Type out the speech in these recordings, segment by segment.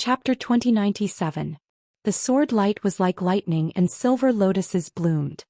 Chapter 2097. The sword light was like lightning and silver lotuses bloomed.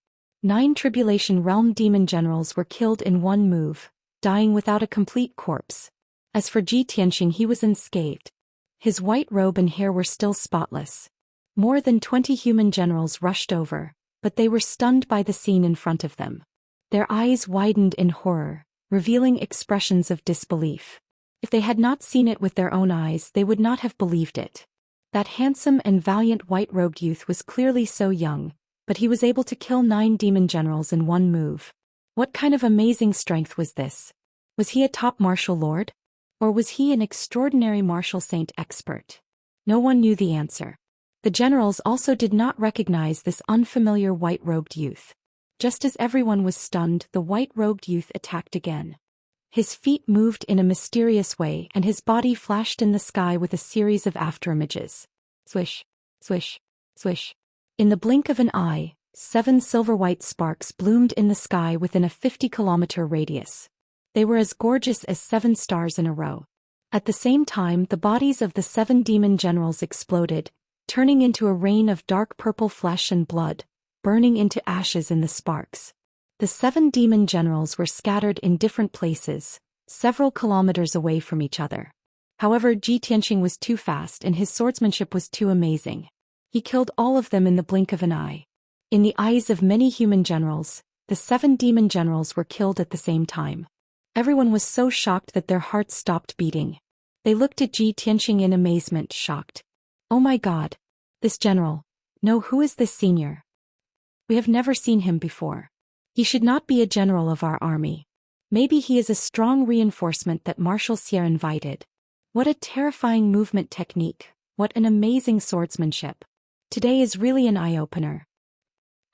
9 Tribulation Realm demon generals were killed in one move, dying without a complete corpse. As for Ji Tianxing, he was unscathed. His white robe and hair were still spotless. More than 20 human generals rushed over, but they were stunned by the scene in front of them. Their eyes widened in horror, revealing expressions of disbelief. If they had not seen it with their own eyes, they would not have believed it. That handsome and valiant white-robed youth was clearly so young, but he was able to kill 9 demon generals in one move. What kind of amazing strength was this? Was he a top martial lord? Or was he an extraordinary martial saint expert? No one knew the answer. The generals also did not recognize this unfamiliar white-robed youth. Just as everyone was stunned, the white-robed youth attacked again. His feet moved in a mysterious way and his body flashed in the sky with a series of afterimages. Swish, swish, swish. In the blink of an eye, 7 silver-white sparks bloomed in the sky within a 50-kilometer radius. They were as gorgeous as 7 stars in a row. At the same time, the bodies of the 7 demon generals exploded, turning into a rain of dark purple flesh and blood, burning into ashes in the sparks. The 7 demon generals were scattered in different places, several kilometers away from each other. However, Ji Tianxing was too fast and his swordsmanship was too amazing. He killed all of them in the blink of an eye. In the eyes of many human generals, the 7 demon generals were killed at the same time. Everyone was so shocked that their hearts stopped beating. They looked at Ji Tianxing in amazement, shocked. Oh my god! This general. No, who is this senior? We have never seen him before. He should not be a general of our army. Maybe he is a strong reinforcement that Marshal Xie invited. What a terrifying movement technique, what an amazing swordsmanship. Today is really an eye-opener.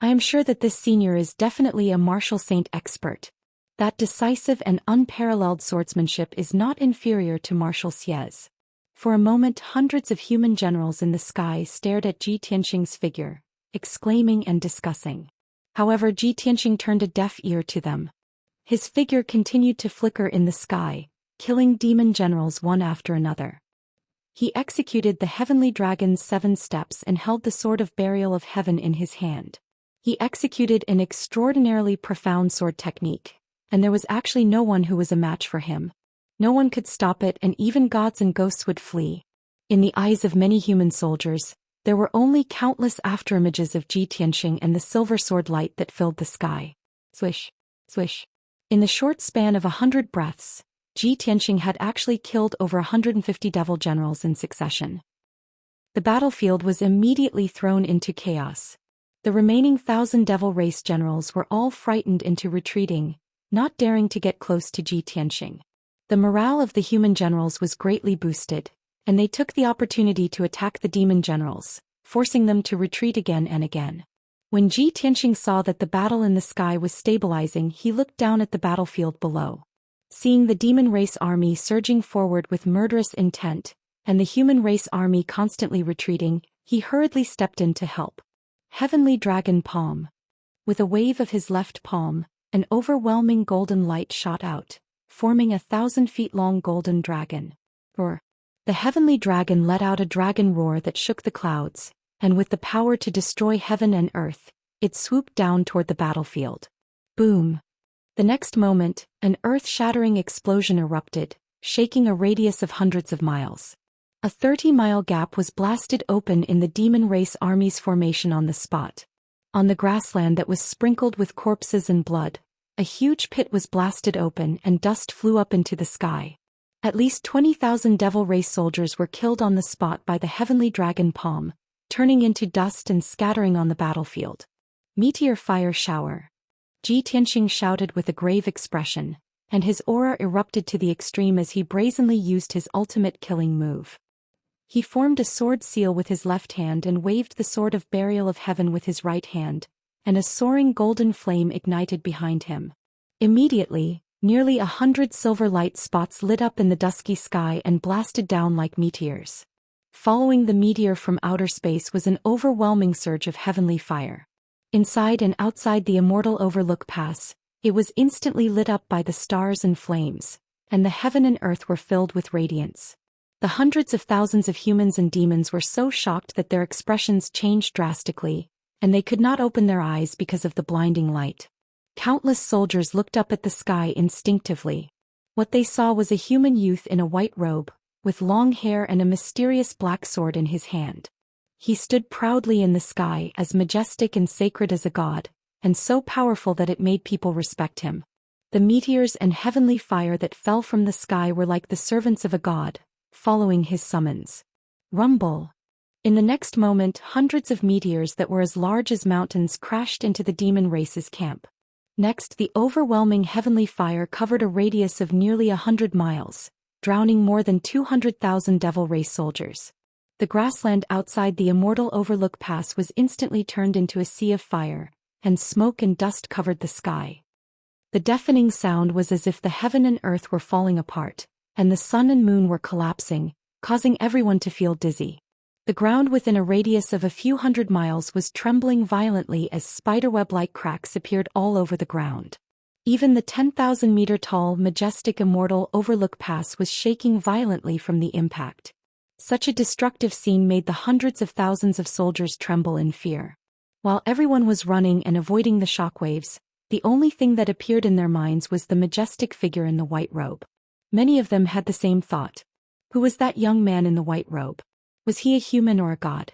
I am sure that this senior is definitely a martial saint expert. That decisive and unparalleled swordsmanship is not inferior to Marshal Xie's. For a moment, hundreds of human generals in the sky stared at Ji Tianxing's figure, exclaiming and discussing. However, Ji Tianxing turned a deaf ear to them. His figure continued to flicker in the sky, killing demon generals one after another. He executed the heavenly dragon's 7 steps and held the sword of burial of heaven in his hand. He executed an extraordinarily profound sword technique, and there was actually no one who was a match for him. No one could stop it, and even gods and ghosts would flee. In the eyes of many human soldiers, there were only countless afterimages of Ji Tianxing and the silver sword light that filled the sky. Swish, swish. In the short span of 100 breaths, Ji Tianxing had actually killed over 150 devil generals in succession. The battlefield was immediately thrown into chaos. The remaining 1,000 devil race generals were all frightened into retreating, not daring to get close to Ji Tianxing. The morale of the human generals was greatly boosted, and they took the opportunity to attack the demon generals, forcing them to retreat again and again. When Ji Tianxing saw that the battle in the sky was stabilizing, he looked down at the battlefield below. Seeing the demon race army surging forward with murderous intent, and the human race army constantly retreating, he hurriedly stepped in to help. Heavenly Dragon Palm. With a wave of his left palm, an overwhelming golden light shot out, forming a 1,000-feet-long golden dragon. Roar. The heavenly dragon let out a dragon roar that shook the clouds, and with the power to destroy heaven and earth, it swooped down toward the battlefield. Boom! The next moment, an earth-shattering explosion erupted, shaking a radius of hundreds of miles. A 30-mile gap was blasted open in the demon race army's formation on the spot. On the grassland that was sprinkled with corpses and blood, a huge pit was blasted open and dust flew up into the sky. At least 20,000 devil race soldiers were killed on the spot by the heavenly dragon palm, turning into dust and scattering on the battlefield. Meteor fire shower. Ji Tianxing shouted with a grave expression, and his aura erupted to the extreme as he brazenly used his ultimate killing move. He formed a sword seal with his left hand and waved the sword of burial of heaven with his right hand, and a soaring golden flame ignited behind him. Immediately, nearly 100 silver light spots lit up in the dusky sky and blasted down like meteors. Following the meteor from outer space was an overwhelming surge of heavenly fire. Inside and outside the immortal Overlook Pass, it was instantly lit up by the stars and flames, and the heaven and earth were filled with radiance. The hundreds of thousands of humans and demons were so shocked that their expressions changed drastically, and they could not open their eyes because of the blinding light. Countless soldiers looked up at the sky instinctively. What they saw was a human youth in a white robe, with long hair and a mysterious black sword in his hand. He stood proudly in the sky, as majestic and sacred as a god, and so powerful that it made people respect him. The meteors and heavenly fire that fell from the sky were like the servants of a god, following his summons. Rumble! In the next moment, hundreds of meteors that were as large as mountains crashed into the demon race's camp. Next, the overwhelming heavenly fire covered a radius of nearly 100 miles, drowning more than 200,000 devil race soldiers. The grassland outside the immortal Overlook Pass was instantly turned into a sea of fire, and smoke and dust covered the sky. The deafening sound was as if the heaven and earth were falling apart, and the sun and moon were collapsing, causing everyone to feel dizzy. The ground within a radius of a few hundred miles was trembling violently as spiderweb-like cracks appeared all over the ground. Even the 10,000-meter-tall, majestic immortal Overlook Pass was shaking violently from the impact. Such a destructive scene made the hundreds of thousands of soldiers tremble in fear. While everyone was running and avoiding the shockwaves, the only thing that appeared in their minds was the majestic figure in the white robe. Many of them had the same thought. Who was that young man in the white robe? Was he a human or a god?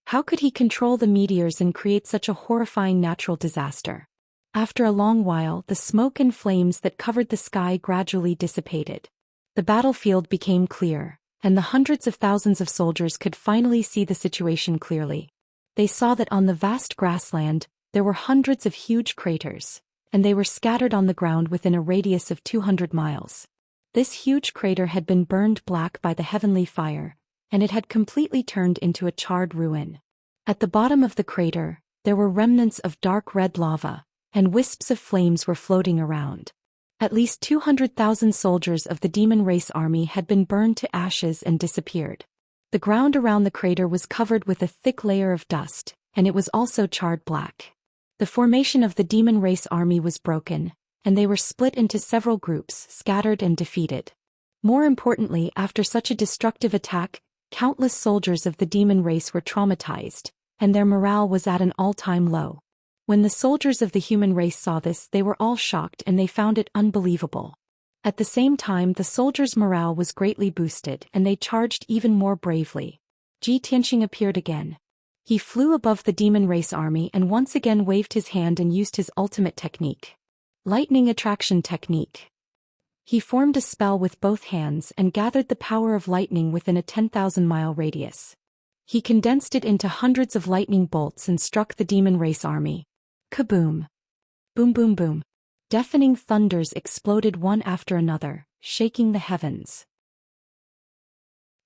How could he control the meteors and create such a horrifying natural disaster? After a long while, the smoke and flames that covered the sky gradually dissipated. The battlefield became clear, and the hundreds of thousands of soldiers could finally see the situation clearly. They saw that on the vast grassland, there were hundreds of huge craters, and they were scattered on the ground within a radius of 200 miles. This huge crater had been burned black by the heavenly fire, and it had completely turned into a charred ruin. At the bottom of the crater, there were remnants of dark red lava, and wisps of flames were floating around. At least 200,000 soldiers of the demon race army had been burned to ashes and disappeared. The ground around the crater was covered with a thick layer of dust, and it was also charred black. The formation of the demon race army was broken, and they were split into several groups, scattered and defeated. More importantly, after such a destructive attack, countless soldiers of the demon race were traumatized, and their morale was at an all-time low. When the soldiers of the human race saw this, they were all shocked and they found it unbelievable. At the same time, the soldiers' morale was greatly boosted and they charged even more bravely. Xianxia appeared again. He flew above the demon race army and once again waved his hand and used his ultimate technique. Lightning attraction technique. He formed a spell with both hands and gathered the power of lightning within a 10,000-mile radius. He condensed it into hundreds of lightning bolts and struck the demon race army. Kaboom! Boom boom boom! Deafening thunders exploded one after another, shaking the heavens.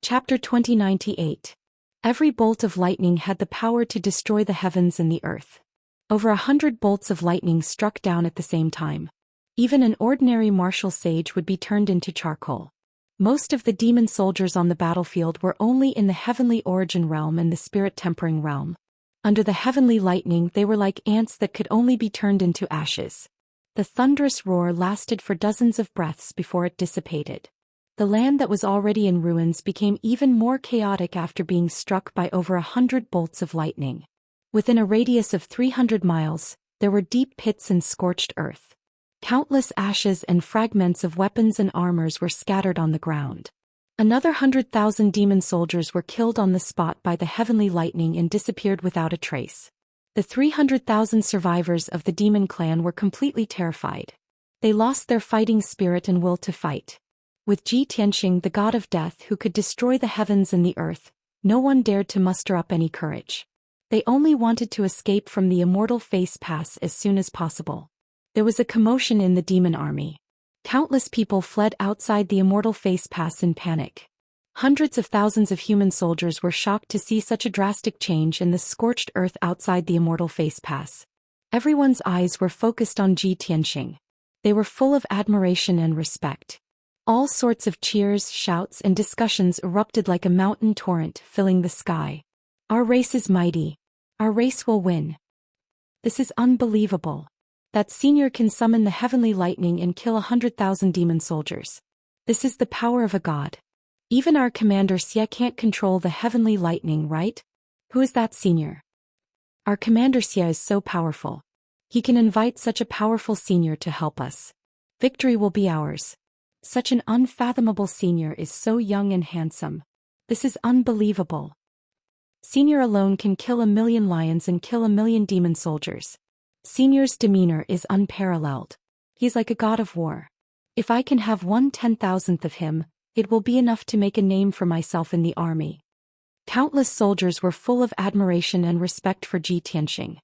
Chapter 2098. Every bolt of lightning had the power to destroy the heavens and the earth. Over 100 bolts of lightning struck down at the same time. Even an ordinary martial sage would be turned into charcoal. Most of the demon soldiers on the battlefield were only in the heavenly origin realm and the spirit tempering realm. Under the heavenly lightning, they were like ants that could only be turned into ashes. The thunderous roar lasted for dozens of breaths before it dissipated. The land that was already in ruins became even more chaotic after being struck by over 100 bolts of lightning. Within a radius of 300 miles, there were deep pits and scorched earth. Countless ashes and fragments of weapons and armors were scattered on the ground. Another 100,000 demon soldiers were killed on the spot by the heavenly lightning and disappeared without a trace. The 300,000 survivors of the demon clan were completely terrified. They lost their fighting spirit and will to fight. With Xianxia, the god of death who could destroy the heavens and the earth, no one dared to muster up any courage. They only wanted to escape from the immortal face pass as soon as possible. There was a commotion in the demon army. Countless people fled outside the immortal face pass in panic. Hundreds of thousands of human soldiers were shocked to see such a drastic change in the scorched earth outside the immortal face pass. Everyone's eyes were focused on Xianxia. They were full of admiration and respect. All sorts of cheers, shouts, and discussions erupted like a mountain torrent, filling the sky. Our race is mighty. Our race will win. This is unbelievable. That senior can summon the heavenly lightning and kill 100,000 demon soldiers. This is the power of a god. Even our commander Xia can't control the heavenly lightning, right? Who is that senior? Our commander Xia is so powerful. He can invite such a powerful senior to help us. Victory will be ours. Such an unfathomable senior is so young and handsome. This is unbelievable. Senior alone can kill 1,000,000 lions and kill 1,000,000 demon soldiers. Senior's demeanor is unparalleled. He's like a god of war. If I can have 1/10,000th of him, it will be enough to make a name for myself in the army. Countless soldiers were full of admiration and respect for Zhi Tianxing.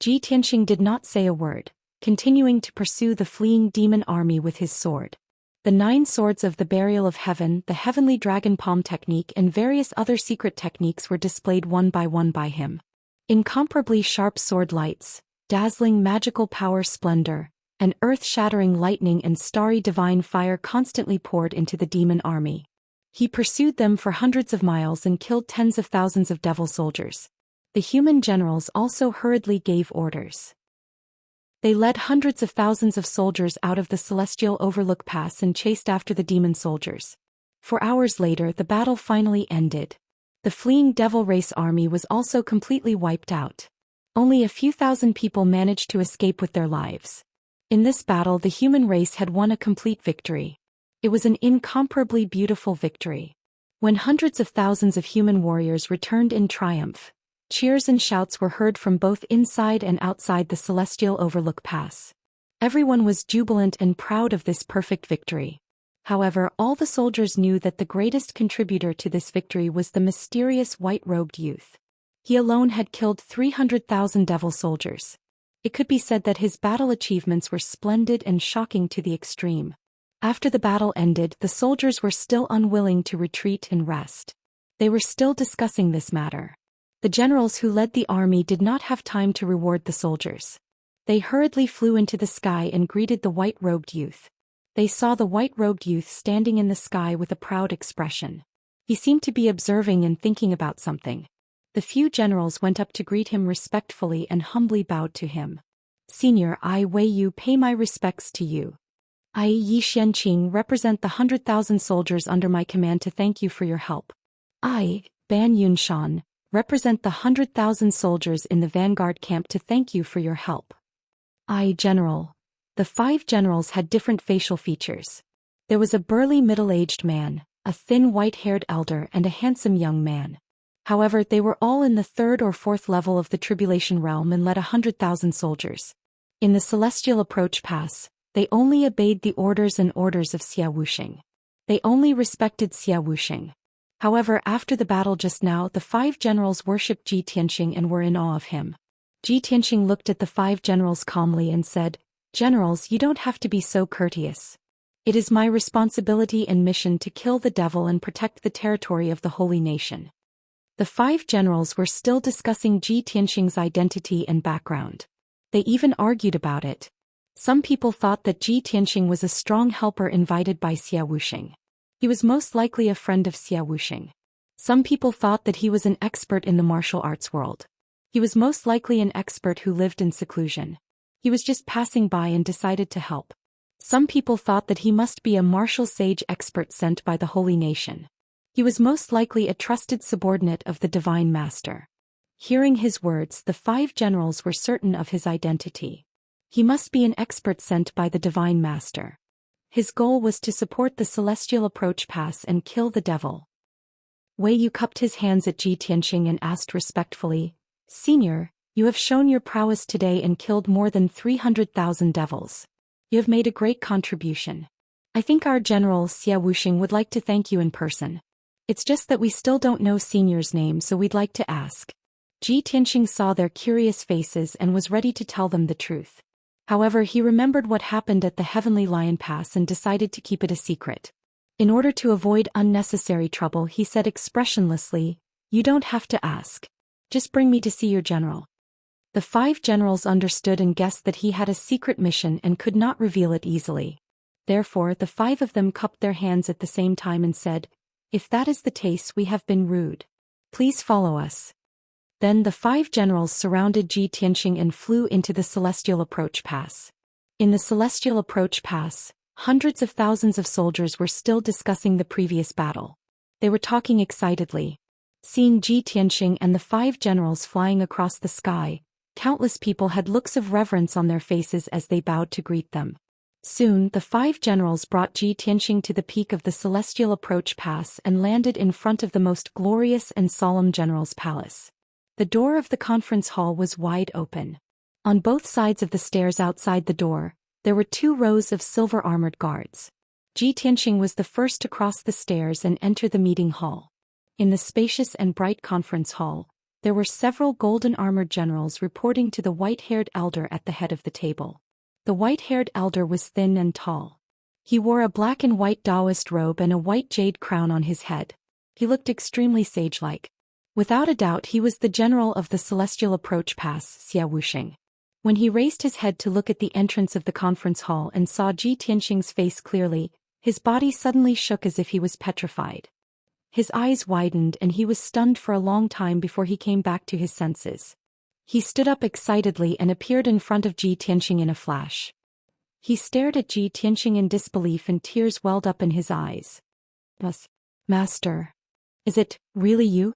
Zhi Tianxing did not say a word, continuing to pursue the fleeing demon army with his sword. The 9 swords of the burial of heaven, the heavenly dragon palm technique and various other secret techniques were displayed one by him. Incomparably sharp sword lights, dazzling magical power splendor, and earth-shattering lightning and starry divine fire constantly poured into the demon army. He pursued them for hundreds of miles and killed tens of thousands of devil soldiers. The human generals also hurriedly gave orders. They led hundreds of thousands of soldiers out of the celestial overlook pass and chased after the demon soldiers. 4 hours later the battle finally ended. The fleeing devil race army was also completely wiped out. Only a few thousand people managed to escape with their lives. In this battle the human race had won a complete victory. It was an incomparably beautiful victory. When hundreds of thousands of human warriors returned in triumph, cheers and shouts were heard from both inside and outside the celestial overlook pass. Everyone was jubilant and proud of this perfect victory. However, all the soldiers knew that the greatest contributor to this victory was the mysterious white-robed youth. He alone had killed 300,000 devil soldiers. It could be said that his battle achievements were splendid and shocking to the extreme. After the battle ended, the soldiers were still unwilling to retreat and rest. They were still discussing this matter. The generals who led the army did not have time to reward the soldiers. They hurriedly flew into the sky and greeted the white-robed youth. They saw the white-robed youth standing in the sky with a proud expression. He seemed to be observing and thinking about something. The few generals went up to greet him respectfully and humbly bowed to him. "Senior, I Wei Yu pay my respects to you. I Yi Xianqing represent the 100,000 soldiers under my command to thank you for your help. I, Ban Yunshan, represent the 100,000 soldiers in the vanguard camp to thank you for your help." I, General. The 5 generals had different facial features. There was a burly middle-aged man, a thin white-haired elder and a handsome young man. However, they were all in the 3rd or 4th level of the Tribulation realm and led 100,000 soldiers. In the Celestial Approach Pass, they only obeyed the orders of Xia Wuxing. They only respected Xia Wuxing. However, after the battle just now, the 5 generals worshipped Zhi Tianxing and were in awe of him. Zhi Tianxing looked at the 5 generals calmly and said, "Generals, you don't have to be so courteous. It is my responsibility and mission to kill the devil and protect the territory of the holy nation." The 5 generals were still discussing Zhi Tianxing's identity and background. They even argued about it. Some people thought that Zhi Tianxing was a strong helper invited by Xia Wuxing. He was most likely a friend of Xia Wuxing. Some people thought that he was an expert in the martial arts world. He was most likely an expert who lived in seclusion. He was just passing by and decided to help. Some people thought that he must be a martial sage expert sent by the holy nation. He was most likely a trusted subordinate of the divine master. Hearing his words, the 5 generals were certain of his identity. He must be an expert sent by the divine master. His goal was to support the Celestial Approach Pass and kill the devil. Wei Yu cupped his hands at Zhi Tianxing and asked respectfully, "Senior, you have shown your prowess today and killed more than 300,000 devils. You have made a great contribution. I think our General Xia Wuxing would like to thank you in person. It's just that we still don't know Senior's name, so we'd like to ask." Zhi Tianxing saw their curious faces and was ready to tell them the truth. However, he remembered what happened at the Heavenly Lion Pass and decided to keep it a secret. In order to avoid unnecessary trouble, he said expressionlessly, "You don't have to ask. Just bring me to see your general." The 5 generals understood and guessed that he had a secret mission and could not reveal it easily. Therefore, the 5 of them cupped their hands at the same time and said, "If that is the case, we have been rude. Please follow us." Then the 5 generals surrounded Zhi Tianxing and flew into the Celestial Approach Pass. In the Celestial Approach Pass, hundreds of thousands of soldiers were still discussing the previous battle. They were talking excitedly. Seeing Ji Tianxing and the 5 generals flying across the sky, countless people had looks of reverence on their faces as they bowed to greet them. Soon, the 5 generals brought Ji Tianxing to the peak of the Celestial Approach Pass and landed in front of the most glorious and solemn general's palace. The door of the conference hall was wide open. On both sides of the stairs outside the door, there were 2 rows of silver-armored guards. Ji Tianxing was the first to cross the stairs and enter the meeting hall. In the spacious and bright conference hall, there were several golden-armored generals reporting to the white-haired elder at the head of the table. The white-haired elder was thin and tall. He wore a black and white Taoist robe and a white jade crown on his head. He looked extremely sage-like. Without a doubt he was the general of the Celestial Approach Pass, Zhou Xian. When he raised his head to look at the entrance of the conference hall and saw Ji Tianxing's face clearly, his body suddenly shook as if he was petrified. His eyes widened and he was stunned for a long time before he came back to his senses. He stood up excitedly and appeared in front of Ji Tianxing in a flash. He stared at Ji Tianxing in disbelief and tears welled up in his eyes. Master. Is it really you?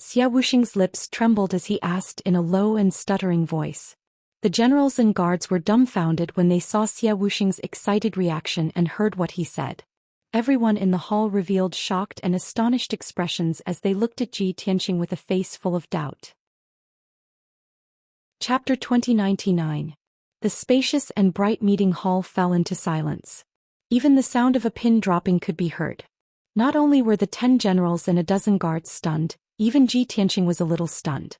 Zhou Xian's lips trembled as he asked in a low and stuttering voice. The generals and guards were dumbfounded when they saw Zhou Xian's excited reaction and heard what he said. Everyone in the hall revealed shocked and astonished expressions as they looked at Ji Tianxing with a face full of doubt. Chapter 2099. The spacious and bright meeting hall fell into silence. Even the sound of a pin dropping could be heard. Not only were the 10 generals and a dozen guards stunned, even Ji Tianxing was a little stunned.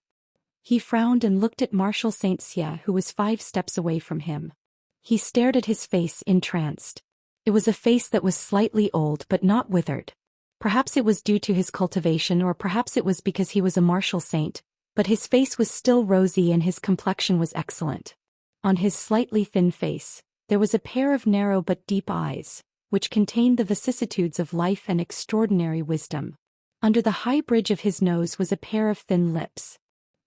He frowned and looked at Marshal Xianxia, who was 5 steps away from him. He stared at his face entranced. It was a face that was slightly old but not withered. Perhaps it was due to his cultivation or perhaps it was because he was a martial saint, but his face was still rosy and his complexion was excellent. On his slightly thin face, there was a pair of narrow but deep eyes, which contained the vicissitudes of life and extraordinary wisdom. Under the high bridge of his nose was a pair of thin lips.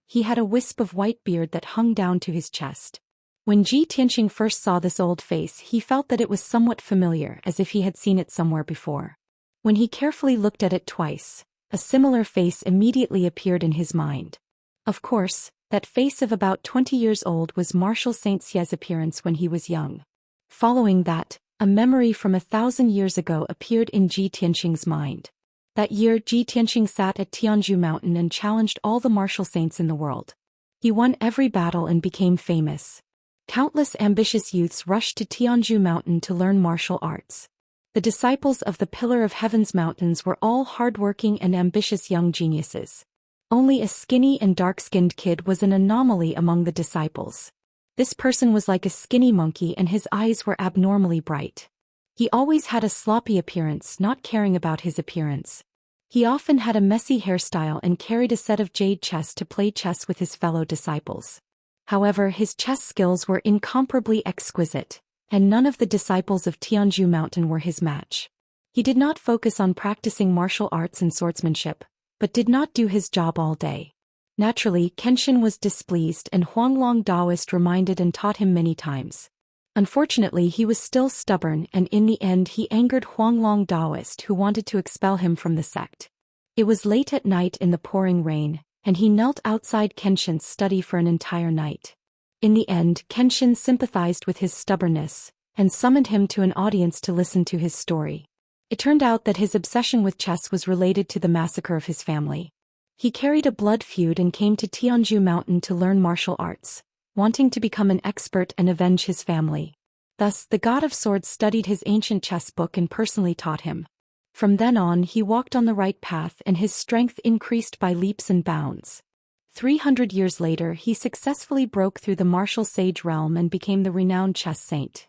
He had a wisp of white beard that hung down to his chest. When Ji Tianxing first saw this old face, he felt that it was somewhat familiar, as if he had seen it somewhere before. When he carefully looked at it twice, a similar face immediately appeared in his mind. Of course, that face of about 20 years old was Marshal Xianxia's appearance when he was young. Following that, a memory from 1,000 years ago appeared in Ji Tianxing's mind. That year Ji Tianxing sat at Tianzhu Mountain and challenged all the martial saints in the world. He won every battle and became famous. Countless ambitious youths rushed to Tianzhu Mountain to learn martial arts. The disciples of the Pillar of Heaven's mountains were all hardworking and ambitious young geniuses. Only a skinny and dark-skinned kid was an anomaly among the disciples. This person was like a skinny monkey and his eyes were abnormally bright. He always had a sloppy appearance, not caring about his appearance. He often had a messy hairstyle and carried a set of jade chess to play chess with his fellow disciples. However, his chess skills were incomparably exquisite, and none of the disciples of Tianzhu Mountain were his match. He did not focus on practicing martial arts and swordsmanship, but did not do his job all day. Naturally, Kenshin was displeased and Huanglong Taoist reminded and taught him many times. Unfortunately, he was still stubborn and in the end he angered Huanglong Taoist, who wanted to expel him from the sect. It was late at night in the pouring rain, and he knelt outside Kenshin's study for an entire night. In the end, Kenshin sympathized with his stubbornness and summoned him to an audience to listen to his story. It turned out that his obsession with chess was related to the massacre of his family. He carried a blood feud and came to Tianzhu Mountain to learn martial arts, wanting to become an expert and avenge his family. Thus, the God of Swords studied his ancient chess book and personally taught him. From then on, he walked on the right path and his strength increased by leaps and bounds. 300 years later, he successfully broke through the martial sage realm and became the renowned chess saint.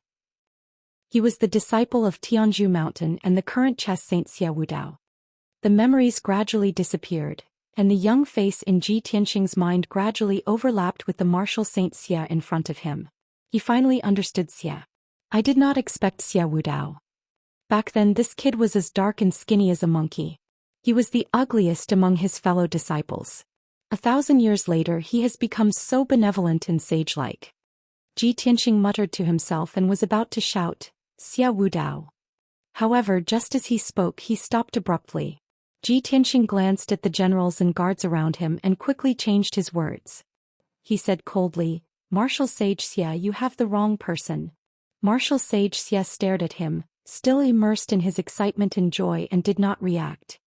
He was the disciple of Tianzhu Mountain and the current chess saint Xia Wudao. The memories gradually disappeared, and the young face in Ji Tianxing's mind gradually overlapped with the martial saint Xia in front of him. He finally understood Xia. I did not expect Xia Wudao. Back then this kid was as dark and skinny as a monkey. He was the ugliest among his fellow disciples. 1,000 years later he has become so benevolent and sage-like. Ji Tianxing muttered to himself and was about to shout, Xia Wudao. However, just as he spoke he stopped abruptly. Ji Tianxing glanced at the generals and guards around him and quickly changed his words. He said coldly, Marshal Sage Xia, you have the wrong person. Marshal Sage Xia stared at him, still immersed in his excitement and joy, and did not react.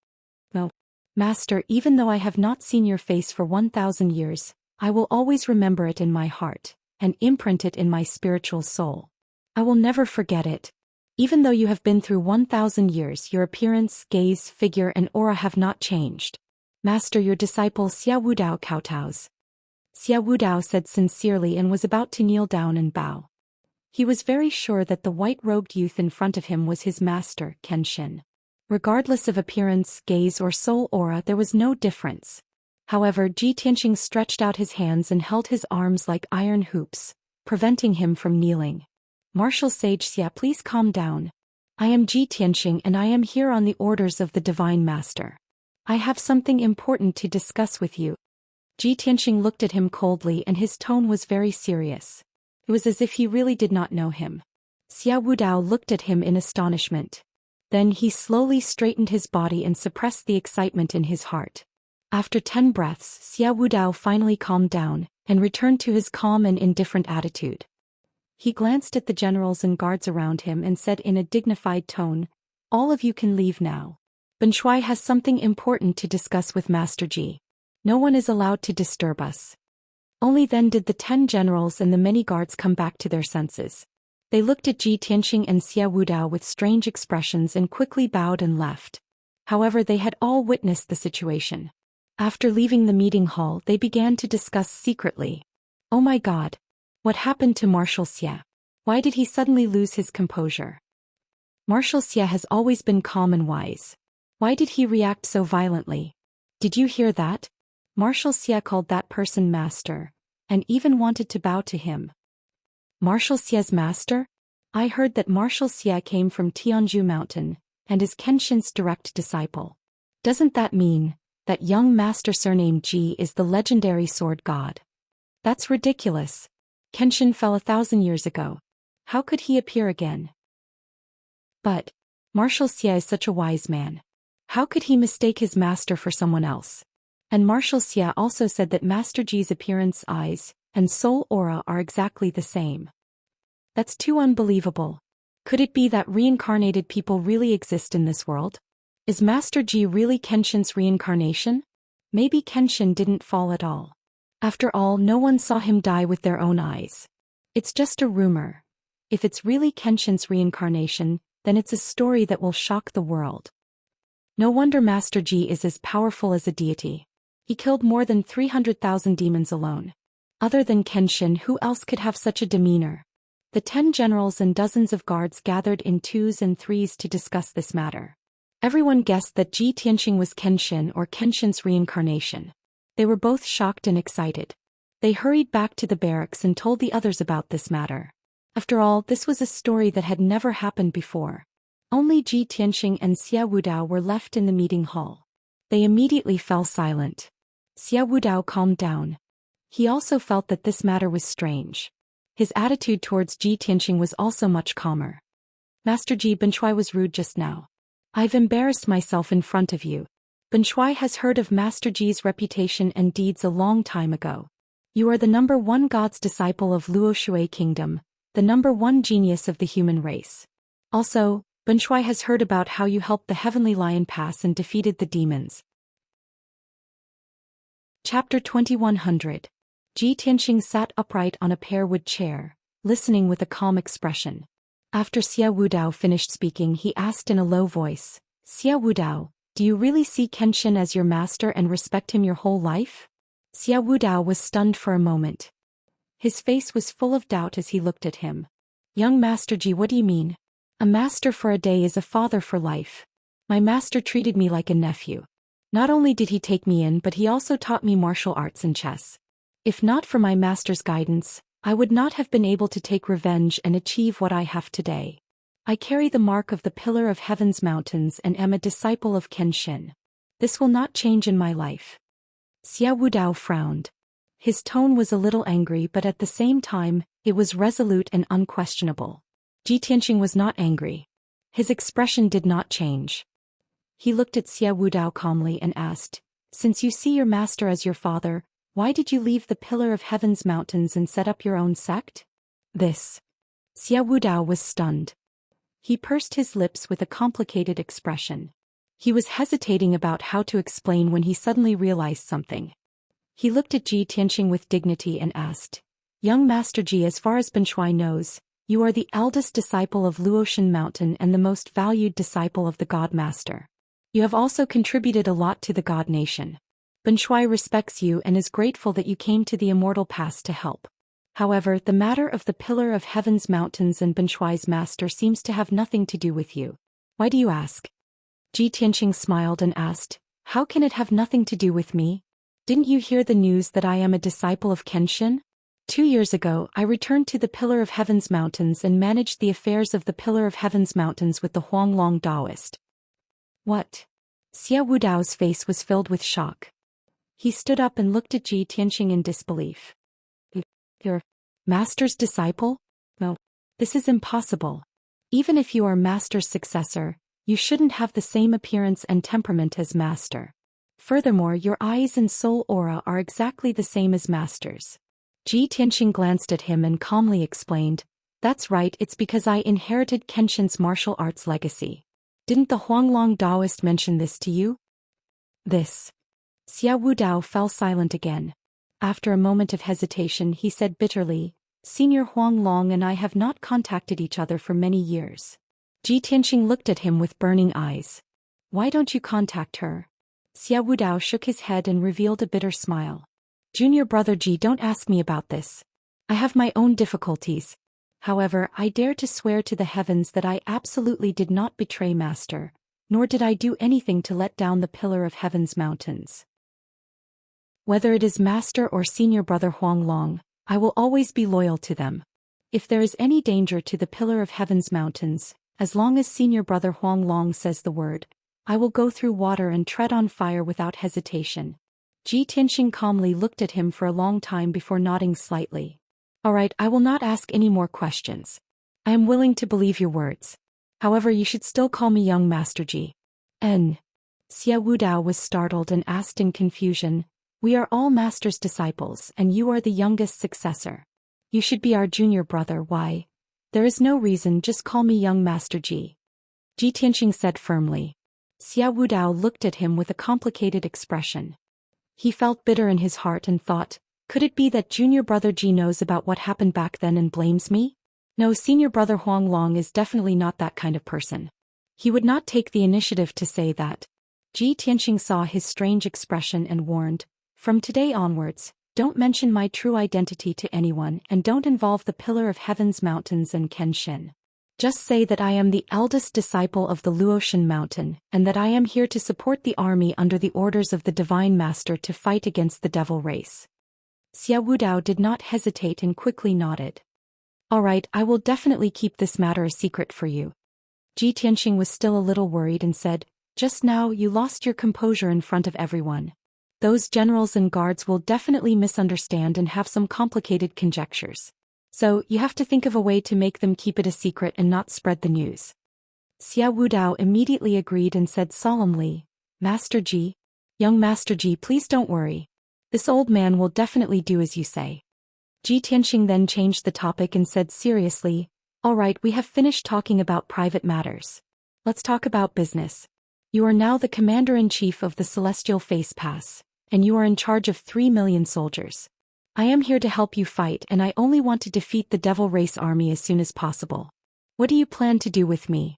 No. Master, even though I have not seen your face for 1,000 years, I will always remember it in my heart, and imprint it in my spiritual soul. I will never forget it. Even though you have been through 1,000 years, your appearance, gaze, figure and aura have not changed. Master, your disciple Xia Wudao kowtows. Xia Wudao said sincerely and was about to kneel down and bow. He was very sure that the white-robed youth in front of him was his master, Kenshin. Regardless of appearance, gaze or soul aura, there was no difference. However, Ji Tianxing stretched out his hands and held his arms like iron hoops, preventing him from kneeling. Marshal Sage Xia, please calm down. I am Ji Tianxing and I am here on the orders of the Divine Master. I have something important to discuss with you. Ji Tianxing looked at him coldly and his tone was very serious. It was as if he really did not know him. Xia Wudao looked at him in astonishment. Then he slowly straightened his body and suppressed the excitement in his heart. After 10 breaths, Xia Wudao finally calmed down and returned to his calm and indifferent attitude. He glanced at the generals and guards around him and said in a dignified tone, all of you can leave now. Ben Shuai has something important to discuss with Master Ji. No one is allowed to disturb us. Only then did the 10 generals and the many guards come back to their senses. They looked at Ji Tianxing and Xia Wudao with strange expressions and quickly bowed and left. However, they had all witnessed the situation. After leaving the meeting hall, they began to discuss secretly. Oh my God! What happened to Marshal Xia? Why did he suddenly lose his composure? Marshal Xia has always been calm and wise. Why did he react so violently? Did you hear that? Marshal Xia called that person master, and even wanted to bow to him. Marshal Xia's master? I heard that Marshal Xia came from Tianzhu Mountain, and is Kenshin's direct disciple. Doesn't that mean that young master surnamed Ji is the legendary sword god? That's ridiculous. Kenshin fell 1,000 years ago. How could he appear again? But Marshal Xia is such a wise man. How could he mistake his master for someone else? And Marshal Xia also said that Master Ji's appearance, eyes, and soul aura are exactly the same. That's too unbelievable. Could it be that reincarnated people really exist in this world? Is Master Ji really Kenshin's reincarnation? Maybe Kenshin didn't fall at all. After all, no one saw him die with their own eyes. It's just a rumor. If it's really Kenshin's reincarnation, then it's a story that will shock the world. No wonder Master Ji is as powerful as a deity. He killed more than 300,000 demons alone. Other than Kenshin, who else could have such a demeanor? The 10 generals and dozens of guards gathered in 2s and 3s to discuss this matter. Everyone guessed that Ji Tianxing was Kenshin or Kenshin's reincarnation. They were both shocked and excited. They hurried back to the barracks and told the others about this matter. After all, this was a story that had never happened before. Only Ji Tianxing and Xia Wudao were left in the meeting hall. They immediately fell silent. Xia Wudao calmed down. He also felt that this matter was strange. His attitude towards Ji Tianxing was also much calmer. Master Ji, Ben Shuai was rude just now. I've embarrassed myself in front of you. Ben Shuai has heard of Master Ji's reputation and deeds a long time ago. You are the #1 God's disciple of Luo Shui Kingdom, the #1 genius of the human race. Also, Ben Shuai has heard about how you helped the Heavenly Lion pass and defeated the demons. Chapter 2100. Ji Tianxing sat upright on a pear-wood chair, listening with a calm expression. After Xia Wudao finished speaking, he asked in a low voice, Xia Wudao, do you really see Kenshin as your master and respect him your whole life? Xia Wudao was stunned for a moment. His face was full of doubt as he looked at him. Young Master Ji, what do you mean? A master for a day is a father for life. My master treated me like a nephew. Not only did he take me in, but he also taught me martial arts and chess. If not for my master's guidance, I would not have been able to take revenge and achieve what I have today. I carry the mark of the Pillar of Heaven's mountains and am a disciple of Kenshin. This will not change in my life. Xia Wudao frowned. His tone was a little angry, but at the same time, it was resolute and unquestionable. Ji Tianxing was not angry. His expression did not change. He looked at Xia Wudao calmly and asked, "Since you see your master as your father, why did you leave the Pillar of Heaven's mountains and set up your own sect?" This. Xia Wudao was stunned. He pursed his lips with a complicated expression. He was hesitating about how to explain when he suddenly realized something. He looked at Ji Tianxing with dignity and asked, "Young Master Ji, as far as Shuai knows, you are the eldest disciple of Zhou Xian Mountain and the most valued disciple of the God Master. You have also contributed a lot to the God Nation. Shuai respects you and is grateful that you came to the Immortal Pass to help. However, the matter of the Pillar of Heaven's mountains and Shuai's master seems to have nothing to do with you. Why do you ask?" Ji Tianxing smiled and asked, "How can it have nothing to do with me? Didn't you hear the news that I am a disciple of Kenshin? 2 years ago, I returned to the Pillar of Heaven's mountains and managed the affairs of the Pillar of Heaven's mountains with the Huanglong Taoist." What? Xia Wudao's face was filled with shock. He stood up and looked at Ji Tianxing in disbelief. "Your master's disciple? No, this is impossible. Even if you are master's successor, you shouldn't have the same appearance and temperament as master. Furthermore, your eyes and soul aura are exactly the same as master's." Ji Tianxing glanced at him and calmly explained, "That's right, it's because I inherited Kenshin's martial arts legacy. Didn't the Huanglong Taoist mention this to you?" This. Xia Wudao fell silent again. After a moment of hesitation, he said bitterly, "Senior Huanglong and I have not contacted each other for many years." Ji Tianxing looked at him with burning eyes. "Why don't you contact her?" Xia Wudao shook his head and revealed a bitter smile. "Junior brother Ji, don't ask me about this. I have my own difficulties. However, I dare to swear to the heavens that I absolutely did not betray Master, nor did I do anything to let down the Pillar of Heaven's mountains. Whether it is Master or Senior Brother Huanglong, I will always be loyal to them. If there is any danger to the Pillar of Heaven's mountains, as long as Senior Brother Huanglong says the word, I will go through water and tread on fire without hesitation." Ji Tianxing calmly looked at him for a long time before nodding slightly. "All right, I will not ask any more questions. I am willing to believe your words. However, you should still call me young Master Ji." Xia Wudao was startled and asked in confusion, "We are all Master's disciples and you are the youngest successor. You should be our junior brother, why?" "There is no reason, just call me young Master Ji," Ji Tianxing said firmly. Xia Wudao looked at him with a complicated expression. He felt bitter in his heart and thought, could it be that junior brother Ji knows about what happened back then and blames me? No, senior brother Huanglong is definitely not that kind of person. He would not take the initiative to say that. Ji Tianxing saw his strange expression and warned, "From today onwards, don't mention my true identity to anyone and don't involve the Pillar of Heaven's mountains and Kenshin. Just say that I am the eldest disciple of the Luotian Mountain, and that I am here to support the army under the orders of the Divine Master to fight against the devil race." Xia Wudao did not hesitate and quickly nodded. "All right, I will definitely keep this matter a secret for you." Ji Tianxing was still a little worried and said, "Just now you lost your composure in front of everyone. Those generals and guards will definitely misunderstand and have some complicated conjectures. So, you have to think of a way to make them keep it a secret and not spread the news." Xia Wudao immediately agreed and said solemnly, "Master Ji, young Master Ji, please don't worry. This old man will definitely do as you say." Ji Tianxing then changed the topic and said seriously, "All right, we have finished talking about private matters. Let's talk about business. You are now the commander-in-chief of the Celestial Face Pass, and you are in charge of 3 million soldiers. I am here to help you fight and I only want to defeat the Devil Race army as soon as possible. What do you plan to do with me?"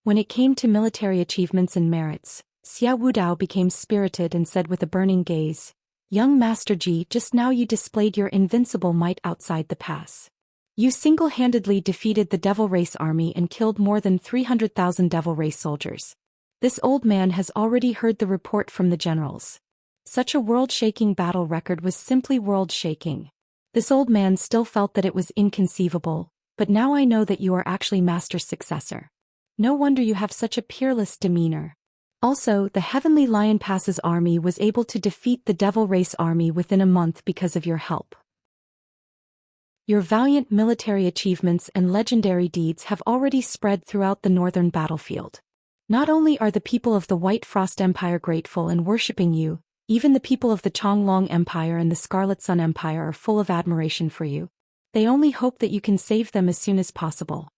When it came to military achievements and merits, Xia Wudao became spirited and said with a burning gaze, "Young Master Ji, just now you displayed your invincible might outside the pass. You single-handedly defeated the Devil Race army and killed more than 300,000 Devil Race soldiers. This old man has already heard the report from the generals. Such a world-shaking battle record was simply world-shaking. This old man still felt that it was inconceivable, but now I know that you are actually Master's successor. No wonder you have such a peerless demeanor. Also, the Heavenly Lion Pass's army was able to defeat the Devil Race army within a month because of your help. Your valiant military achievements and legendary deeds have already spread throughout the northern battlefield. Not only are the people of the White Frost Empire grateful and worshipping you, even the people of the Changlong Empire and the Scarlet Sun Empire are full of admiration for you. They only hope that you can save them as soon as possible.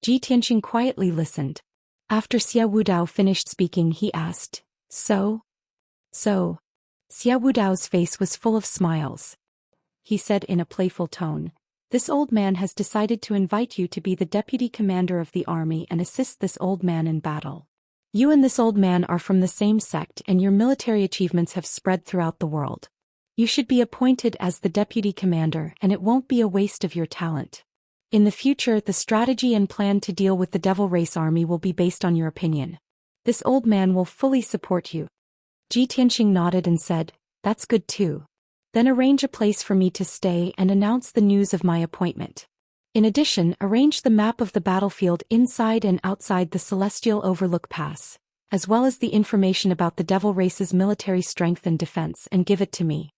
Ji Tianqing quietly listened. After Xia Wudao finished speaking, he asked, So? Xia Wudao's face was full of smiles. He said in a playful tone, This old man has decided to invite you to be the deputy commander of the army and assist this old man in battle. You and this old man are from the same sect and your military achievements have spread throughout the world. You should be appointed as the deputy commander and it won't be a waste of your talent. In the future, the strategy and plan to deal with the Devil Race army will be based on your opinion. This old man will fully support you. Ji Tianqing nodded and said, That's good too. Then arrange a place for me to stay and announce the news of my appointment. In addition, arrange the map of the battlefield inside and outside the Celestial Overlook Pass, as well as the information about the Devil Race's military strength and defense, and give it to me.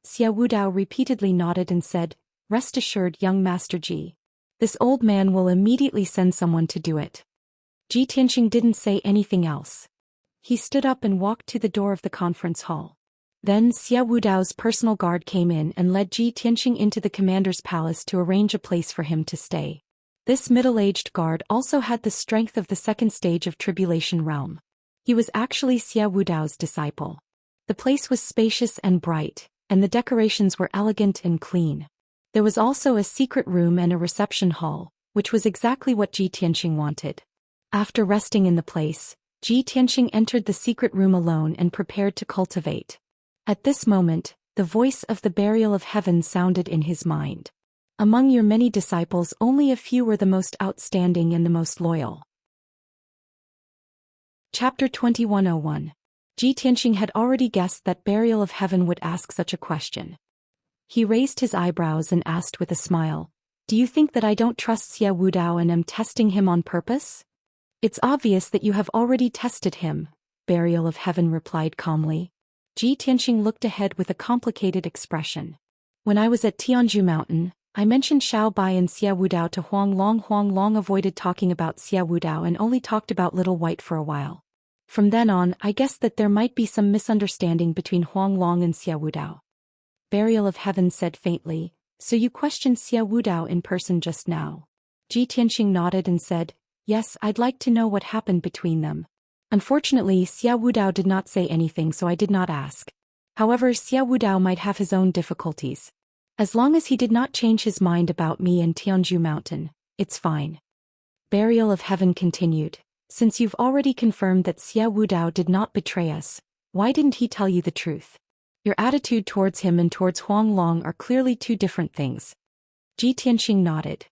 Xia Wudao repeatedly nodded and said, Rest assured, young Master Ji. This old man will immediately send someone to do it. Ji Tianqing didn't say anything else. He stood up and walked to the door of the conference hall. Then Xia Wudao's personal guard came in and led Ji Tianqing into the commander's palace to arrange a place for him to stay. This middle-aged guard also had the strength of the second stage of Tribulation Realm. He was actually Xia Wudao's disciple. The place was spacious and bright, and the decorations were elegant and clean. There was also a secret room and a reception hall, which was exactly what Ji Tianqing wanted. After resting in the place, Ji Tianqing entered the secret room alone and prepared to cultivate. At this moment, the voice of the Burial of Heaven sounded in his mind. Among your many disciples, only a few were the most outstanding and the most loyal. Chapter 2101. Ji Tianqing had already guessed that Burial of Heaven would ask such a question. He raised his eyebrows and asked with a smile, Do you think that I don't trust Xia Wudao and am testing him on purpose? It's obvious that you have already tested him, Burial of Heaven replied calmly. Ji Tianqing looked ahead with a complicated expression. When I was at Tianzhu Mountain, I mentioned Xiao Bai and Xia Wudao to Huang Long. Huang Long avoided talking about Xia Wudao and only talked about Little White for a while. From then on, I guessed that there might be some misunderstanding between Huang Long and Xia Wudao. Burial of Heaven said faintly, So you questioned Xia Wudao in person just now? Ji Tianqing nodded and said, Yes, I'd like to know what happened between them. Unfortunately, Xia Wudao did not say anything, so I did not ask. However, Xia Wudao might have his own difficulties. As long as he did not change his mind about me and Tianzhu Mountain, it's fine. Burial of Heaven continued, Since you've already confirmed that Xia Wudao did not betray us, why didn't he tell you the truth? Your attitude towards him and towards Huang Long are clearly two different things. Ji Tianqing nodded.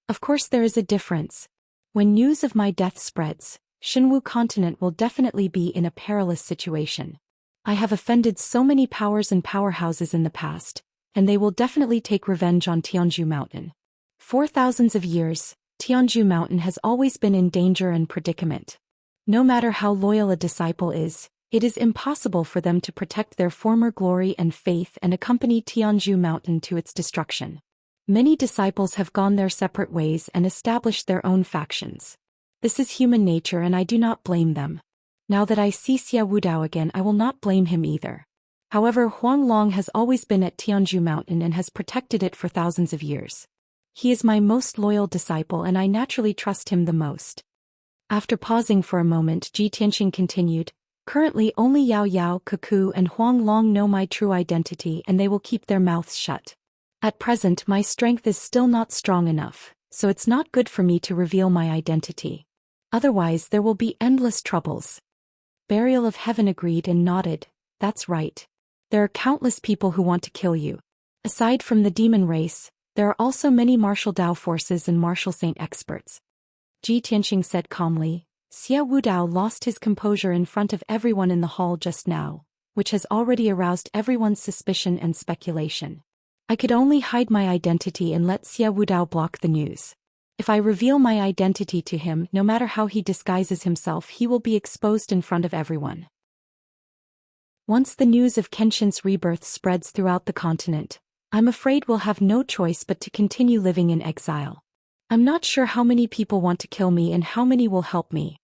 Of course there is a difference. When news of my death spreads, Shenwu continent will definitely be in a perilous situation. I have offended so many powers and powerhouses in the past, and they will definitely take revenge on Tianzhu Mountain. For thousands of years, Tianzhu Mountain has always been in danger and predicament. No matter how loyal a disciple is, it is impossible for them to protect their former glory and faith and accompany Tianzhu Mountain to its destruction. Many disciples have gone their separate ways and established their own factions. This is human nature and I do not blame them. Now that I see Xia Wudao again, I will not blame him either. However, Huang Long has always been at Tianzhu Mountain and has protected it for thousands of years. He is my most loyal disciple and I naturally trust him the most. After pausing for a moment, Ji Tianqing continued, Currently only Yao Yao, Cuckoo and Huang Long know my true identity and they will keep their mouths shut. At present my strength is still not strong enough, so it's not good for me to reveal my identity. Otherwise there will be endless troubles. Burial of Heaven agreed and nodded, That's right. There are countless people who want to kill you. Aside from the demon race, there are also many martial Dao forces and martial saint experts. Ji Tianqing said calmly, Xia Wudao lost his composure in front of everyone in the hall just now, which has already aroused everyone's suspicion and speculation. I could only hide my identity and let Xia Wudao block the news. If I reveal my identity to him, no matter how he disguises himself, he will be exposed in front of everyone. Once the news of Kenshin's rebirth spreads throughout the continent, I'm afraid we'll have no choice but to continue living in exile. I'm not sure how many people want to kill me and how many will help me.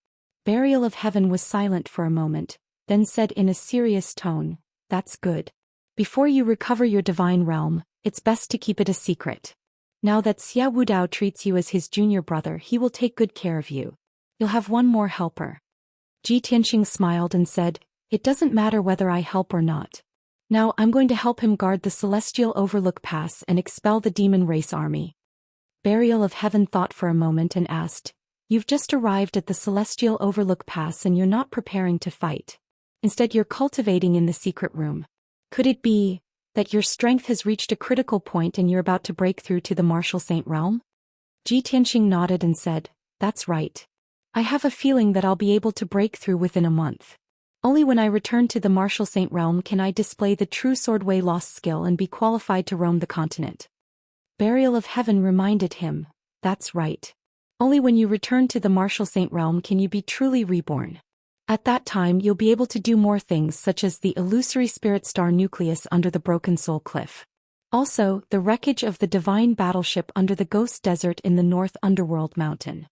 Burial of Heaven was silent for a moment, then said in a serious tone, "That's good. Before you recover your divine realm, it's best to keep it a secret. Now that Xia Wudao treats you as his junior brother, he will take good care of you. You'll have one more helper." Ji Tianxing smiled and said, "It doesn't matter whether I help or not. Now I'm going to help him guard the Celestial Overlook Pass and expel the demon race army." Burial of Heaven thought for a moment and asked, "You've just arrived at the Celestial Overlook Pass and you're not preparing to fight. Instead you're cultivating in the secret room. Could it be that your strength has reached a critical point and you're about to break through to the Martial Saint realm?" Ji Tianxing nodded and said, "That's right. I have a feeling that I'll be able to break through within a month. Only when I return to the Martial Saint realm can I display the true Swordway lost skill and be qualified to roam the continent." Burial of Heaven reminded him, "That's right. Only when you return to the Martial Saint realm can you be truly reborn. At that time you'll be able to do more things such as the illusory spirit star nucleus under the Broken Soul Cliff. Also, the wreckage of the divine battleship under the Ghost Desert in the North Underworld Mountain."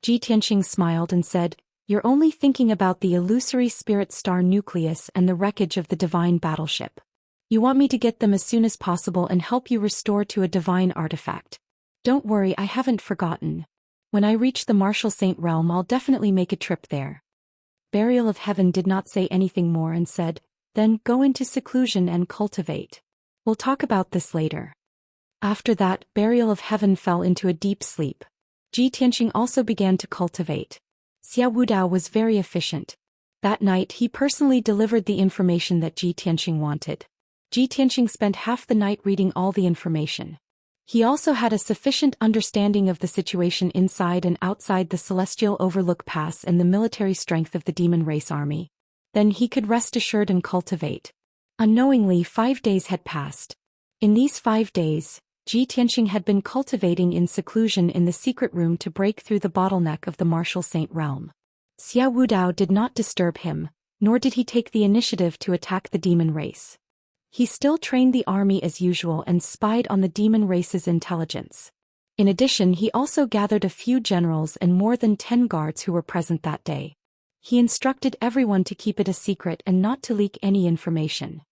Ji Tianxing smiled and said, "You're only thinking about the illusory spirit star nucleus and the wreckage of the divine battleship. You want me to get them as soon as possible and help you restore to a divine artifact. Don't worry, I haven't forgotten. When I reach the Martial Saint realm I'll definitely make a trip there." Burial of Heaven did not say anything more and said, "Then go into seclusion and cultivate. We'll talk about this later." After that, Burial of Heaven fell into a deep sleep. Ji Tianxing also began to cultivate. Xia Wudao was very efficient. That night he personally delivered the information that Ji Tianxing wanted. Ji Tianxing spent half the night reading all the information. He also had a sufficient understanding of the situation inside and outside the Celestial Overlook Pass and the military strength of the demon race army. Then he could rest assured and cultivate. Unknowingly 5 days had passed. In these 5 days, Ji Tianxing had been cultivating in seclusion in the secret room to break through the bottleneck of the Martial Saint realm. Xia Wudao did not disturb him, nor did he take the initiative to attack the demon race. He still trained the army as usual and spied on the demon race's intelligence. In addition, he also gathered a few generals and more than 10 guards who were present that day. He instructed everyone to keep it a secret and not to leak any information.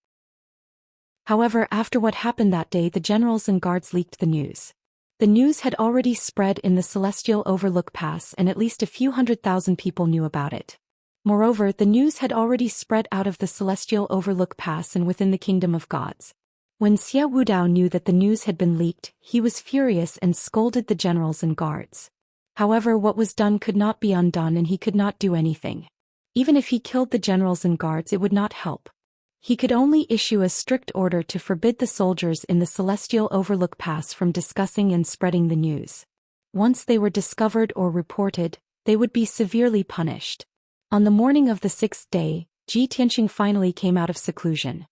However, after what happened that day, the generals and guards leaked the news. The news had already spread in the Celestial Overlook Pass and at least a few 100,000 people knew about it. Moreover, the news had already spread out of the Celestial Overlook Pass and within the Kingdom of Gods. When Xia Wudao knew that the news had been leaked, he was furious and scolded the generals and guards. However, what was done could not be undone and he could not do anything. Even if he killed the generals and guards, it would not help. He could only issue a strict order to forbid the soldiers in the Celestial Overlook Pass from discussing and spreading the news. Once they were discovered or reported, they would be severely punished. On the morning of the 6th day, Ji Tianxing finally came out of seclusion.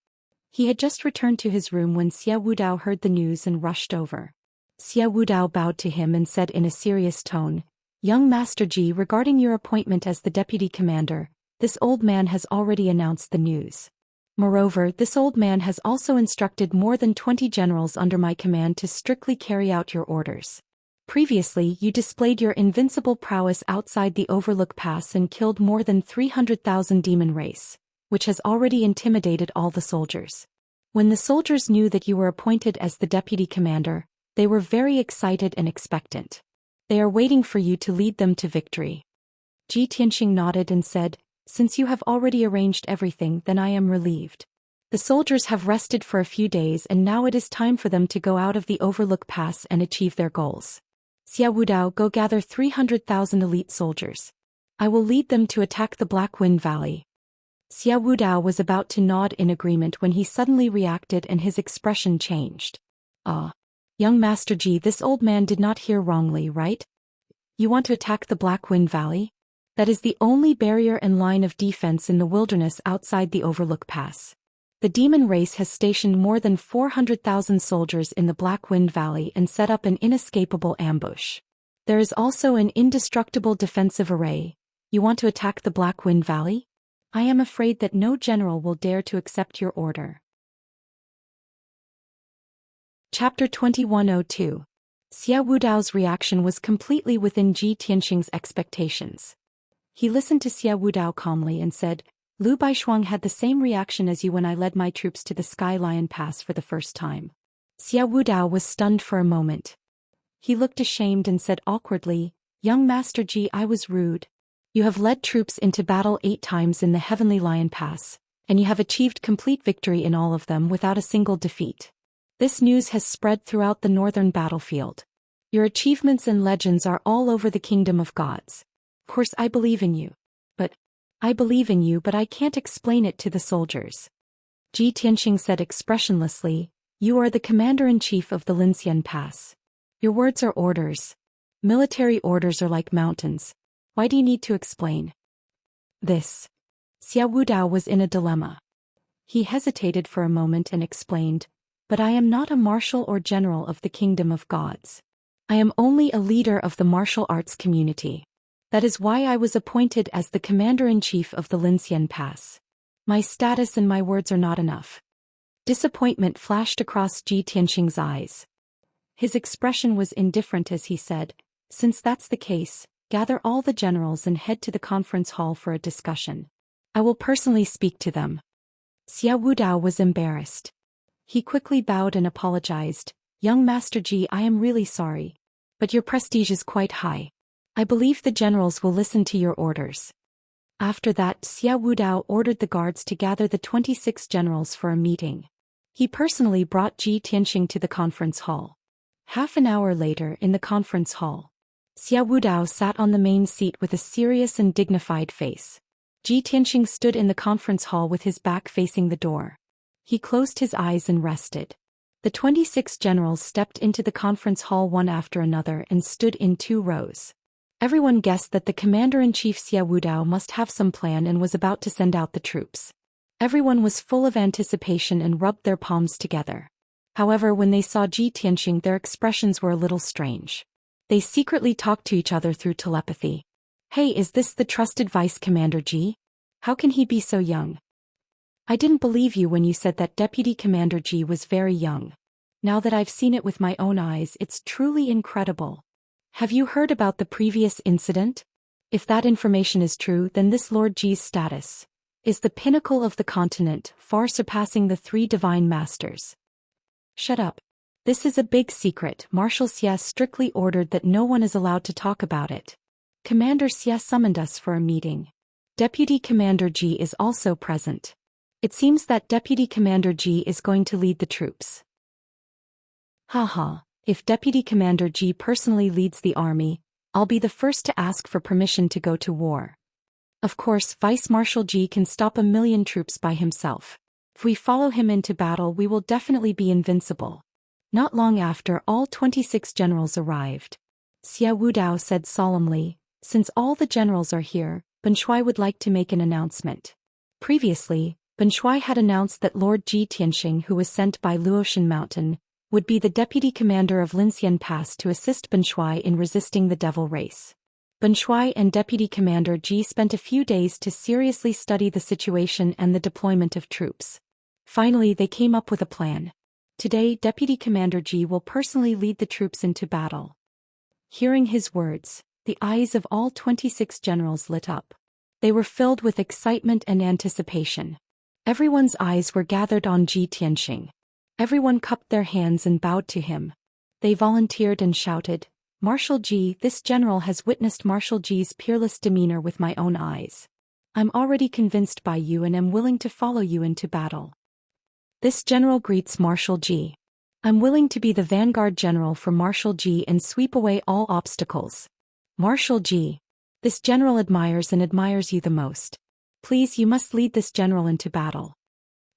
He had just returned to his room when Xia Wudao heard the news and rushed over. Xia Wudao bowed to him and said in a serious tone, "Young Master Ji, regarding your appointment as the deputy commander, this old man has already announced the news. Moreover, this old man has also instructed more than 20 generals under my command to strictly carry out your orders. Previously, you displayed your invincible prowess outside the Overlook Pass and killed more than 300,000 demon race, which has already intimidated all the soldiers. When the soldiers knew that you were appointed as the deputy commander, they were very excited and expectant. They are waiting for you to lead them to victory." Ji Tianxing nodded and said, "Since you have already arranged everything, then I am relieved. The soldiers have rested for a few days and now it is time for them to go out of the Overlook Pass and achieve their goals. Xia Wudao, go gather 300,000 elite soldiers. I will lead them to attack the Black Wind Valley." Xia Wudao was about to nod in agreement when he suddenly reacted and his expression changed. Young Master Ji, this old man did not hear wrongly, right? You want to attack the Black Wind Valley? That is the only barrier and line of defense in the wilderness outside the Overlook Pass. The demon race has stationed more than 400,000 soldiers in the Black Wind Valley and set up an inescapable ambush. There is also an indestructible defensive array. You want to attack the Black Wind Valley? I am afraid that no general will dare to accept your order. Chapter 2102. Xia Wudao's reaction was completely within Ji Tianxing's expectations. He listened to Xia Wudao calmly and said, Lu Baishuang had the same reaction as you when I led my troops to the Sky Lion Pass for the first time. Xia Wudao was stunned for a moment. He looked ashamed and said awkwardly, Young Master Ji, I was rude. You have led troops into battle 8 times in the Heavenly Lion Pass, and you have achieved complete victory in all of them without a single defeat. This news has spread throughout the northern battlefield. Your achievements and legends are all over the kingdom of gods. Of course I believe in you. I believe in you, but I can't explain it to the soldiers. Ji Tianxing said expressionlessly, You are the commander-in-chief of the Linxian Pass. Your words are orders. Military orders are like mountains. Why do you need to explain this? Xia Wudao was in a dilemma. He hesitated for a moment and explained, But I am not a marshal or general of the kingdom of gods. I am only a leader of the martial arts community. That is why I was appointed as the commander-in-chief of the Linxian Pass. My status and my words are not enough. Disappointment flashed across Ji Tianxing's eyes. His expression was indifferent as he said, Since that's the case, gather all the generals and head to the conference hall for a discussion. I will personally speak to them. Xia Wudao was embarrassed. He quickly bowed and apologized, Young Master Ji, I am really sorry. But your prestige is quite high. I believe the generals will listen to your orders. After that, Xia Wudao ordered the guards to gather the 26 generals for a meeting. He personally brought Ji Tianxing to the conference hall. Half an hour later in the conference hall, Xia Wudao sat on the main seat with a serious and dignified face. Ji Tianxing stood in the conference hall with his back facing the door. He closed his eyes and rested. The 26 generals stepped into the conference hall one after another and stood in 2 rows. Everyone guessed that the commander-in-chief Xia Wudao must have some plan and was about to send out the troops. Everyone was full of anticipation and rubbed their palms together. However, when they saw Ji Tianxing, their expressions were a little strange. They secretly talked to each other through telepathy. Hey, is this the trusted Vice Commander Ji? How can he be so young? I didn't believe you when you said that Deputy Commander Ji was very young. Now that I've seen it with my own eyes, it's truly incredible. Have you heard about the previous incident? If that information is true, then this Lord Ji's status is the pinnacle of the continent, far surpassing the 3 divine masters. Shut up. This is a big secret. Marshal Xia strictly ordered that no one is allowed to talk about it. Commander Xia summoned us for a meeting. Deputy Commander Ji is also present. It seems that Deputy Commander Ji is going to lead the troops. Haha. If Deputy Commander Ji personally leads the army, I'll be the first to ask for permission to go to war. Of course, Vice Marshal Ji can stop 1,000,000 troops by himself. If we follow him into battle, we will definitely be invincible. Not long after, all 26 generals arrived. Xia Wudao said solemnly, Since all the generals are here, Ben Shuai would like to make an announcement. Previously, Ben Shuai had announced that Lord Ji Tianxing, who was sent by Luotian Mountain, would be the deputy commander of Linxian Pass to assist Ben Shuai in resisting the devil race. Ben Shuai and Deputy Commander Ji spent a few days to seriously study the situation and the deployment of troops. Finally, they came up with a plan. Today, Deputy Commander Ji will personally lead the troops into battle. Hearing his words, the eyes of all 26 generals lit up. They were filled with excitement and anticipation. Everyone's eyes were gathered on Ji Tianxing. Everyone cupped their hands and bowed to him. They volunteered and shouted, Marshal Ji, this general has witnessed Marshal Ji's peerless demeanor with my own eyes. I'm already convinced by you and am willing to follow you into battle. This general greets Marshal Ji. I'm willing to be the vanguard general for Marshal Ji and sweep away all obstacles. Marshal Ji. This general admires you the most. Please, you must lead this general into battle.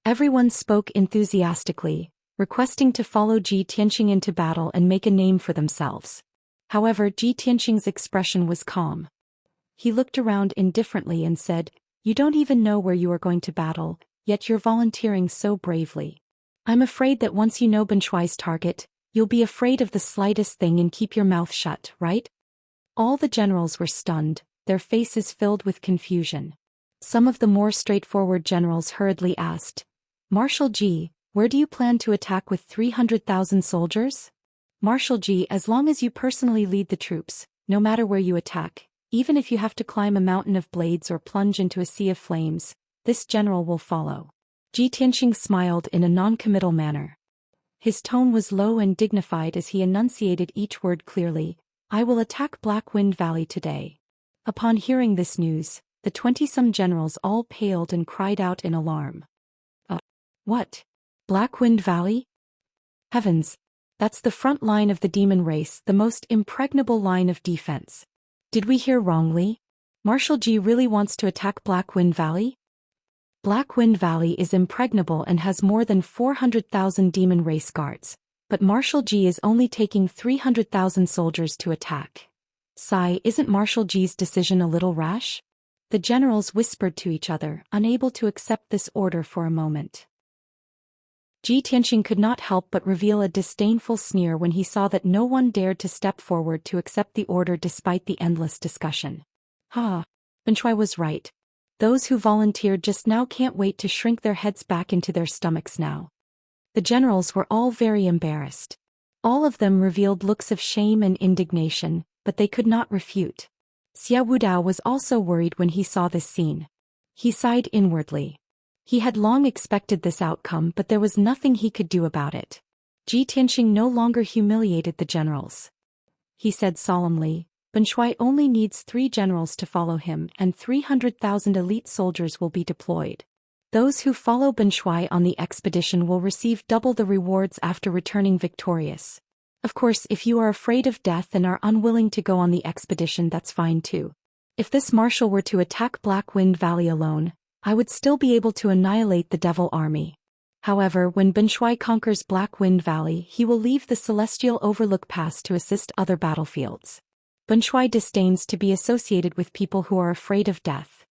Everyone spoke enthusiastically, requesting to follow Ji Tianxing into battle and make a name for themselves. However, Ji Tianxing's expression was calm. He looked around indifferently and said, You don't even know where you are going to battle, yet you're volunteering so bravely. I'm afraid that once you know Ben Shuai's target, you'll be afraid of the slightest thing and keep your mouth shut, right? All the generals were stunned, their faces filled with confusion. Some of the more straightforward generals hurriedly asked, Marshal Ji, where do you plan to attack with 300,000 soldiers? Marshal Ji, as long as you personally lead the troops, no matter where you attack, Even if you have to climb a mountain of blades or plunge into a sea of flames, this general will follow. Ji Tianxing smiled in a non-committal manner. His tone was low and dignified as he enunciated each word clearly. I will attack Black Wind Valley today. Upon hearing this news, the 20-some generals all paled and cried out in alarm. What? Black Wind Valley? Heavens! That's the front line of the demon race, the most impregnable line of defense. Did we hear wrongly? Marshal Ji really wants to attack Black Wind Valley? Black Wind Valley is impregnable and has more than 400,000 demon race guards, but Marshal Ji is only taking 300,000 soldiers to attack. Sigh, isn't Marshal Ji's decision a little rash? The generals whispered to each other, unable to accept this order for a moment. Ji Tianxing could not help but reveal a disdainful sneer when he saw that no one dared to step forward to accept the order despite the endless discussion. Ben Shui was right. Those who volunteered just now can't wait to shrink their heads back into their stomachs now. The generals were all very embarrassed. All of them revealed looks of shame and indignation, but they could not refute. Xia Wudao was also worried when he saw this scene. He sighed inwardly. He had long expected this outcome, but there was nothing he could do about it. Ji Tianxing no longer humiliated the generals. He said solemnly, Ben Shui only needs 3 generals to follow him and 300,000 elite soldiers will be deployed. Those who follow Ben Shui on the expedition will receive double the rewards after returning victorious. Of course, if you are afraid of death and are unwilling to go on the expedition, that's fine too. If this marshal were to attack Black Wind Valley alone, I would still be able to annihilate the Devil Army. However, when Ben Shui conquers Black Wind Valley, he will leave the Celestial Overlook Pass to assist other battlefields. Ben Shui disdains to be associated with people who are afraid of death.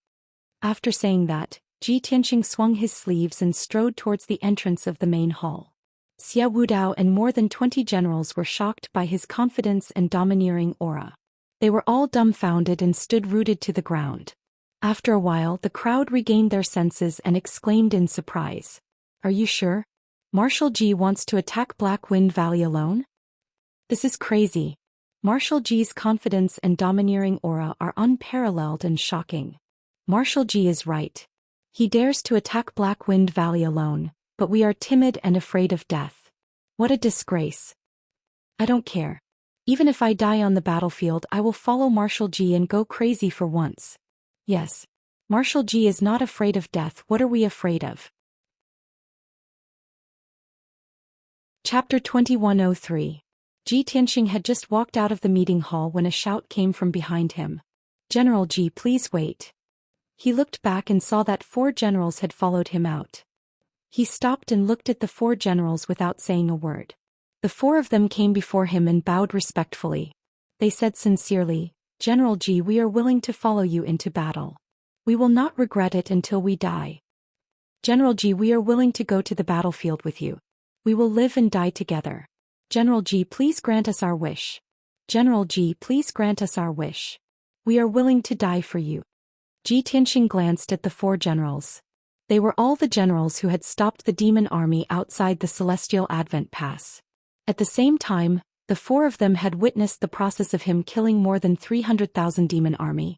After saying that, Ji Tianxing swung his sleeves and strode towards the entrance of the main hall. Xia Wudao and more than 20 generals were shocked by his confidence and domineering aura. They were all dumbfounded and stood rooted to the ground. After a while, the crowd regained their senses and exclaimed in surprise. Are you sure? Marshal Ji wants to attack Black Wind Valley alone? This is crazy. Marshal Ji's confidence and domineering aura are unparalleled and shocking. Marshal Ji is right. He dares to attack Black Wind Valley alone, but we are timid and afraid of death. What a disgrace. I don't care. Even if I die on the battlefield, I will follow Marshal Ji and go crazy for once. Yes. Marshal Ji is not afraid of death. What are we afraid of? Chapter 2103. Ji Tianxing had just walked out of the meeting hall when a shout came from behind him. General Ji, please wait. He looked back and saw that 4 generals had followed him out. He stopped and looked at the 4 generals without saying a word. The 4 of them came before him and bowed respectfully. They said sincerely, General Ji, we are willing to follow you into battle. We will not regret it until we die. General Ji, we are willing to go to the battlefield with you. We will live and die together. General Ji, please grant us our wish. General Ji, please grant us our wish. We are willing to die for you. Ji Tianxing glanced at the 4 generals. They were all the generals who had stopped the demon army outside the Celestial Advent Pass. At the same time, the 4 of them had witnessed the process of him killing more than 300,000 demon army.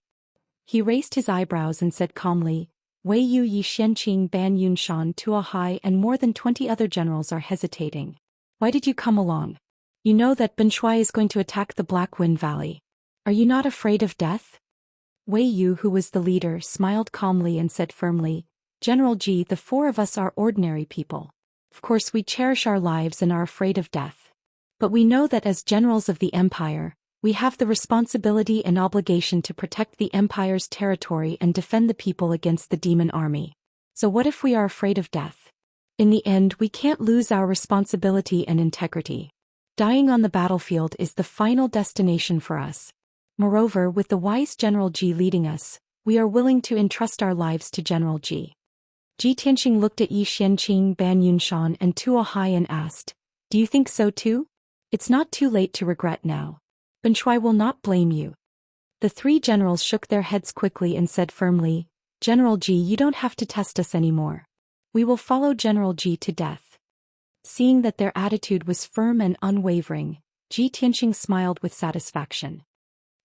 He raised his eyebrows and said calmly, Wei Yu Yi Xianqing Ban Yunshan Tua Hai and more than 20 other generals are hesitating. Why did you come along? You know that Ben Shui is going to attack the Black Wind Valley. Are you not afraid of death? Wei Yu, who was the leader, smiled calmly and said firmly, General Ji, the 4 of us are ordinary people. Of course we cherish our lives and are afraid of death. But we know that as generals of the Empire, we have the responsibility and obligation to protect the Empire's territory and defend the people against the demon army. So what if we are afraid of death? In the end, we can't lose our responsibility and integrity. Dying on the battlefield is the final destination for us. Moreover, with the wise General Ji leading us, we are willing to entrust our lives to General Ji. Ji Tianxing looked at Yi Xianqing, Ban Yunshan and Tua Hai and asked, Do you think so too? It's not too late to regret now. Ben Shui will not blame you. The 3 generals shook their heads quickly and said firmly, General Ji, you don't have to test us anymore. We will follow General Ji to death. Seeing that their attitude was firm and unwavering, Ji Tianxing smiled with satisfaction.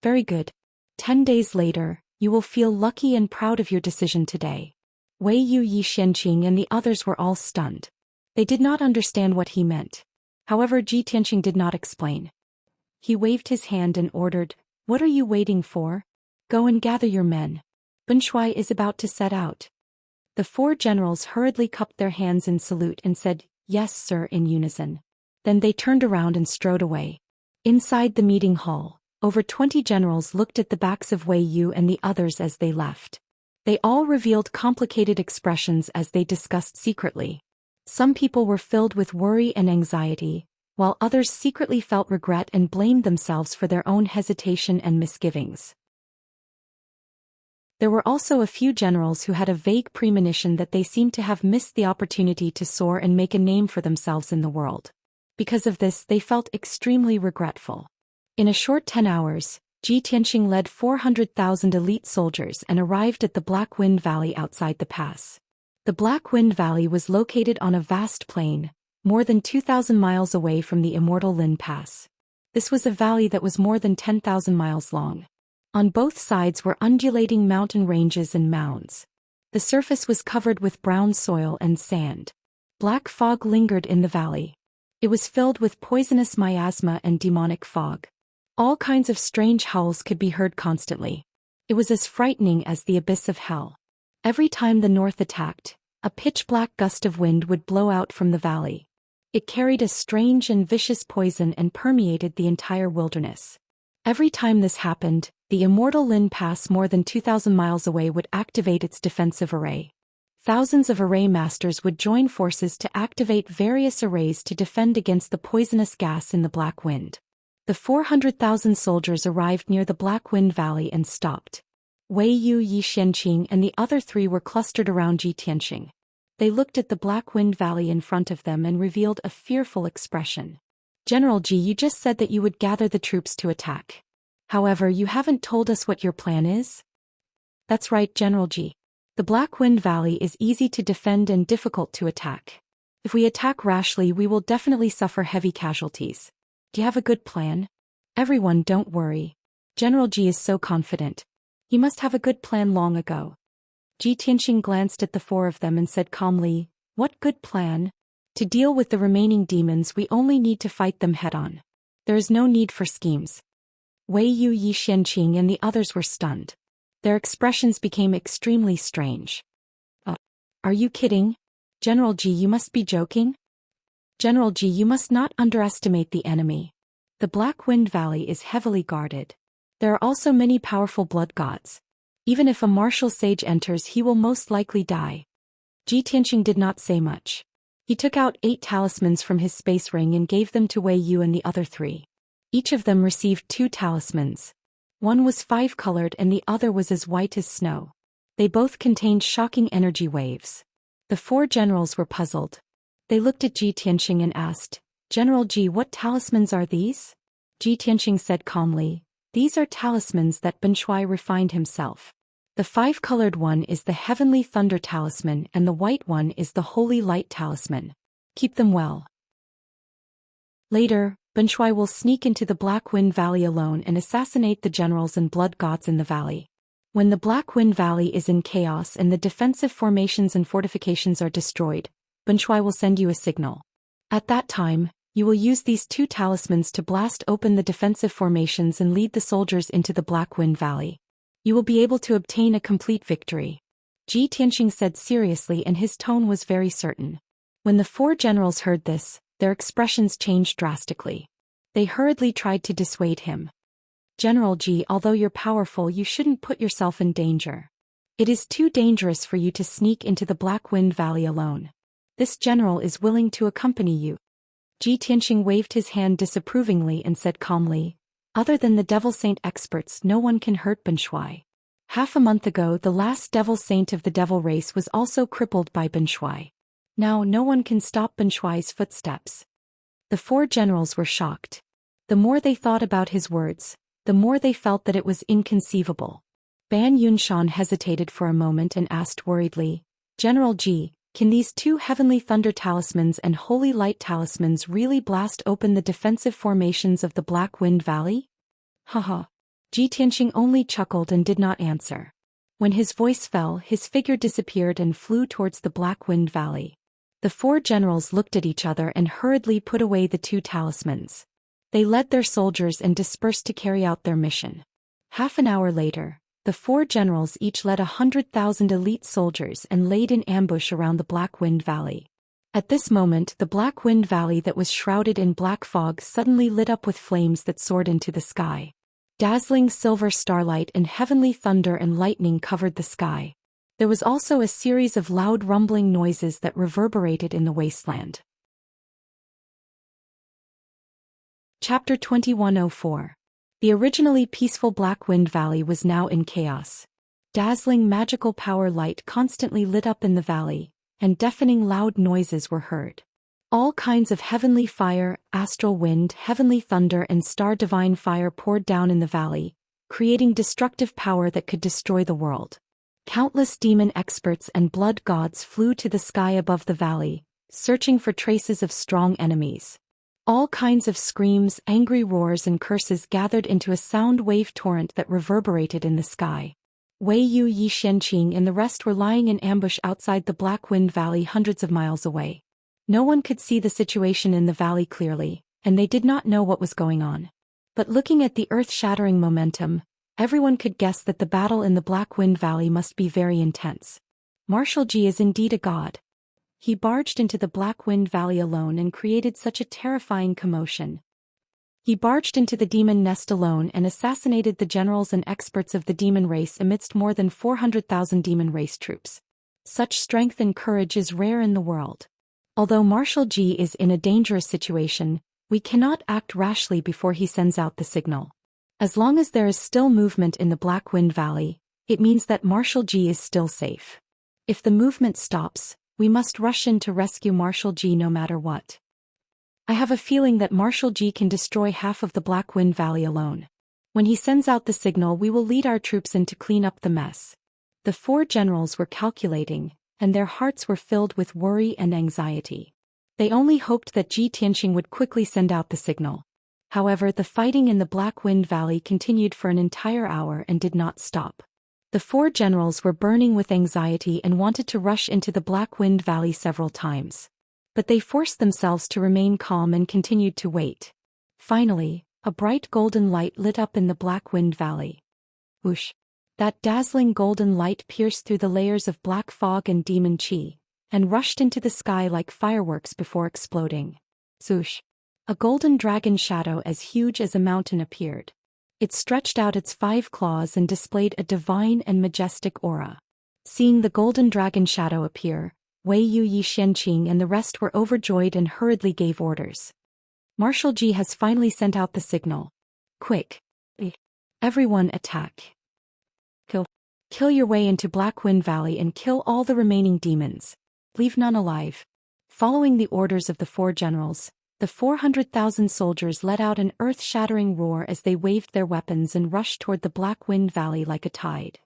Very good. 10 days later, you will feel lucky and proud of your decision today. Wei Yu Yi Xianqing and the others were all stunned. They did not understand what he meant. However, Ji Tianqing did not explain. He waved his hand and ordered, "What are you waiting for? Go and gather your men. Ben Shuai is about to set out." The 4 generals hurriedly cupped their hands in salute and said, "Yes, sir," in unison. Then they turned around and strode away. Inside the meeting hall, over 20 generals looked at the backs of Wei Yu and the others as they left. They all revealed complicated expressions as they discussed secretly. Some people were filled with worry and anxiety, while others secretly felt regret and blamed themselves for their own hesitation and misgivings. There were also a few generals who had a vague premonition that they seemed to have missed the opportunity to soar and make a name for themselves in the world. Because of this, they felt extremely regretful. In a short 10 hours, Ji Tianqing led 400,000 elite soldiers and arrived at the Black Wind Valley outside the pass. The Black Wind Valley was located on a vast plain, more than 2,000 miles away from the Immortal Lin Pass. This was a valley that was more than 10,000 miles long. On both sides were undulating mountain ranges and mounds. The surface was covered with brown soil and sand. Black fog lingered in the valley. It was filled with poisonous miasma and demonic fog. All kinds of strange howls could be heard constantly. It was as frightening as the abyss of hell. Every time the north attacked, a pitch-black gust of wind would blow out from the valley. It carried a strange and vicious poison and permeated the entire wilderness. Every time this happened, the Immortal Lin Pass more than 2,000 miles away would activate its defensive array. Thousands of array masters would join forces to activate various arrays to defend against the poisonous gas in the Black Wind. The 400,000 soldiers arrived near the Black Wind Valley and stopped. Wei Yu Yi Xianqing and the other 3 were clustered around Ji Tianqing. They looked at the Black Wind Valley in front of them and revealed a fearful expression. "General Ji, you just said that you would gather the troops to attack. However, you haven't told us what your plan is?" "That's right, General Ji. The Black Wind Valley is easy to defend and difficult to attack. If we attack rashly, we will definitely suffer heavy casualties. Do you have a good plan?" "Everyone, don't worry. General Ji is so confident. He must have a good plan long ago." Ji Tianqing glanced at the 4 of them and said calmly, "What good plan? To deal with the remaining demons, we only need to fight them head-on. There is no need for schemes." Wei Yu Yi Xianqing and the others were stunned. Their expressions became extremely strange. Are you kidding? General Ji, you must be joking? General Ji, you must not underestimate the enemy. The Black Wind Valley is heavily guarded. There are also many powerful blood gods. Even if a martial sage enters, he will most likely die." Ji Tianqing did not say much. He took out 8 talismans from his space ring and gave them to Wei Yu and the other 3. Each of them received 2 talismans. One was 5-colored and the other was as white as snow. They both contained shocking energy waves. The 4 generals were puzzled. They looked at Ji Tianqing and asked, "General Ji, what talismans are these?" Ji Tianqing said calmly, "These are talismans that Ben Shuai refined himself. The 5-colored one is the Heavenly Thunder Talisman and the white one is the Holy Light Talisman. Keep them well." Later, Ben Shuai will sneak into the Black Wind Valley alone and assassinate the generals and blood gods in the valley. When the Black Wind Valley is in chaos and the defensive formations and fortifications are destroyed, Ben Shuai will send you a signal. At that time, you will use these 2 talismans to blast open the defensive formations and lead the soldiers into the Black Wind Valley. You will be able to obtain a complete victory." Ji Tianqing said seriously and his tone was very certain. When the 4 generals heard this, their expressions changed drastically. They hurriedly tried to dissuade him. "General Ji, although you're powerful, you shouldn't put yourself in danger. It is too dangerous for you to sneak into the Black Wind Valley alone. This general is willing to accompany you." Ji Tianqing waved his hand disapprovingly and said calmly, "Other than the Devil Saint experts, no one can hurt Ben Shuai. Half a month ago, the last Devil Saint of the Devil race was also crippled by Ben Shuai. Now no one can stop Ben Shuai's footsteps." The 4 generals were shocked. The more they thought about his words, the more they felt that it was inconceivable. Ban Yunshan hesitated for a moment and asked worriedly, "General Ji, can these 2 Heavenly Thunder Talismans and Holy Light Talismans really blast open the defensive formations of the Black Wind Valley?" "Haha. Ji Tianxing only chuckled and did not answer. When his voice fell, his figure disappeared and flew towards the Black Wind Valley. The four generals looked at each other and hurriedly put away the two talismans. They led their soldiers and dispersed to carry out their mission. Half an hour later, the four generals each led 100,000 elite soldiers and laid in ambush around the Black Wind Valley. At this moment, the Black Wind Valley that was shrouded in black fog suddenly lit up with flames that soared into the sky. Dazzling silver starlight and heavenly thunder and lightning covered the sky. There was also a series of loud rumbling noises that reverberated in the wasteland. Chapter 2104. The originally peaceful Black Wind Valley was now in chaos. Dazzling magical power light constantly lit up in the valley, and deafening loud noises were heard. All kinds of heavenly fire, astral wind, heavenly thunder and star divine fire poured down in the valley, creating destructive power that could destroy the world. Countless demon experts and blood gods flew to the sky above the valley, searching for traces of strong enemies. All kinds of screams, angry roars and curses gathered into a sound wave torrent that reverberated in the sky. Wei Yu Yi Xianqing and the rest were lying in ambush outside the Black Wind Valley hundreds of miles away. No one could see the situation in the valley clearly, and they did not know what was going on. But looking at the earth-shattering momentum, everyone could guess that the battle in the Black Wind Valley must be very intense. Marshal Ji is indeed a god. He barged into the Black Wind Valley alone and created such a terrifying commotion. He barged into the demon nest alone and assassinated the generals and experts of the demon race amidst more than 400,000 demon race troops. Such strength and courage is rare in the world. Although Marshal Ji is in a dangerous situation, we cannot act rashly before he sends out the signal. As long as there is still movement in the Black Wind Valley, it means that Marshal Ji is still safe. If the movement stops, we must rush in to rescue Marshal Ji no matter what. I have a feeling that Marshal Ji can destroy half of the Black Wind Valley alone. When he sends out the signal, we will lead our troops in to clean up the mess. The four generals were calculating, and their hearts were filled with worry and anxiety. They only hoped that Ji Tianxing would quickly send out the signal. However, the fighting in the Black Wind Valley continued for an entire hour and did not stop. The four generals were burning with anxiety and wanted to rush into the Black Wind Valley several times. But they forced themselves to remain calm and continued to wait. Finally, a bright golden light lit up in the Black Wind Valley. Whoosh! That dazzling golden light pierced through the layers of black fog and demon chi, and rushed into the sky like fireworks before exploding. Swoosh! A golden dragon shadow as huge as a mountain appeared. It stretched out its 5 claws and displayed a divine and majestic aura. Seeing the golden dragon shadow appear, Wei Yu Yi Xianqing and the rest were overjoyed and hurriedly gave orders. Marshal Ji has finally sent out the signal. Quick! Everyone attack! Kill your way into Black Wind Valley and kill all the remaining demons. Leave none alive. Following the orders of the four generals, the 400,000 soldiers let out an earth-shattering roar as they waved their weapons and rushed toward the Black Wind Valley like a tide.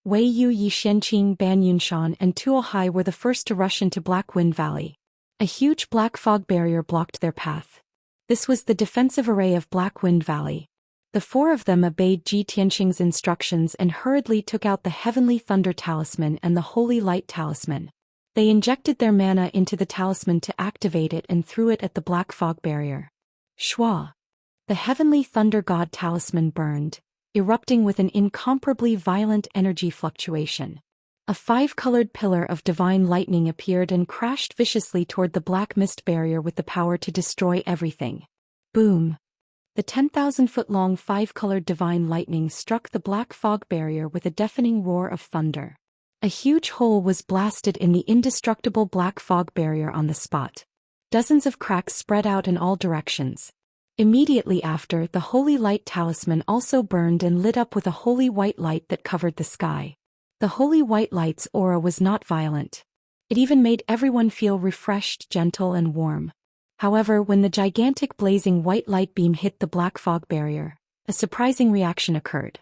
Wei Yu Yi Xianqing, Ban Yunshan and Tuo Hai were the first to rush into Black Wind Valley. A huge black fog barrier blocked their path. This was the defensive array of Black Wind Valley. The four of them obeyed Ji Tianxing's instructions and hurriedly took out the Heavenly Thunder Talisman and the Holy Light Talisman. They injected their mana into the talisman to activate it and threw it at the black fog barrier. Shwa! The Heavenly Thunder God Talisman burned, erupting with an incomparably violent energy fluctuation. A 5-colored pillar of divine lightning appeared and crashed viciously toward the black mist barrier with the power to destroy everything. Boom! The 10,000-foot-long 5-colored divine lightning struck the black fog barrier with a deafening roar of thunder. A huge hole was blasted in the indestructible black fog barrier on the spot. Dozens of cracks spread out in all directions. Immediately after, the Holy Light Talisman also burned and lit up with a holy white light that covered the sky. The Holy White Light's aura was not violent. It even made everyone feel refreshed, gentle and warm. However, when the gigantic blazing white light beam hit the black fog barrier, a surprising reaction occurred.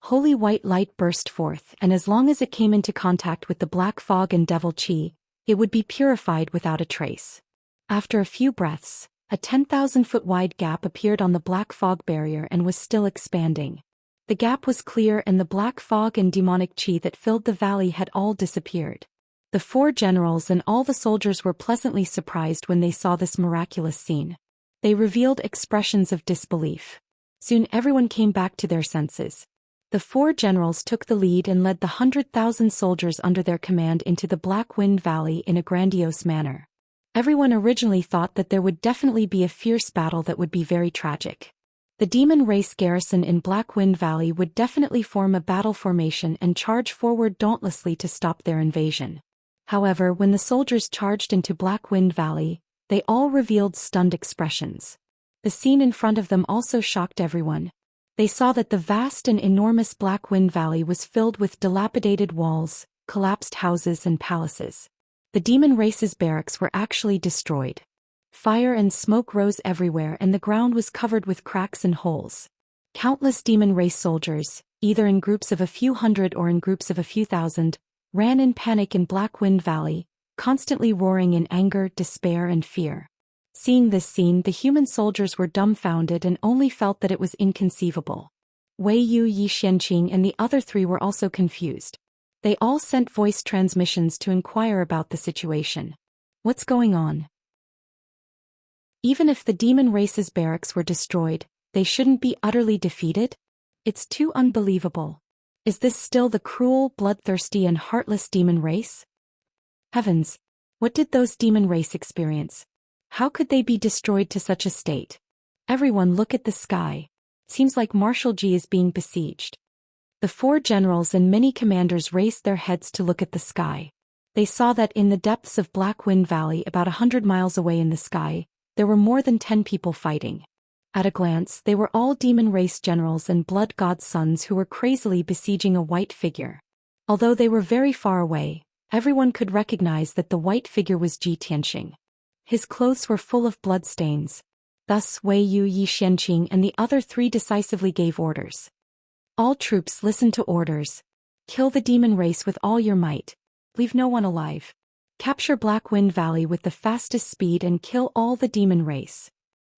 Holy white light burst forth, and as long as it came into contact with the black fog and devil chi, it would be purified without a trace. After a few breaths, A 10,000-foot-wide gap appeared on the black fog barrier and was still expanding. The gap was clear and the black fog and demonic chi that filled the valley had all disappeared. The 4 generals and all the soldiers were pleasantly surprised when they saw this miraculous scene. They revealed expressions of disbelief. Soon everyone came back to their senses. The 4 generals took the lead and led the 100,000 soldiers under their command into the Black Wind Valley in a grandiose manner. Everyone originally thought that there would definitely be a fierce battle that would be very tragic. The demon race garrison in Black Wind Valley would definitely form a battle formation and charge forward dauntlessly to stop their invasion. However, when the soldiers charged into Black Wind Valley, they all revealed stunned expressions. The scene in front of them also shocked everyone. They saw that the vast and enormous Black Wind Valley was filled with dilapidated walls, collapsed houses and palaces. The demon race's barracks were actually destroyed. Fire and smoke rose everywhere and the ground was covered with cracks and holes. Countless demon race soldiers, either in groups of a few hundred or in groups of a few thousand, ran in panic in Black Wind Valley, constantly roaring in anger, despair and fear. Seeing this scene, the human soldiers were dumbfounded and only felt that it was inconceivable. Wei Yu, Yi Xianqing and the other 3 were also confused. They all sent voice transmissions to inquire about the situation. What's going on? Even if the demon race's barracks were destroyed, they shouldn't be utterly defeated? It's too unbelievable. Is this still the cruel, bloodthirsty and heartless demon race? Heavens! What did those demon race experience? How could they be destroyed to such a state? Everyone look at the sky. Seems like Marshal Ji is being besieged. The 4 generals and many commanders raised their heads to look at the sky. They saw that in the depths of Black Wind Valley about 100 miles away in the sky, there were more than 10 people fighting. At a glance, they were all demon race generals and blood god's sons who were crazily besieging a white figure. Although they were very far away, everyone could recognize that the white figure was Ji Tianxing. His clothes were full of blood stains. Thus Wei Yu, Yi Xianqing and the other 3 decisively gave orders. All troops listen to orders. Kill the demon race with all your might. Leave no one alive. Capture Black Wind Valley with the fastest speed and kill all the demon race.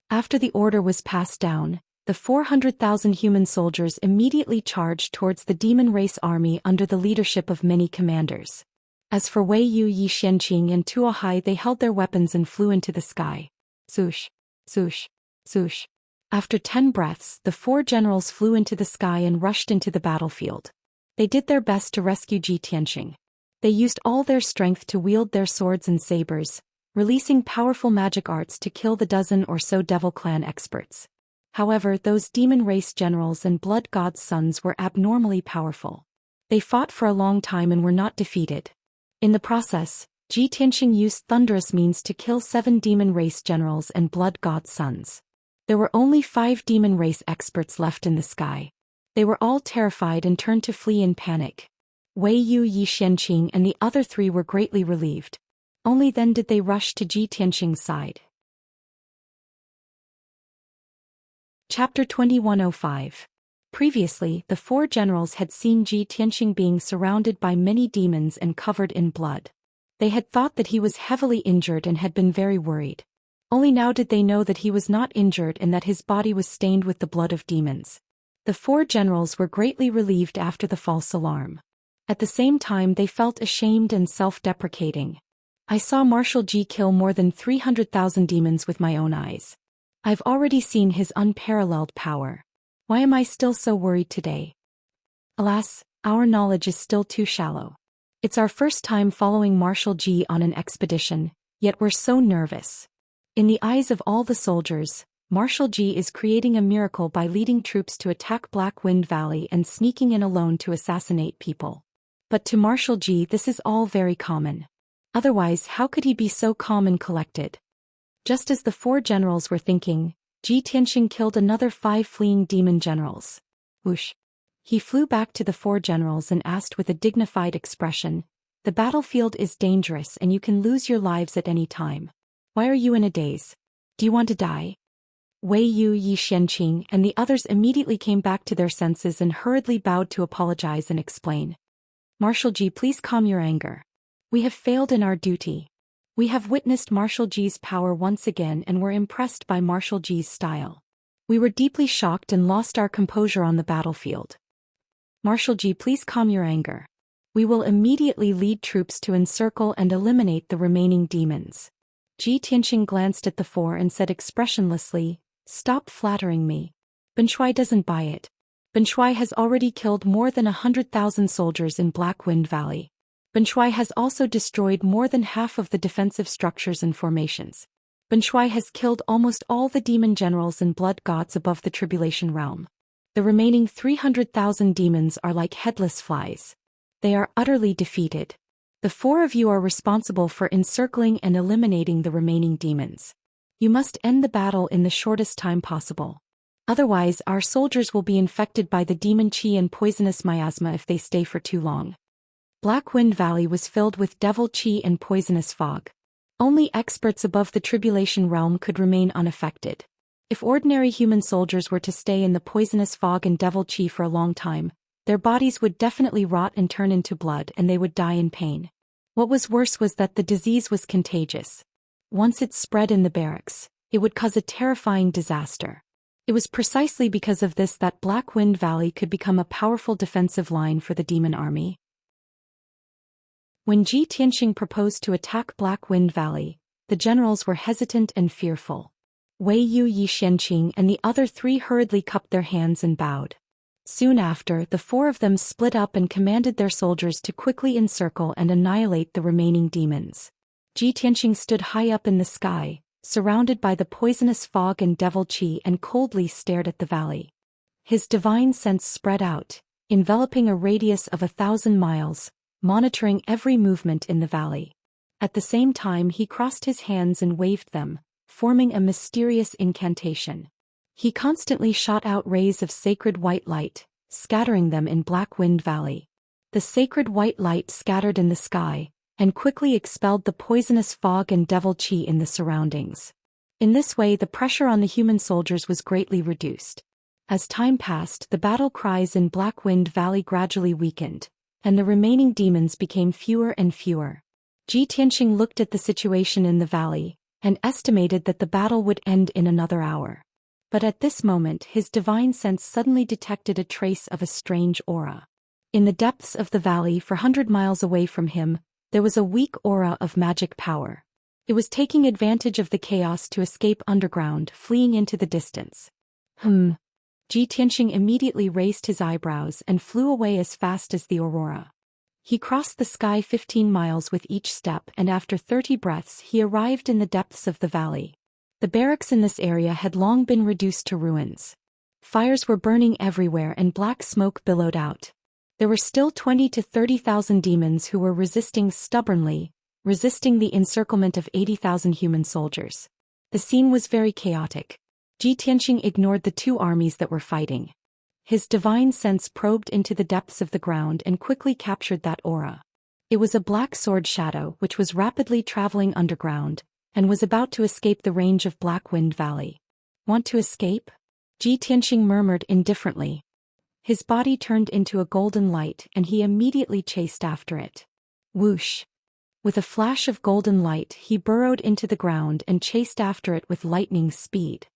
After the order was passed down, the 400,000 human soldiers immediately charged towards the demon race army under the leadership of many commanders. As for Wei Yu, Yi Xianqing and Tuo Hai, they held their weapons and flew into the sky. Swoosh, swoosh, swoosh. After 10 breaths, the 4 generals flew into the sky and rushed into the battlefield. They did their best to rescue Ji Tianxing. They used all their strength to wield their swords and sabers, releasing powerful magic arts to kill the dozen or so Devil Clan experts. However, those demon race generals and blood god's sons were abnormally powerful. They fought for a long time and were not defeated. In the process, Ji Tianxing used thunderous means to kill 7 demon race generals and blood god's sons. There were only 5 demon race experts left in the sky. They were all terrified and turned to flee in panic. Wei Yu, Yi Xianqing and the other 3 were greatly relieved. Only then did they rush to Ji Tianxing's side. Chapter 2105. Previously, the 4 generals had seen Ji Tianxing being surrounded by many demons and covered in blood. They had thought that he was heavily injured and had been very worried. Only now did they know that he was not injured and that his body was stained with the blood of demons. The 4 generals were greatly relieved after the false alarm. At the same time they felt ashamed and self-deprecating. I saw Marshal Ji kill more than 300,000 demons with my own eyes. I've already seen his unparalleled power. Why am I still so worried today? Alas, our knowledge is still too shallow. It's our first time following Marshal Ji on an expedition, yet we're so nervous. In the eyes of all the soldiers, Marshal Ji is creating a miracle by leading troops to attack Black Wind Valley and sneaking in alone to assassinate people. But to Marshal Ji this is all very common. Otherwise how could he be so calm and collected? Just as the 4 generals were thinking, Ji Tianxing killed another 5 fleeing demon generals. Whoosh. He flew back to the 4 generals and asked with a dignified expression, "The battlefield is dangerous and you can lose your lives at any time. Why are you in a daze? Do you want to die?" Wei Yu, Yi Xianqing and the others immediately came back to their senses and hurriedly bowed to apologize and explain. "Marshal Ji, please calm your anger. We have failed in our duty. We have witnessed Marshal Ji's power once again and were impressed by Marshal Ji's style. We were deeply shocked and lost our composure on the battlefield. Marshal Ji, please calm your anger. We will immediately lead troops to encircle and eliminate the remaining demons. Ji Tianxing glanced at the four and said expressionlessly, "Stop flattering me. Ben Shuai doesn't buy it. Ben Shuai has already killed more than 100,000 soldiers in Black Wind Valley. Ben Shuai has also destroyed more than half of the defensive structures and formations. Ben Shuai has killed almost all the demon generals and blood gods above the Tribulation Realm. The remaining 300,000 demons are like headless flies. They are utterly defeated. The four of you are responsible for encircling and eliminating the remaining demons. You must end the battle in the shortest time possible. Otherwise, our soldiers will be infected by the demon qi and poisonous miasma if they stay for too long." Black Wind Valley was filled with devil qi and poisonous fog. Only experts above the Tribulation Realm could remain unaffected. If ordinary human soldiers were to stay in the poisonous fog and devil qi for a long time, their bodies would definitely rot and turn into blood and they would die in pain. What was worse was that the disease was contagious. Once it spread in the barracks, it would cause a terrifying disaster. It was precisely because of this that Black Wind Valley could become a powerful defensive line for the demon army. When Ji Tianxing proposed to attack Black Wind Valley, the generals were hesitant and fearful. Wei Yu Yi Xianqing and the other three hurriedly cupped their hands and bowed. Soon after, the four of them split up and commanded their soldiers to quickly encircle and annihilate the remaining demons. Ji Tianxing stood high up in the sky, surrounded by the poisonous fog and devil qi, and coldly stared at the valley. His divine sense spread out, enveloping a radius of 1,000 miles, monitoring every movement in the valley. At the same time he crossed his hands and waved them, forming a mysterious incantation. He constantly shot out rays of sacred white light, scattering them in Black Wind Valley. The sacred white light scattered in the sky, and quickly expelled the poisonous fog and devil qi in the surroundings. In this way the pressure on the human soldiers was greatly reduced. As time passed, the battle cries in Black Wind Valley gradually weakened, and the remaining demons became fewer and fewer. Ji Tianxing looked at the situation in the valley, and estimated that the battle would end in another hour. But at this moment his divine sense suddenly detected a trace of a strange aura. In the depths of the valley 400 miles away from him, there was a weak aura of magic power. It was taking advantage of the chaos to escape underground, fleeing into the distance. Ji Tianxing immediately raised his eyebrows and flew away as fast as the aurora. He crossed the sky 15 miles with each step, and after 30 breaths he arrived in the depths of the valley. The barracks in this area had long been reduced to ruins. Fires were burning everywhere and black smoke billowed out. There were still 20 to 30,000 demons who were resisting stubbornly, resisting the encirclement of 80,000 human soldiers. The scene was very chaotic. Ji Tianxing ignored the two armies that were fighting. His divine sense probed into the depths of the ground and quickly captured that aura. It was a black sword shadow which was rapidly traveling underground, and was about to escape the range of Black Wind Valley. "Want to escape?" Ji Tianxing murmured indifferently. His body turned into a golden light and he immediately chased after it. Whoosh! With a flash of golden light he burrowed into the ground and chased after it with lightning speed.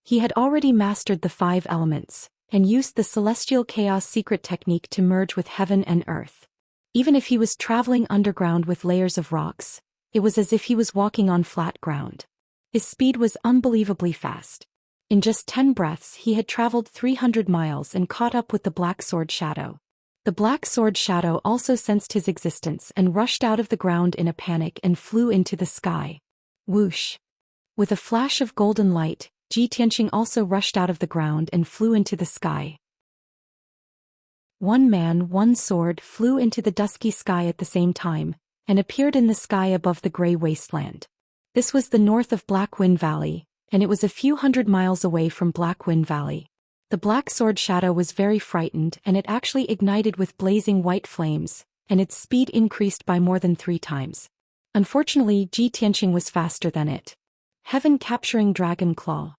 He had already mastered the 5 elements, and used the celestial chaos secret technique to merge with heaven and earth. Even if he was traveling underground with layers of rocks, it was as if he was walking on flat ground. His speed was unbelievably fast. In just 10 breaths he had traveled 300 miles and caught up with the Black Sword Shadow. The Black Sword Shadow also sensed his existence and rushed out of the ground in a panic and flew into the sky. Whoosh! With a flash of golden light, Ji Tianxing also rushed out of the ground and flew into the sky. One man, one sword flew into the dusky sky at the same time, and appeared in the sky above the gray wasteland. This was the north of Black Wind Valley, and it was a few hundred miles away from Black Wind Valley. The Black Sword Shadow was very frightened and it actually ignited with blazing white flames, and its speed increased by more than 3 times. Unfortunately, Ji Tianxing was faster than it. Heaven capturing Dragon Claw.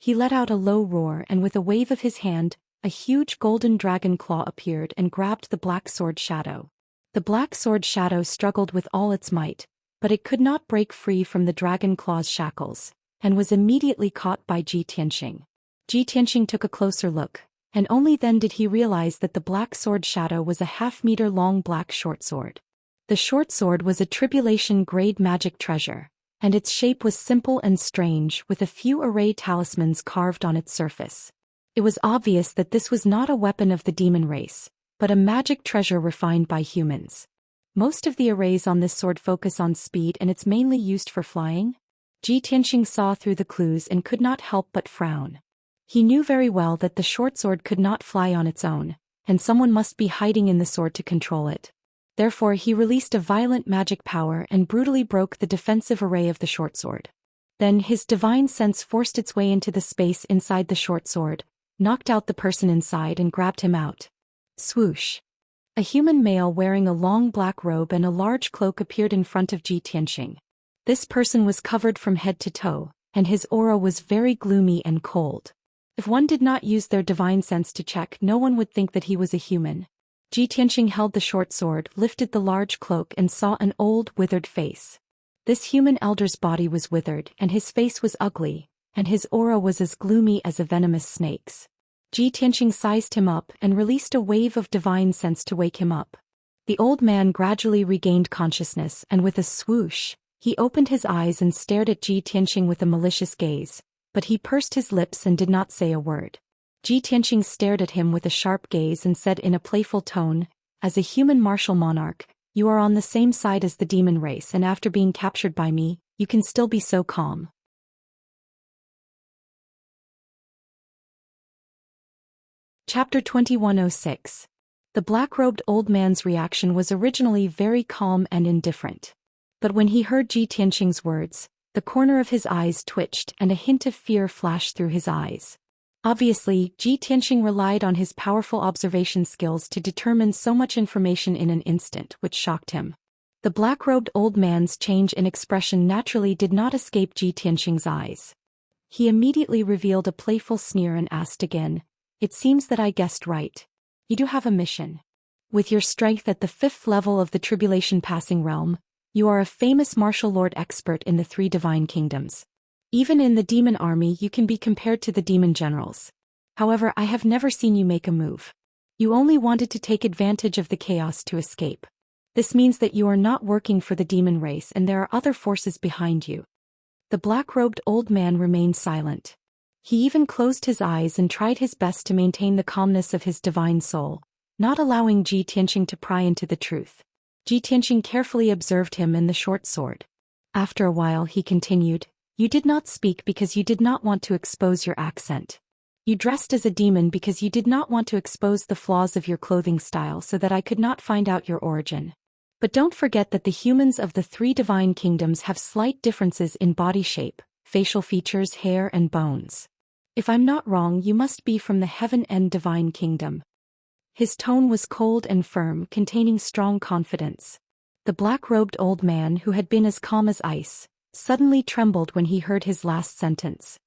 He let out a low roar, and with a wave of his hand, a huge golden dragon claw appeared and grabbed the Black Sword Shadow. The Black Sword Shadow struggled with all its might, but it could not break free from the dragon claw's shackles, and was immediately caught by Ji Tianxing. Ji Tianxing took a closer look, and only then did he realize that the black sword shadow was a half-meter-long black short sword. The short sword was a tribulation-grade magic treasure, and its shape was simple and strange with a few array talismans carved on its surface. It was obvious that this was not a weapon of the demon race, but a magic treasure refined by humans. Most of the arrays on this sword focus on speed and it's mainly used for flying. Ji Tianxing saw through the clues and could not help but frown. He knew very well that the short sword could not fly on its own, and someone must be hiding in the sword to control it. Therefore he released a violent magic power and brutally broke the defensive array of the short sword. Then his divine sense forced its way into the space inside the short sword, knocked out the person inside and grabbed him out. Swoosh! A human male wearing a long black robe and a large cloak appeared in front of Ji Tianxing. This person was covered from head to toe, and his aura was very gloomy and cold. If one did not use their divine sense to check, no one would think that he was a human. Ji Tianxing held the short sword, lifted the large cloak and saw an old, withered face. This human elder's body was withered and his face was ugly, and his aura was as gloomy as a venomous snake's. Ji Tianxing sized him up and released a wave of divine sense to wake him up. The old man gradually regained consciousness and with a swoosh, he opened his eyes and stared at Ji Tianxing with a malicious gaze, but he pursed his lips and did not say a word. Ji Tianxing stared at him with a sharp gaze and said in a playful tone, "As a human martial monarch, you are on the same side as the demon race, and after being captured by me, you can still be so calm." Chapter 2106. The black-robed old man's reaction was originally very calm and indifferent. But when he heard Ji Tianxing's words, the corner of his eyes twitched and a hint of fear flashed through his eyes. Obviously, Ji Tianxing relied on his powerful observation skills to determine so much information in an instant, which shocked him. The black-robed old man's change in expression naturally did not escape Ji Tianxing's eyes. He immediately revealed a playful sneer and asked again, "It seems that I guessed right. You do have a mission. With your strength at the 5th level of the Tribulation Passing Realm, you are a famous martial lord expert in the 3 divine kingdoms. Even in the demon army you can be compared to the demon generals. However, I have never seen you make a move. You only wanted to take advantage of the chaos to escape. This means that you are not working for the demon race and there are other forces behind you." The black-robed old man remained silent. He even closed his eyes and tried his best to maintain the calmness of his divine soul, not allowing Ji Tianxing to pry into the truth. Ji Tianxing carefully observed him and the short sword. After a while he continued, "You did not speak because you did not want to expose your accent. You dressed as a demon because you did not want to expose the flaws of your clothing style so that I could not find out your origin. But don't forget that the humans of the 3 divine kingdoms have slight differences in body shape, facial features, hair and bones. If I'm not wrong, you must be from the Heaven End Divine Kingdom." His tone was cold and firm, containing strong confidence. The black-robed old man, who had been as calm as ice, suddenly trembled when he heard his last sentence.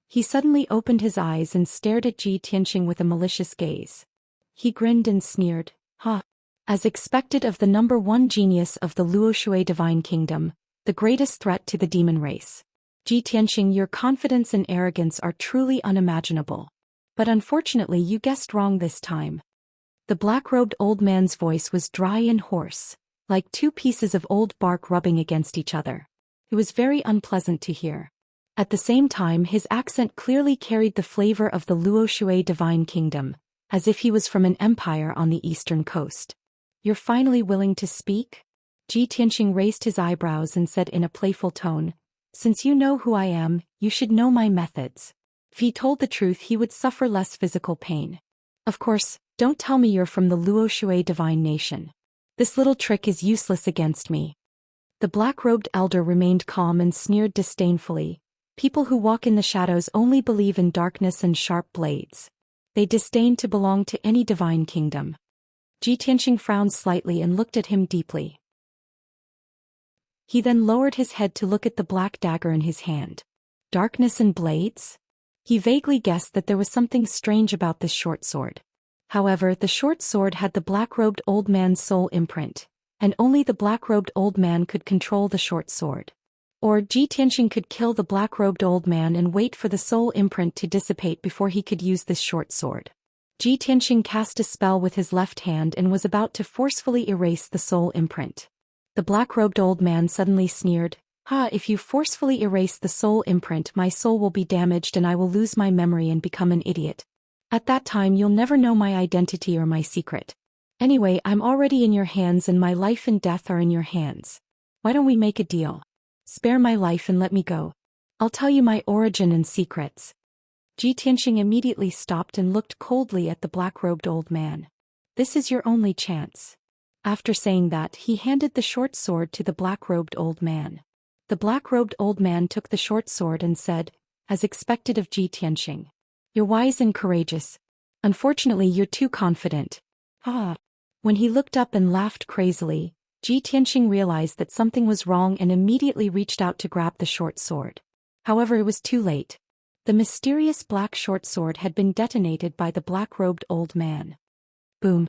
He suddenly opened his eyes and stared at Ji Tianxing with a malicious gaze. He grinned and sneered, "Ha!" As expected of the #1 genius of the Luoshui Divine Kingdom, the greatest threat to the demon race. Ji Tianxing, your confidence and arrogance are truly unimaginable. But unfortunately you guessed wrong this time. The black-robed old man's voice was dry and hoarse, like 2 pieces of old bark rubbing against each other. It was very unpleasant to hear. At the same time his accent clearly carried the flavor of the Luoshui Divine Kingdom, as if he was from an empire on the eastern coast. "You're finally willing to speak?" Ji Tianxing raised his eyebrows and said in a playful tone, "Since you know who I am, you should know my methods. If he told the truth he would suffer less physical pain. Of course, don't tell me you're from the Luoshui Divine Nation. This little trick is useless against me." The black-robed elder remained calm and sneered disdainfully. "People who walk in the shadows only believe in darkness and sharp blades. They disdain to belong to any divine kingdom." Ji Tianxing frowned slightly and looked at him deeply. He then lowered his head to look at the black dagger in his hand. Darkness and blades? He vaguely guessed that there was something strange about this short sword. However, the short sword had the black-robed old man's soul imprint, and only the black-robed old man could control the short sword. Or Ji Tianxing could kill the black-robed old man and wait for the soul imprint to dissipate before he could use this short sword. Ji Tianxing cast a spell with his left hand and was about to forcefully erase the soul imprint. The black-robed old man suddenly sneered, "Ha, if you forcefully erase the soul imprint, my soul will be damaged and I will lose my memory and become an idiot. At that time you'll never know my identity or my secret. Anyway, I'm already in your hands and my life and death are in your hands. Why don't we make a deal? Spare my life and let me go. I'll tell you my origin and secrets." Ji Tianxing immediately stopped and looked coldly at the black-robed old man. "This is your only chance." After saying that, he handed the short sword to the black-robed old man. The black-robed old man took the short sword and said, as expected of Ji Tianxing, "You're wise and courageous. Unfortunately, you're too confident." Ah! When he looked up and laughed crazily, Ji Tianxing realized that something was wrong and immediately reached out to grab the short sword. However, it was too late. The mysterious black short sword had been detonated by the black-robed old man. Boom!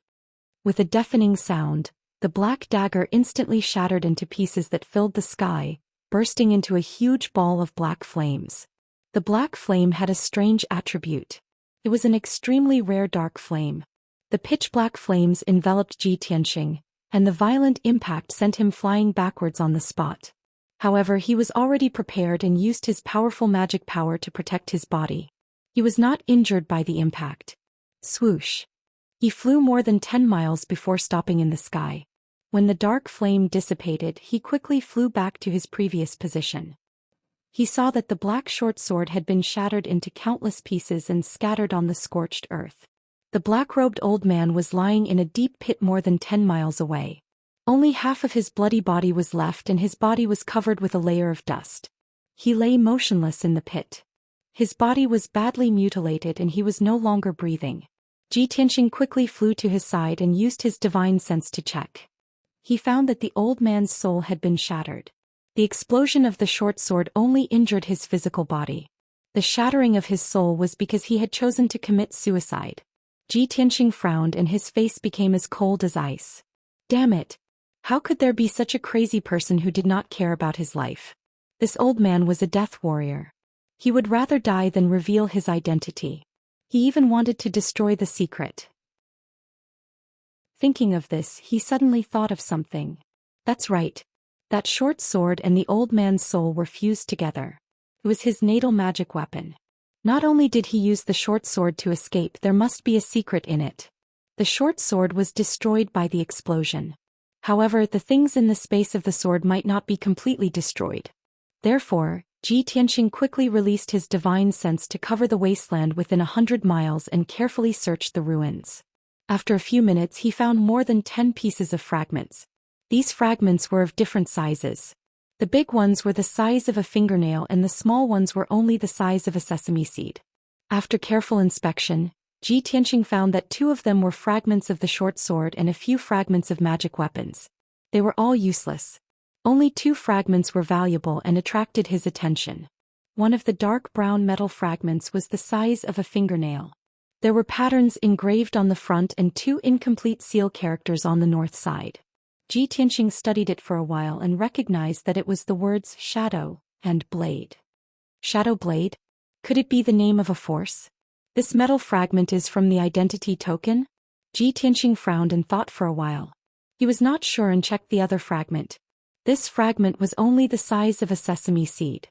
With a deafening sound, the black dagger instantly shattered into pieces that filled the sky, bursting into a huge ball of black flames. The black flame had a strange attribute. It was an extremely rare dark flame. The pitch-black flames enveloped Ji Tianxing, and the violent impact sent him flying backwards on the spot. However, he was already prepared and used his powerful magic power to protect his body. He was not injured by the impact. Swoosh! He flew more than 10 miles before stopping in the sky. When the dark flame dissipated, he quickly flew back to his previous position. He saw that the black short sword had been shattered into countless pieces and scattered on the scorched earth. The black-robed old man was lying in a deep pit more than 10 miles away. Only half of his bloody body was left and his body was covered with a layer of dust. He lay motionless in the pit. His body was badly mutilated and he was no longer breathing. Ji Tianxing quickly flew to his side and used his divine sense to check. He found that the old man's soul had been shattered. The explosion of the short sword only injured his physical body. The shattering of his soul was because he had chosen to commit suicide. Ji Tianxing frowned and his face became as cold as ice. Damn it! How could there be such a crazy person who did not care about his life? This old man was a death warrior. He would rather die than reveal his identity. He even wanted to destroy the secret. Thinking of this, he suddenly thought of something. That's right. That short sword and the old man's soul were fused together. It was his natal magic weapon. Not only did he use the short sword to escape, there must be a secret in it. The short sword was destroyed by the explosion. However, the things in the space of the sword might not be completely destroyed. Therefore, Ji Tianxing quickly released his divine sense to cover the wasteland within 100 miles and carefully searched the ruins. After a few minutes, he found more than 10 pieces of fragments. These fragments were of different sizes. The big ones were the size of a fingernail and the small ones were only the size of a sesame seed. After careful inspection, Ji Tianxing found that 2 of them were fragments of the short sword and a few fragments of magic weapons. They were all useless. Only 2 fragments were valuable and attracted his attention. One of the dark brown metal fragments was the size of a fingernail. There were patterns engraved on the front and 2 incomplete seal characters on the north side. Ji Tianxing studied it for a while and recognized that it was the words shadow and blade. Shadow blade? Could it be the name of a force? This metal fragment is from the identity token? Ji Tianxing frowned and thought for a while. He was not sure and checked the other fragment. This fragment was only the size of a sesame seed.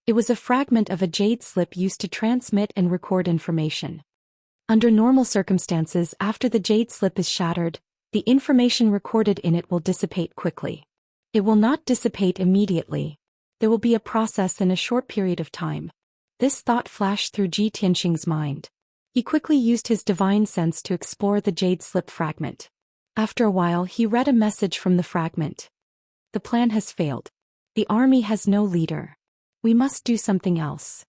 It was a fragment of a jade slip used to transmit and record information. Under normal circumstances, after the jade slip is shattered, the information recorded in it will dissipate quickly. It will not dissipate immediately. There will be a process in a short period of time. This thought flashed through Ji Tianxing's mind. He quickly used his divine sense to explore the jade slip fragment. After a while, he read a message from the fragment. The plan has failed. The army has no leader. We must do something else.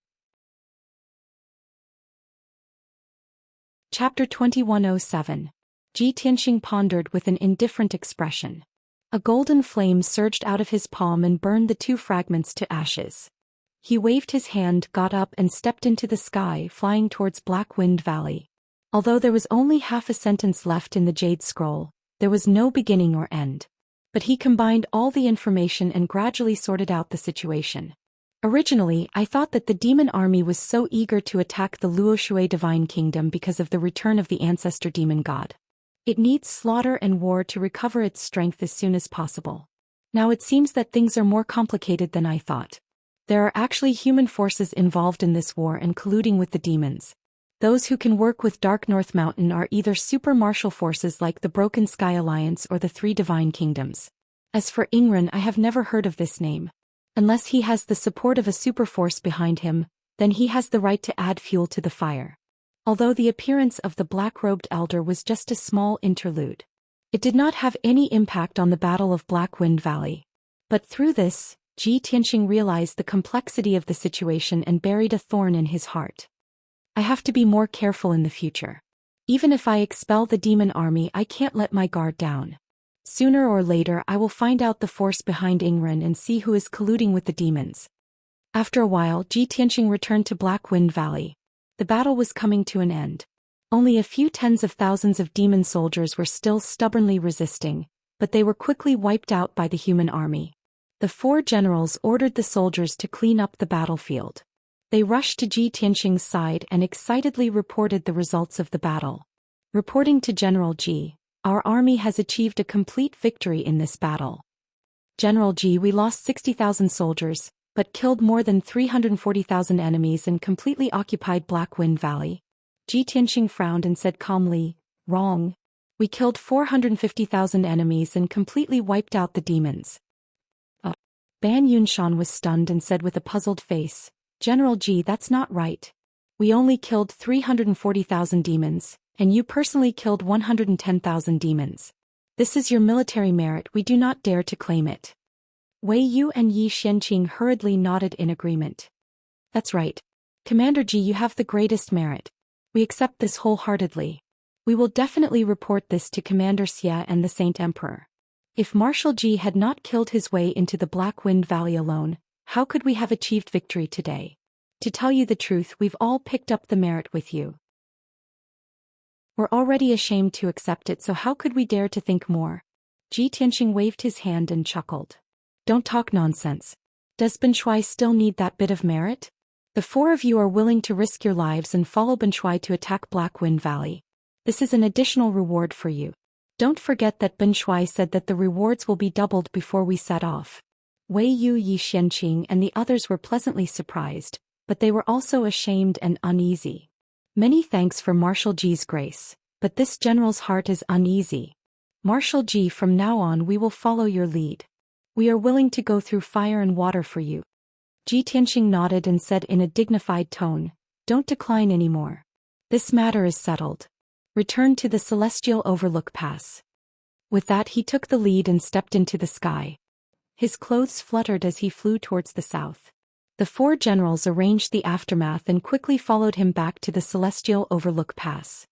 Chapter 2107. Ji Tianxing pondered with an indifferent expression. A golden flame surged out of his palm and burned the 2 fragments to ashes. He waved his hand, got up and stepped into the sky, flying towards Black Wind Valley. Although there was only half a sentence left in the jade scroll, there was no beginning or end. But he combined all the information and gradually sorted out the situation. Originally, I thought that the demon army was so eager to attack the Luoshui divine kingdom because of the return of the ancestor demon god. It needs slaughter and war to recover its strength as soon as possible. Now it seems that things are more complicated than I thought. There are actually human forces involved in this war and colluding with the demons. Those who can work with Dark North Mountain are either super martial forces like the Broken Sky Alliance or the Three Divine Kingdoms. As for Ingren, I have never heard of this name. Unless he has the support of a super force behind him, then he has the right to add fuel to the fire. Although the appearance of the black-robed elder was just a small interlude. It did not have any impact on the Battle of Black Wind Valley. But through this, Ji Tianxing realized the complexity of the situation and buried a thorn in his heart. I have to be more careful in the future. Even if I expel the demon army, I can't let my guard down. Sooner or later I will find out the force behind Ingren and see who is colluding with the demons. After a while, Ji Tianxing returned to Black Wind Valley. The battle was coming to an end. Only a few tens of thousands of demon soldiers were still stubbornly resisting, but they were quickly wiped out by the human army. The four generals ordered the soldiers to clean up the battlefield. They rushed to Ji Tianxing's side and excitedly reported the results of the battle. Reporting to General Ji, "Our army has achieved a complete victory in this battle. General Ji, we lost 60,000 soldiers, but killed more than 340,000 enemies and completely occupied Black Wind Valley." Ji Tianxing frowned and said calmly, "Wrong. We killed 450,000 enemies and completely wiped out the demons." Ban Yunshan was stunned and said with a puzzled face, "General Ji, that's not right. We only killed 340,000 demons, and you personally killed 110,000 demons. This is your military merit, we do not dare to claim it." Wei Yu and Yi Xianqing hurriedly nodded in agreement. "That's right. Commander Ji, you have the greatest merit. We accept this wholeheartedly. We will definitely report this to Commander Xia and the Saint Emperor. If Marshal Ji had not killed his way into the Black Wind Valley alone, how could we have achieved victory today? To tell you the truth, we've all picked up the merit with you. We're already ashamed to accept it, so how could we dare to think more?" Ji Tianxing waved his hand and chuckled. "Don't talk nonsense. Does Ben Shuai still need that bit of merit? The four of you are willing to risk your lives and follow Ben Shuai to attack Black Wind Valley. This is an additional reward for you. Don't forget that Ben Shuai said that the rewards will be doubled before we set off." Wei Yu, Yi Xianqing and the others were pleasantly surprised, but they were also ashamed and uneasy. "Many thanks for Marshal Ji's grace, but this general's heart is uneasy. Marshal Ji, from now on we will follow your lead. We are willing to go through fire and water for you." Ji Tianxing nodded and said in a dignified tone, "Don't decline anymore. This matter is settled. Return to the Celestial Overlook Pass." With that he took the lead and stepped into the sky. His clothes fluttered as he flew towards the south. The four generals arranged the aftermath and quickly followed him back to the Celestial Overlook Pass.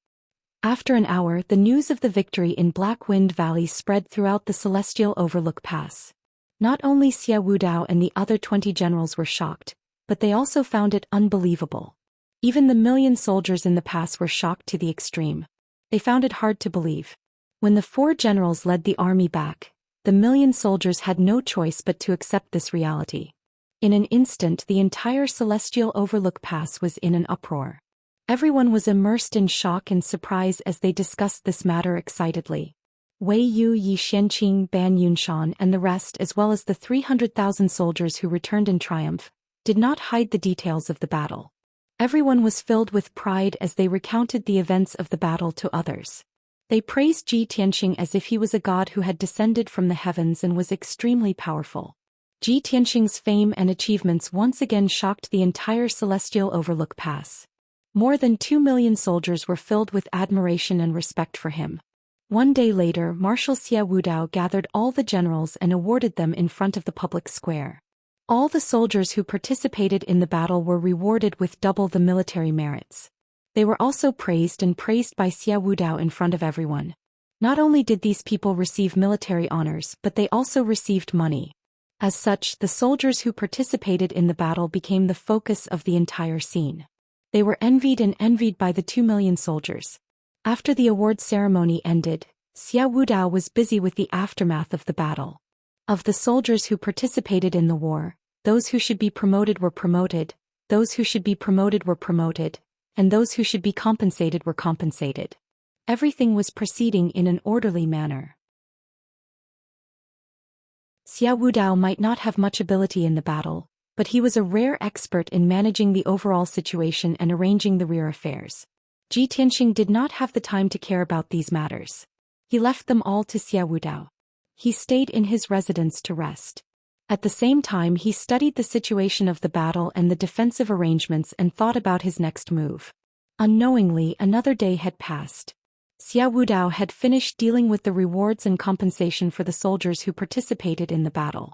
After an hour, the news of the victory in Black Wind Valley spread throughout the Celestial Overlook Pass. Not only Xia Wudao and the other 20 generals were shocked, but they also found it unbelievable. Even the million soldiers in the pass were shocked to the extreme. They found it hard to believe. When the four generals led the army back, the million soldiers had no choice but to accept this reality. In an instant, the entire Celestial Overlook Pass was in an uproar. Everyone was immersed in shock and surprise as they discussed this matter excitedly. Wei Yu, Yi Xianqing, Ban Yunshan and the rest, as well as the 300,000 soldiers who returned in triumph, did not hide the details of the battle. Everyone was filled with pride as they recounted the events of the battle to others. They praised Ji Tianxing as if he was a god who had descended from the heavens and was extremely powerful. Ji Tianxing's fame and achievements once again shocked the entire Celestial Overlook Pass. More than 2 million soldiers were filled with admiration and respect for him. One day later, Marshal Xia Wudao gathered all the generals and awarded them in front of the public square. All the soldiers who participated in the battle were rewarded with double the military merits. They were also praised by Xia Wudao in front of everyone. Not only did these people receive military honors, but they also received money. As such, the soldiers who participated in the battle became the focus of the entire scene. They were envied by the 2 million soldiers. After the award ceremony ended, Xia Wudao was busy with the aftermath of the battle. Of the soldiers who participated in the war, those who should be promoted were promoted, those who should be promoted were promoted, and those who should be compensated were compensated. Everything was proceeding in an orderly manner. Xia Wudao might not have much ability in the battle, but he was a rare expert in managing the overall situation and arranging the rear affairs. Ji Tianxing did not have the time to care about these matters. He left them all to Xia Wudao. He stayed in his residence to rest. At the same time he studied the situation of the battle and the defensive arrangements and thought about his next move. Unknowingly, another day had passed. Xia Wudao had finished dealing with the rewards and compensation for the soldiers who participated in the battle.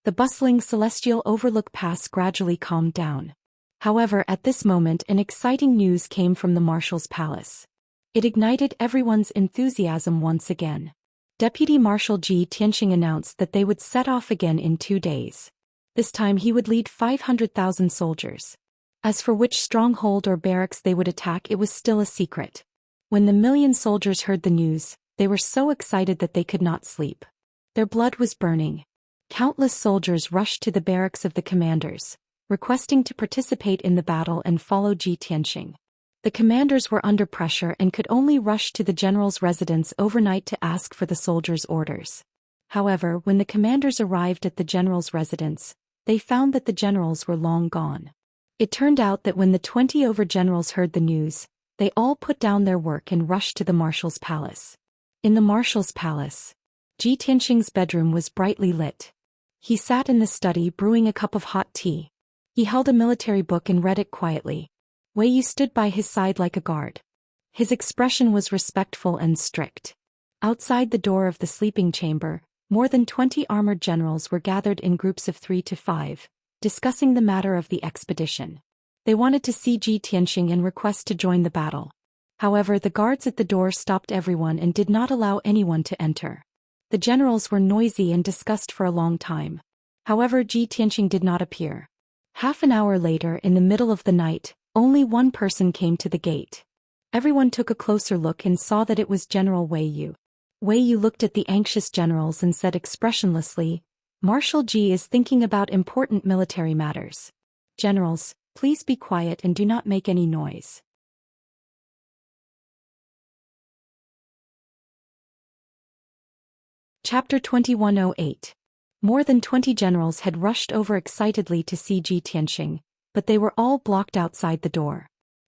The bustling celestial overlook pass gradually calmed down. However, at this moment an exciting news came from the Marshal's palace. It ignited everyone's enthusiasm once again. Deputy Marshal Ji Tianxing announced that they would set off again in 2 days. This time he would lead 500,000 soldiers. As for which stronghold or barracks they would attack, it was still a secret. When the million soldiers heard the news, they were so excited that they could not sleep. Their blood was burning. Countless soldiers rushed to the barracks of the commanders, requesting to participate in the battle and follow Ji Tianxing. The commanders were under pressure and could only rush to the general's residence overnight to ask for the soldiers' orders. However, when the commanders arrived at the general's residence, they found that the generals were long gone. It turned out that when the 20 over generals heard the news, they all put down their work and rushed to the marshal's palace. In the marshal's palace, Ji Tianxing's bedroom was brightly lit. He sat in the study brewing a cup of hot tea. He held a military book and read it quietly. Wei Yu stood by his side like a guard. His expression was respectful and strict. Outside the door of the sleeping chamber, more than 20 armored generals were gathered in groups of 3 to 5, discussing the matter of the expedition. They wanted to see Ji Tianxing and request to join the battle. However, the guards at the door stopped everyone and did not allow anyone to enter. The generals were noisy and discussed for a long time. However, Ji Tianxing did not appear. Half an hour later, in the middle of the night, only one person came to the gate. Everyone took a closer look and saw that it was General Wei Yu. Wei Yu looked at the anxious generals and said expressionlessly, "Marshal Ji is thinking about important military matters. Generals, please be quiet and do not make any noise." Chapter 2108. More than 20 generals had rushed over excitedly to see Ji Tianxing, but they were all blocked outside the door.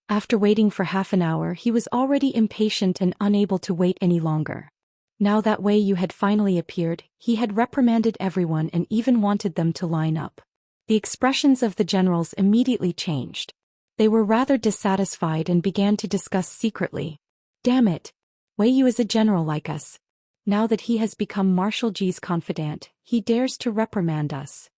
After waiting for half an hour, he was already impatient and unable to wait any longer. Now that Wei Yu had finally appeared, he had reprimanded everyone and even wanted them to line up. The expressions of the generals immediately changed. They were rather dissatisfied and began to discuss secretly. "Damn it! Wei Yu is a general like us. Now that he has become Marshal Ji's confidant, he dares to reprimand us.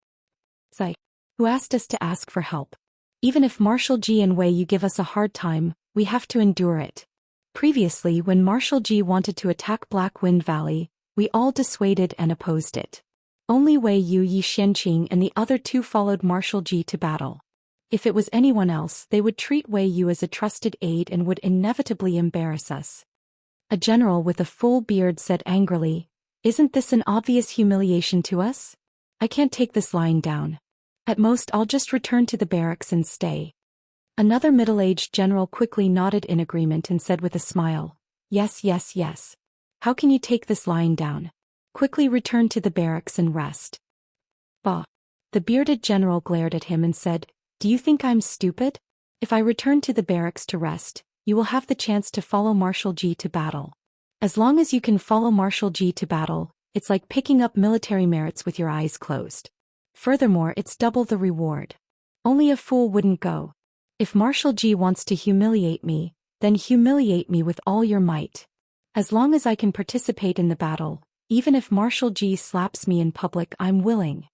Zai, who asked us to ask for help. Even if Marshal Ji and Wei Yu give us a hard time, we have to endure it. Previously, when Marshal Ji wanted to attack Black Wind Valley, we all dissuaded and opposed it. Only Wei Yu, Yi Xianqing and the other 2 followed Marshal Ji to battle. If it was anyone else, they would treat Wei Yu as a trusted aide and would inevitably embarrass us." A general with a full beard said angrily, "Isn't this an obvious humiliation to us? I can't take this lying down. At most I'll just return to the barracks and stay." Another middle-aged general quickly nodded in agreement and said with a smile, "Yes, yes, yes. How can you take this lying down? Quickly return to the barracks and rest." "Bah." The bearded general glared at him and said, "Do you think I'm stupid? If I return to the barracks to rest, you will have the chance to follow Marshal Ji to battle. As long as you can follow Marshal Ji to battle, it's like picking up military merits with your eyes closed. Furthermore, it's double the reward. Only a fool wouldn't go. If Marshal Ji wants to humiliate me, then humiliate me with all your might. As long as I can participate in the battle, even if Marshal Ji slaps me in public, I'm willing."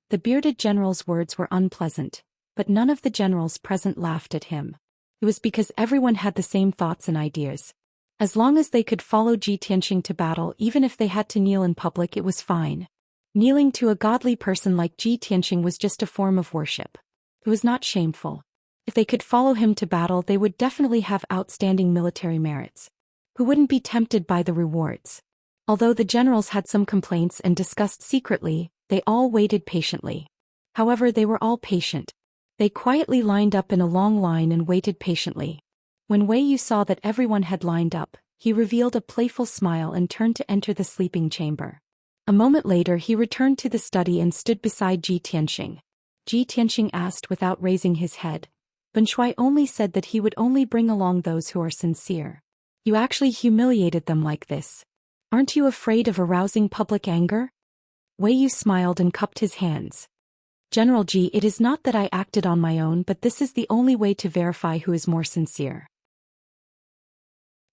The bearded general's words were unpleasant, but none of the generals present laughed at him. It was because everyone had the same thoughts and ideas. As long as they could follow Ji Tianxing to battle, even if they had to kneel in public, it was fine. Kneeling to a godly person like Ji Tianxing was just a form of worship. It was not shameful. If they could follow him to battle, they would definitely have outstanding military merits. Who wouldn't be tempted by the rewards? Although the generals had some complaints and discussed secretly, they all waited patiently. However, they were all patient. They quietly lined up in a long line and waited patiently. When Wei Yu saw that everyone had lined up, he revealed a playful smile and turned to enter the sleeping chamber. A moment later he returned to the study and stood beside Ji Tianxing. Ji Tianxing asked without raising his head. Ben Shuai only said that he would only bring along those who are sincere. You actually humiliated them like this. Aren't you afraid of arousing public anger? Wei Yu smiled and cupped his hands. General Ji, it is not that I acted on my own, but this is the only way to verify who is more sincere.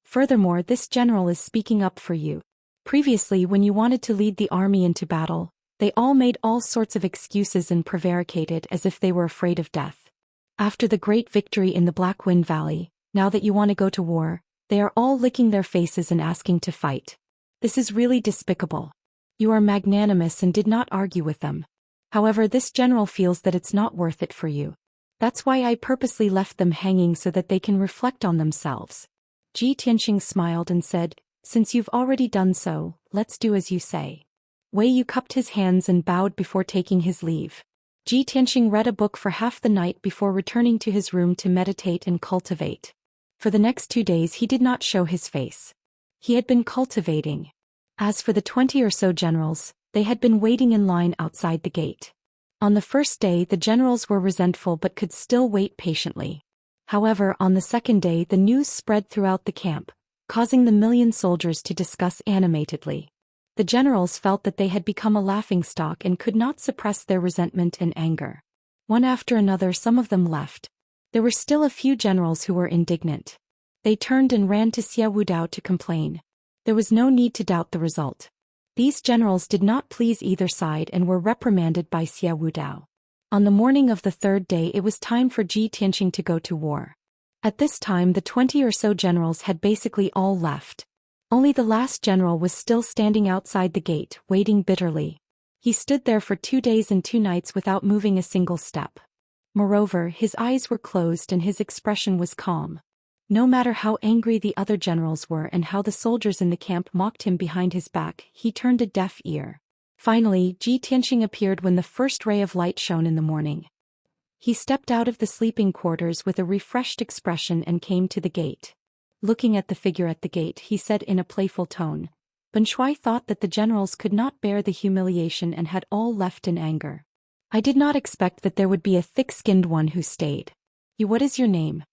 Furthermore, this general is speaking up for you. Previously, when you wanted to lead the army into battle, they all made all sorts of excuses and prevaricated as if they were afraid of death. After the great victory in the Black Wind Valley, now that you want to go to war, they are all licking their faces and asking to fight. This is really despicable. You are magnanimous and did not argue with them. However, this general feels that it's not worth it for you. That's why I purposely left them hanging so that they can reflect on themselves. Ji Tianxing smiled and said, since you've already done so, let's do as you say. Wei Yu cupped his hands and bowed before taking his leave. Ji Tianxing read a book for half the night before returning to his room to meditate and cultivate. For the next 2 days he did not show his face. He had been cultivating. As for the 20 or so generals, they had been waiting in line outside the gate. On the first day the generals were resentful but could still wait patiently. However, on the second day the news spread throughout the camp, causing the million soldiers to discuss animatedly. The generals felt that they had become a laughingstock and could not suppress their resentment and anger. One after another some of them left. There were still a few generals who were indignant. They turned and ran to Xia Wudao to complain. There was no need to doubt the result. These generals did not please either side and were reprimanded by Xia Wudao. On the morning of the third day it was time for Ji Tianxing to go to war. At this time the 20 or so generals had basically all left. Only the last general was still standing outside the gate, waiting bitterly. He stood there for 2 days and 2 nights without moving a single step. Moreover, his eyes were closed and his expression was calm. No matter how angry the other generals were and how the soldiers in the camp mocked him behind his back, he turned a deaf ear. Finally, Ji Tianxing appeared when the first ray of light shone in the morning. He stepped out of the sleeping quarters with a refreshed expression and came to the gate. Looking at the figure at the gate, he said in a playful tone, Ben Shuai thought that the generals could not bear the humiliation and had all left in anger. I did not expect that there would be a thick-skinned one who stayed. What is your name?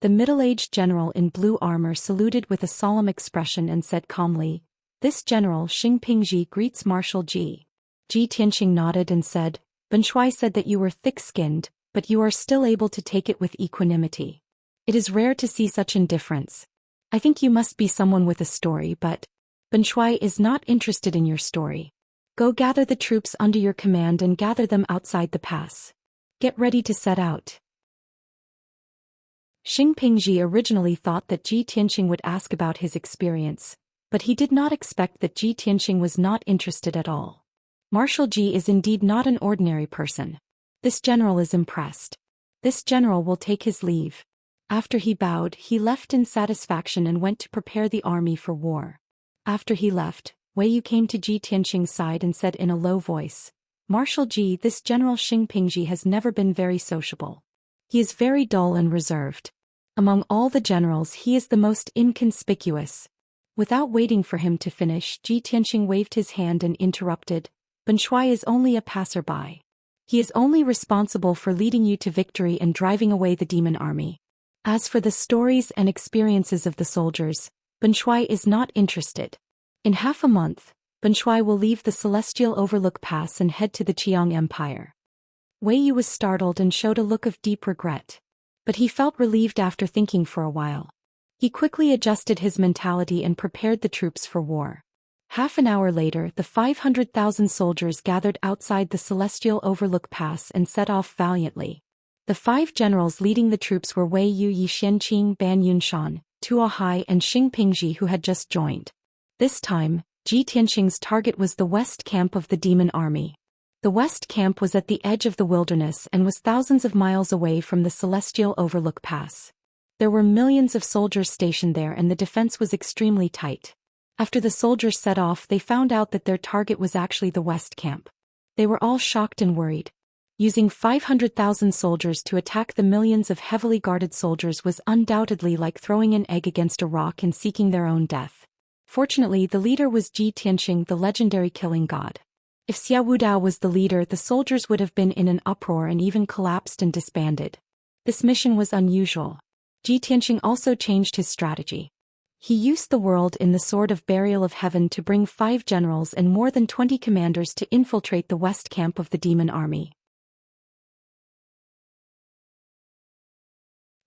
The middle-aged general in blue armor saluted with a solemn expression and said calmly, This general Xing Pingji greets Marshal Ji. Ji Tianxing nodded and said, Ben Shuai said that you were thick-skinned, but you are still able to take it with equanimity. It is rare to see such indifference. I think you must be someone with a story, but Ben Shuai is not interested in your story. Go gather the troops under your command and gather them outside the pass. Get ready to set out. Xing Pingji originally thought that Ji Tianxing would ask about his experience, but he did not expect that Ji Tianxing was not interested at all. Marshal Ji is indeed not an ordinary person. This general is impressed. This general will take his leave. After he bowed, he left in satisfaction and went to prepare the army for war. After he left, Wei Yu came to Ji Tianxing's side and said in a low voice, Marshal Ji, this General Xing Pingji has never been very sociable. He is very dull and reserved. Among all the generals he is the most inconspicuous. Without waiting for him to finish, Ji Tianxing waved his hand and interrupted, Ben Shuai is only a passerby. He is only responsible for leading you to victory and driving away the demon army. As for the stories and experiences of the soldiers, Ben Shuai is not interested. In half a month, Ben Shuai will leave the Celestial Overlook Pass and head to the Qiang Empire. Wei Yu was startled and showed a look of deep regret. But he felt relieved after thinking for a while. He quickly adjusted his mentality and prepared the troops for war. Half an hour later, the 500,000 soldiers gathered outside the Celestial Overlook Pass and set off valiantly. The 5 generals leading the troops were Wei Yu, Yi Xianqing, Ban Yunshan, Tuo Hai and Xing Pingji who had just joined. This time, Ji Tianxing's target was the west camp of the demon army. The west camp was at the edge of the wilderness and was thousands of miles away from the Celestial Overlook Pass. There were millions of soldiers stationed there and the defense was extremely tight. After the soldiers set off, they found out that their target was actually the West camp. They were all shocked and worried. Using 500,000 soldiers to attack the millions of heavily guarded soldiers was undoubtedly like throwing an egg against a rock and seeking their own death. Fortunately, the leader was Ji Tianxing, the legendary killing god. If Xia Wudao was the leader, the soldiers would have been in an uproar and even collapsed and disbanded. This mission was unusual. Ji Tianxing also changed his strategy. He used the world in the Sword of Burial of Heaven to bring 5 generals and more than 20 commanders to infiltrate the west camp of the demon army.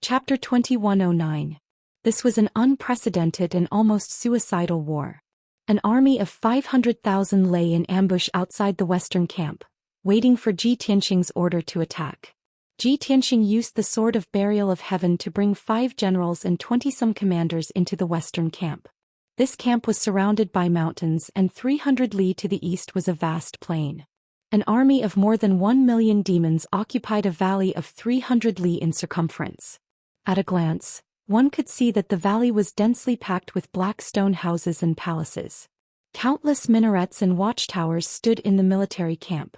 Chapter 2109. This was an unprecedented and almost suicidal war. An army of 500,000 lay in ambush outside the western camp, waiting for Ji Tianxing's order to attack. Ji Tianxing used the Sword of Burial of Heaven to bring 5 generals and 20-some commanders into the western camp. This camp was surrounded by mountains, and 300 li to the east was a vast plain. An army of more than 1 million demons occupied a valley of 300 li in circumference. At a glance, one could see that the valley was densely packed with black stone houses and palaces. Countless minarets and watchtowers stood in the military camp.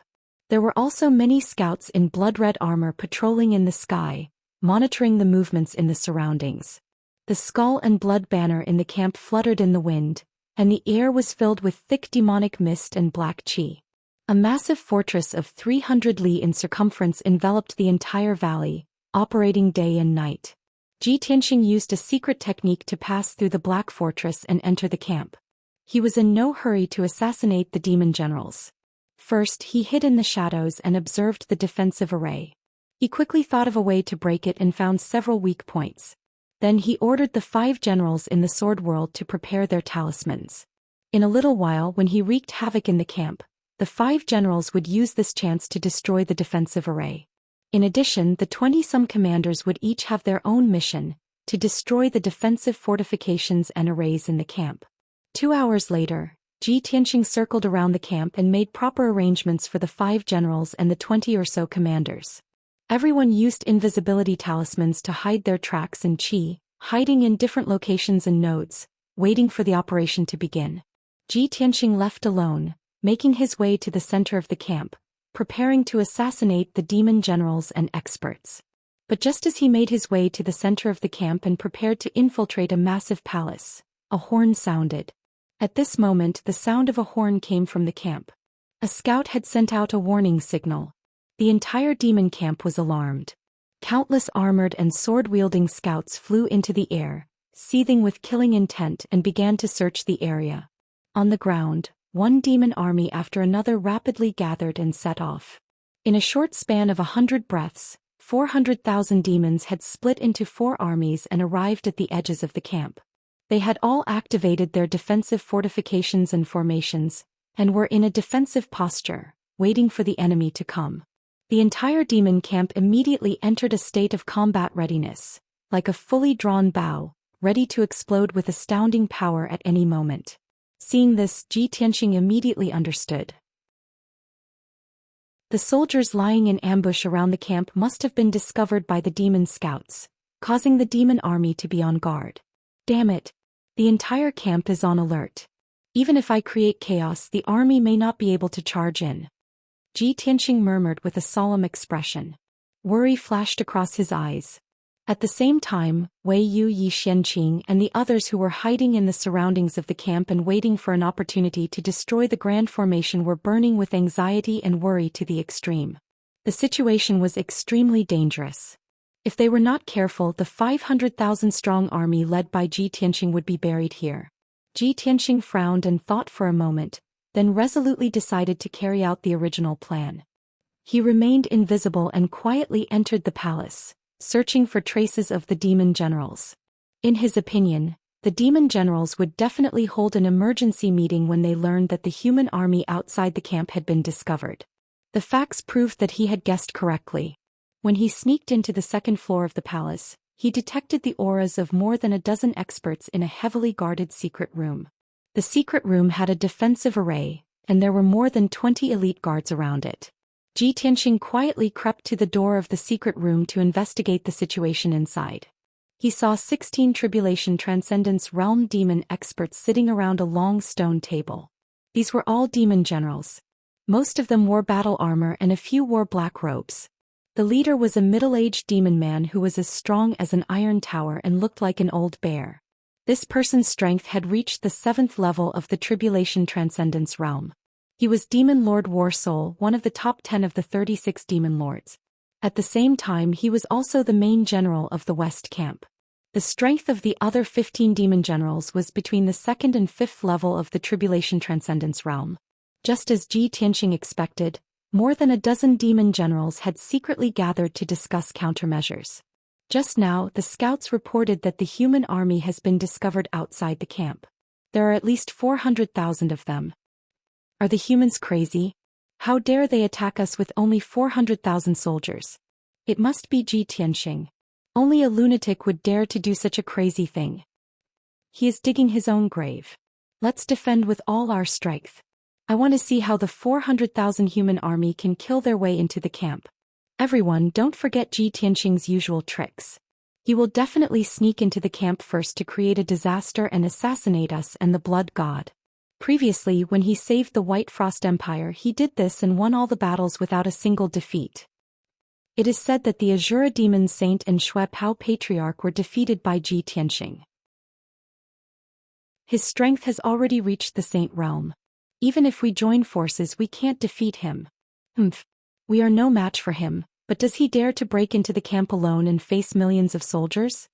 There were also many scouts in blood-red armor patrolling in the sky, monitoring the movements in the surroundings. The skull and blood banner in the camp fluttered in the wind, and the air was filled with thick demonic mist and black qi. A massive fortress of 300 li in circumference enveloped the entire valley, operating day and night. Ji Tianxing used a secret technique to pass through the Black Fortress and enter the camp. He was in no hurry to assassinate the demon generals. First, he hid in the shadows and observed the defensive array. He quickly thought of a way to break it and found several weak points. Then he ordered the 5 generals in the sword world to prepare their talismans. In a little while, when he wreaked havoc in the camp, the 5 generals would use this chance to destroy the defensive array. In addition, the 20-some commanders would each have their own mission, to destroy the defensive fortifications and arrays in the camp. 2 hours later, Ji Tianxing circled around the camp and made proper arrangements for the 5 generals and the 20 or so commanders. Everyone used invisibility talismans to hide their tracks and qi, hiding in different locations and nodes, waiting for the operation to begin. Ji Tianxing left alone, making his way to the center of the camp, preparing to assassinate the demon generals and experts. But just as he made his way to the center of the camp and prepared to infiltrate a massive palace, a horn sounded. At this moment, the sound of a horn came from the camp. A scout had sent out a warning signal. The entire demon camp was alarmed. Countless armored and sword-wielding scouts flew into the air, seething with killing intent, and began to search the area. On the ground, one demon army after another rapidly gathered and set off. In a short span of 100 breaths, 400,000 demons had split into 4 armies and arrived at the edges of the camp. They had all activated their defensive fortifications and formations, and were in a defensive posture, waiting for the enemy to come. The entire demon camp immediately entered a state of combat readiness, like a fully drawn bow, ready to explode with astounding power at any moment. Seeing this, Ji Tianxing immediately understood. The soldiers lying in ambush around the camp must have been discovered by the demon scouts, causing the demon army to be on guard. Damn it! The entire camp is on alert. Even if I create chaos, the army may not be able to charge in. Ji Tianxing murmured with a solemn expression. Worry flashed across his eyes. At the same time, Wei Yu Yi Xianqing and the others who were hiding in the surroundings of the camp and waiting for an opportunity to destroy the grand formation were burning with anxiety and worry to the extreme. The situation was extremely dangerous. If they were not careful, the 500,000-strong army led by Ji Tianxing would be buried here. Ji Tianxing frowned and thought for a moment, then resolutely decided to carry out the original plan. He remained invisible and quietly entered the palace, searching for traces of the demon generals. In his opinion, the demon generals would definitely hold an emergency meeting when they learned that the human army outside the camp had been discovered. The facts proved that he had guessed correctly. When he sneaked into the second floor of the palace, he detected the auras of more than a dozen experts in a heavily guarded secret room. The secret room had a defensive array, and there were more than 20 elite guards around it. Ji Tianxing quietly crept to the door of the secret room to investigate the situation inside. He saw 16 Tribulation Transcendence Realm demon experts sitting around a long stone table. These were all demon generals. Most of them wore battle armor and a few wore black robes. The leader was a middle-aged demon man who was as strong as an iron tower and looked like an old bear. This person's strength had reached the 7th level of the Tribulation Transcendence Realm. He was Demon Lord Warsoul, one of the top 10 of the 36 demon lords. At the same time, he was also the main general of the West Camp. The strength of the other 15 demon generals was between the 2nd and 5th level of the Tribulation Transcendence Realm. Just as Ji Tianxing expected, more than a dozen demon generals had secretly gathered to discuss countermeasures. Just now, the scouts reported that the human army has been discovered outside the camp. There are at least 400,000 of them. Are the humans crazy? How dare they attack us with only 400,000 soldiers? It must be Ji Tianxing. Only a lunatic would dare to do such a crazy thing. He is digging his own grave. Let's defend with all our strength. I want to see how the 400,000 human army can kill their way into the camp. Everyone, don't forget Ji Tianxing's usual tricks. He will definitely sneak into the camp first to create a disaster and assassinate us and the Blood God. Previously, when he saved the White Frost Empire, he did this and won all the battles without a single defeat. It is said that the Azura Demon Saint and Shui Pao Patriarch were defeated by Ji Tianxing. His strength has already reached the Saint Realm. Even if we join forces, we can't defeat him. We are no match for him, but does he dare to break into the camp alone and face millions of soldiers?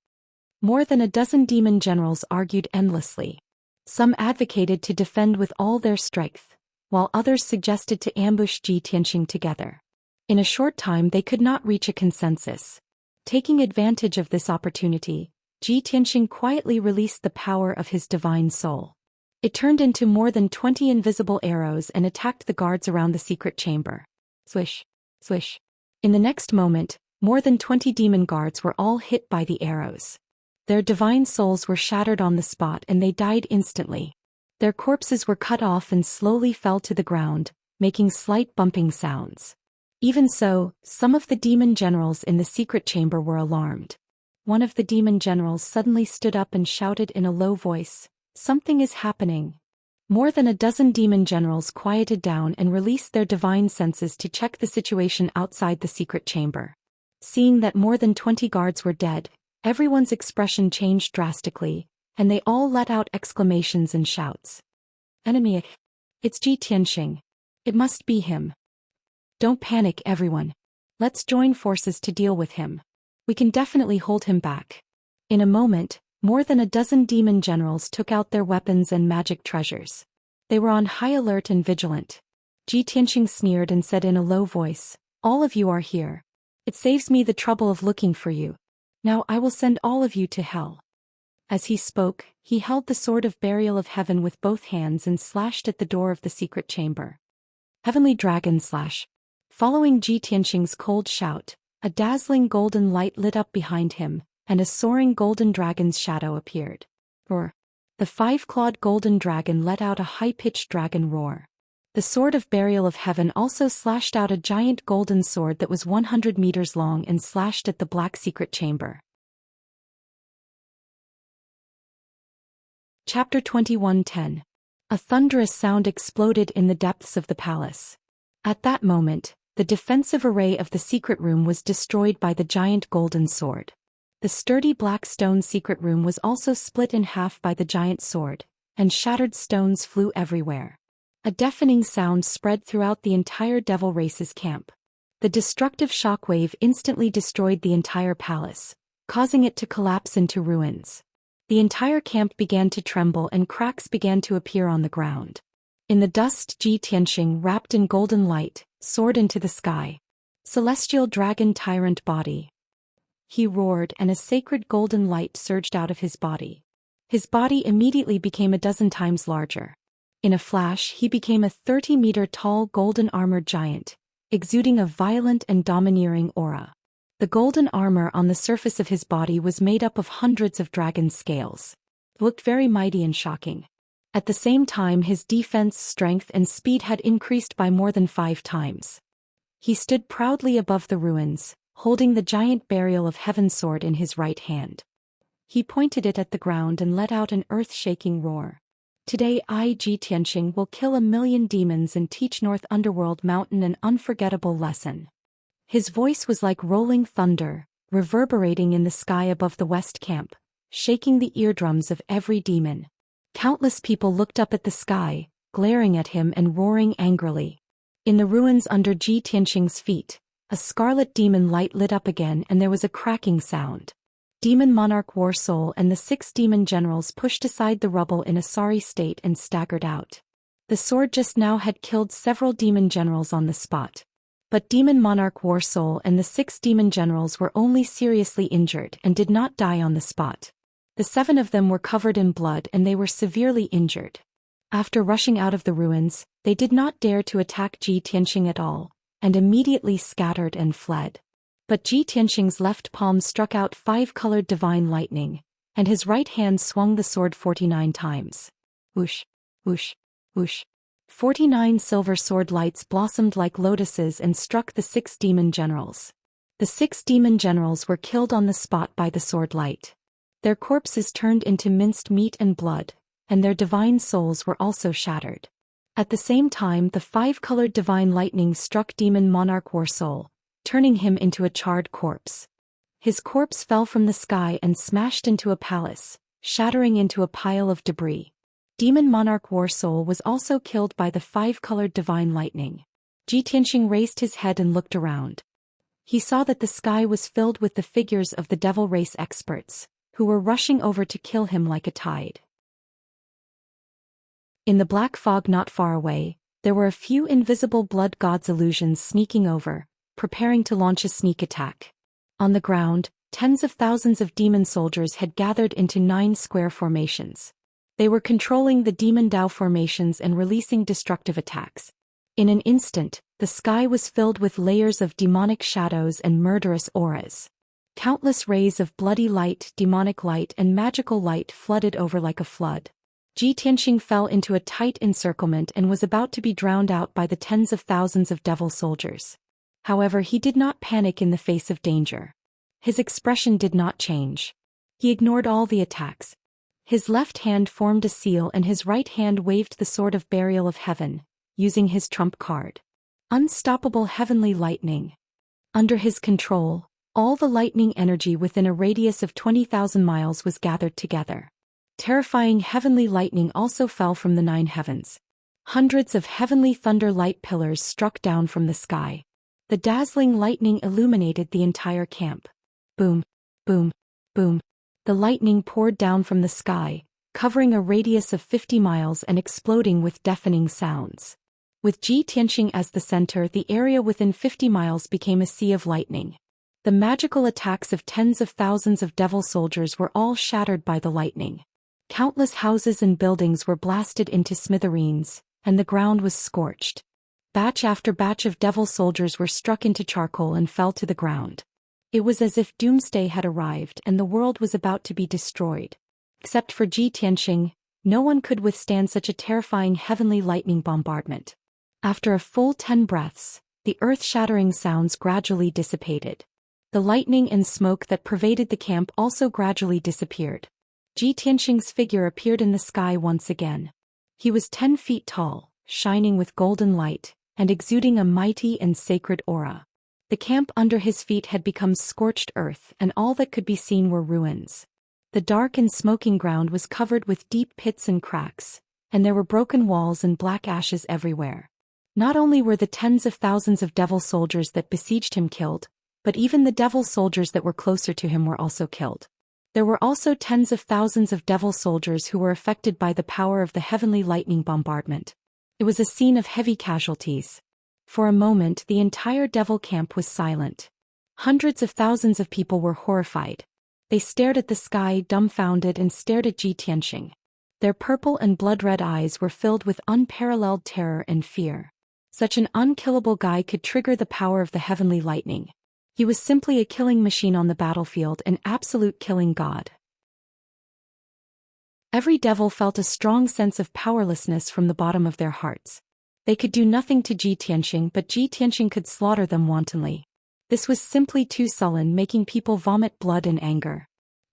More than a dozen demon generals argued endlessly. Some advocated to defend with all their strength, while others suggested to ambush Ji Tianxing together. In a short time they could not reach a consensus. Taking advantage of this opportunity, Ji Tianxing quietly released the power of his divine soul. It turned into more than 20 invisible arrows and attacked the guards around the secret chamber. Swish, swish. In the next moment, more than 20 demon guards were all hit by the arrows. Their divine souls were shattered on the spot and they died instantly. Their corpses were cut off and slowly fell to the ground, making slight bumping sounds. Even so, some of the demon generals in the secret chamber were alarmed. One of the demon generals suddenly stood up and shouted in a low voice, "Something is happening." More than a dozen demon generals quieted down and released their divine senses to check the situation outside the secret chamber. Seeing that more than 20 guards were dead, everyone's expression changed drastically, and they all let out exclamations and shouts. "Enemy! It's Ji Tianxing. It must be him. Don't panic, everyone. Let's join forces to deal with him. We can definitely hold him back." In a moment, more than a dozen demon generals took out their weapons and magic treasures. They were on high alert and vigilant. Ji Tianxing sneered and said in a low voice, "All of you are here. It saves me the trouble of looking for you. Now I will send all of you to hell." As he spoke, he held the sword of burial of heaven with both hands and slashed at the door of the secret chamber. Heavenly dragon slash. Following Ji Tianxing's cold shout, a dazzling golden light lit up behind him, and a soaring golden dragon's shadow appeared. Roar. The 5-clawed golden dragon let out a high-pitched dragon roar. The sword of burial of heaven also slashed out a giant golden sword that was 100 meters long and slashed at the black secret chamber. Chapter 21:10. A thunderous sound exploded in the depths of the palace. At that moment, the defensive array of the secret room was destroyed by the giant golden sword. The sturdy black stone secret room was also split in half by the giant sword, and shattered stones flew everywhere. A deafening sound spread throughout the entire Devil Race's camp. The destructive shockwave instantly destroyed the entire palace, causing it to collapse into ruins. The entire camp began to tremble and cracks began to appear on the ground. In the dust, Ji Tianxing, wrapped in golden light, soared into the sky. Celestial dragon tyrant body. He roared and a sacred golden light surged out of his body. His body immediately became a dozen times larger. In a flash he became a 30-meter-tall golden armored giant, exuding a violent and domineering aura. The golden armor on the surface of his body was made up of hundreds of dragon scales. It looked very mighty and shocking. At the same time his defense, strength and speed had increased by more than 5 times. He stood proudly above the ruins, holding the giant burial of heaven sword in his right hand. He pointed it at the ground and let out an earth-shaking roar. Today Ji Tianqing will kill 1,000,000 demons and teach North Underworld Mountain an unforgettable lesson. His voice was like rolling thunder, reverberating in the sky above the West Camp, shaking the eardrums of every demon. Countless people looked up at the sky, glaring at him and roaring angrily. In the ruins under Ji Tianqing's feet, a scarlet demon light lit up again and there was a cracking sound. Demon Monarch Warsoul and the 6 demon generals pushed aside the rubble in a sorry state and staggered out. The sword just now had killed several demon generals on the spot. But Demon Monarch Warsoul and the 6 demon generals were only seriously injured and did not die on the spot. The 7 of them were covered in blood and they were severely injured. After rushing out of the ruins, they did not dare to attack Ji Tianqing at all, and immediately scattered and fled. But Ji Tianqing's left palm struck out 5-colored divine lightning, and his right hand swung the sword 49 times. Whoosh, whoosh, whoosh. 49 silver sword lights blossomed like lotuses and struck the 6 demon generals. The 6 demon generals were killed on the spot by the sword light. Their corpses turned into minced meat and blood, and their divine souls were also shattered. At the same time the 5-colored divine lightning struck Demon Monarch Warsoul, turning him into a charred corpse. His corpse fell from the sky and smashed into a palace, shattering into a pile of debris. Demon Monarch Warsoul was also killed by the 5-colored divine lightning. Ji Tianqing raised his head and looked around. He saw that the sky was filled with the figures of the devil race experts, who were rushing over to kill him like a tide. In the black fog not far away, there were a few invisible blood gods illusions sneaking over, preparing to launch a sneak attack. On the ground, tens of thousands of demon soldiers had gathered into 9 square formations. They were controlling the demon Dao formations and releasing destructive attacks. In an instant, the sky was filled with layers of demonic shadows and murderous auras. Countless rays of bloody light, demonic light and magical light flooded over like a flood. Ji Tianqing fell into a tight encirclement and was about to be drowned out by the tens of thousands of devil soldiers. However, he did not panic in the face of danger. His expression did not change. He ignored all the attacks. His left hand formed a seal and his right hand waved the sword of burial of heaven, using his trump card. Unstoppable heavenly lightning. Under his control, all the lightning energy within a radius of 20,000 miles was gathered together. Terrifying heavenly lightning also fell from the 9 heavens. Hundreds of heavenly thunder light pillars struck down from the sky. The dazzling lightning illuminated the entire camp. Boom, boom, boom. The lightning poured down from the sky, covering a radius of 50 miles and exploding with deafening sounds. With Ji Tianqing as the center, the area within 50 miles became a sea of lightning. The magical attacks of tens of thousands of devil soldiers were all shattered by the lightning. Countless houses and buildings were blasted into smithereens, and the ground was scorched. Batch after batch of devil soldiers were struck into charcoal and fell to the ground. It was as if doomsday had arrived and the world was about to be destroyed. Except for Ji Tianqing, no one could withstand such a terrifying heavenly lightning bombardment. After a full 10 breaths, the earth-shattering sounds gradually dissipated. The lightning and smoke that pervaded the camp also gradually disappeared. Ji Tianqing's figure appeared in the sky once again. He was 10 feet tall, shining with golden light, and exuding a mighty and sacred aura. The camp under his feet had become scorched earth and all that could be seen were ruins. The dark and smoking ground was covered with deep pits and cracks, and there were broken walls and black ashes everywhere. Not only were the tens of thousands of devil soldiers that besieged him killed, but even the devil soldiers that were closer to him were also killed. There were also tens of thousands of devil soldiers who were affected by the power of the heavenly lightning bombardment. It was a scene of heavy casualties. For a moment the entire devil camp was silent. Hundreds of thousands of people were horrified. They stared at the sky dumbfounded and stared at Ji Tianqing. Their purple and blood-red eyes were filled with unparalleled terror and fear. Such an unkillable guy could trigger the power of the heavenly lightning. He was simply a killing machine on the battlefield, an absolute killing god. Every devil felt a strong sense of powerlessness from the bottom of their hearts. They could do nothing to Ji Tianqing, but Ji Tianqing could slaughter them wantonly. This was simply too sullen, making people vomit blood in anger.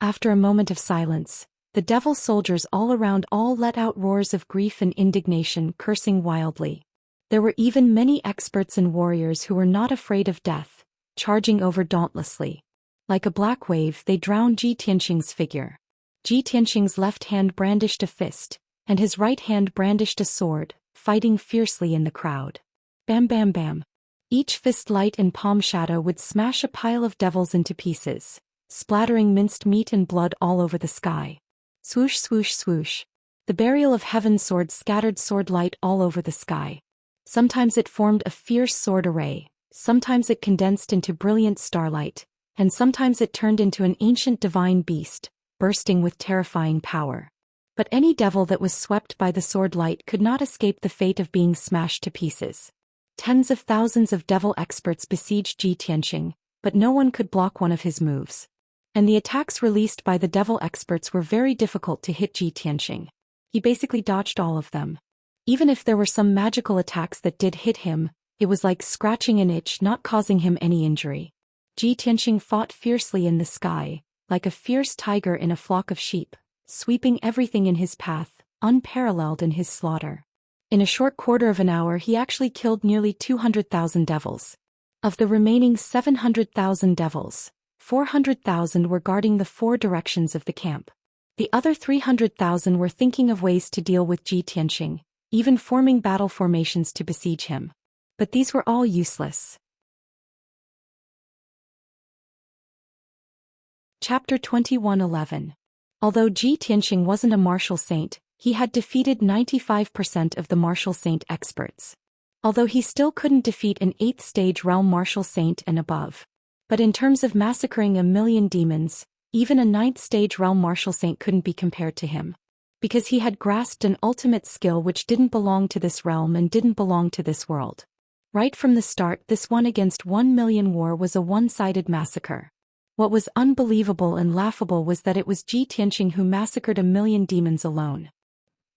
After a moment of silence, the devil soldiers all around all let out roars of grief and indignation, cursing wildly. There were even many experts and warriors who were not afraid of death, charging over dauntlessly. Like a black wave, they drowned Ji Tianqing's figure. Ji Tianqing's left hand brandished a fist, and his right hand brandished a sword, fighting fiercely in the crowd. Bam bam bam. Each fist light and palm shadow would smash a pile of devils into pieces, splattering minced meat and blood all over the sky. Swoosh swoosh swoosh. The burial of heaven sword scattered sword light all over the sky. Sometimes it formed a fierce sword array, sometimes it condensed into brilliant starlight, and sometimes it turned into an ancient divine beast, bursting with terrifying power. But any devil that was swept by the sword light could not escape the fate of being smashed to pieces. Tens of thousands of devil experts besieged Ji Tianqing, but no one could block one of his moves. And the attacks released by the devil experts were very difficult to hit Ji Tianqing. He basically dodged all of them. Even if there were some magical attacks that did hit him, it was like scratching an itch, not causing him any injury. Ji Tianqing fought fiercely in the sky, like a fierce tiger in a flock of sheep, sweeping everything in his path, unparalleled in his slaughter. In a short quarter of an hour he actually killed nearly 200,000 devils. Of the remaining 700,000 devils, 400,000 were guarding the four directions of the camp. The other 300,000 were thinking of ways to deal with Ji Tianqing, even forming battle formations to besiege him. But these were all useless. Chapter 21:11. Although Ji Tianqing wasn't a martial saint, he had defeated 95% of the martial saint experts. Although he still couldn't defeat an 8th stage realm martial saint and above. But in terms of massacring 1,000,000 demons, even a 9th stage realm martial saint couldn't be compared to him. Because he had grasped an ultimate skill which didn't belong to this realm and didn't belong to this world. Right from the start, this 1 against 1,000,000 war was a one-sided massacre. What was unbelievable and laughable was that it was Ji Tianqing who massacred 1,000,000 demons alone.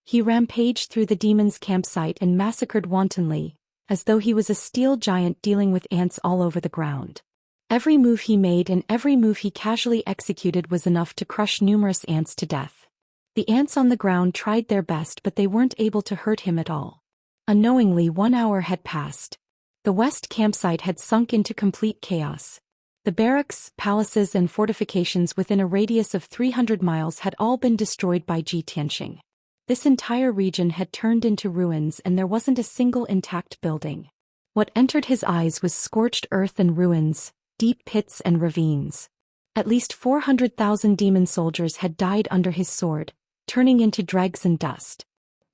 He rampaged through the demons' campsite and massacred wantonly, as though he was a steel giant dealing with ants all over the ground. Every move he made and every move he casually executed was enough to crush numerous ants to death. The ants on the ground tried their best, but they weren't able to hurt him at all. Unknowingly, 1 hour had passed. The west campsite had sunk into complete chaos. The barracks, palaces and fortifications within a radius of 300 miles had all been destroyed by Ji Tianqing. This entire region had turned into ruins and there wasn't a single intact building. What entered his eyes was scorched earth and ruins, deep pits and ravines. At least 400,000 demon soldiers had died under his sword, turning into dregs and dust.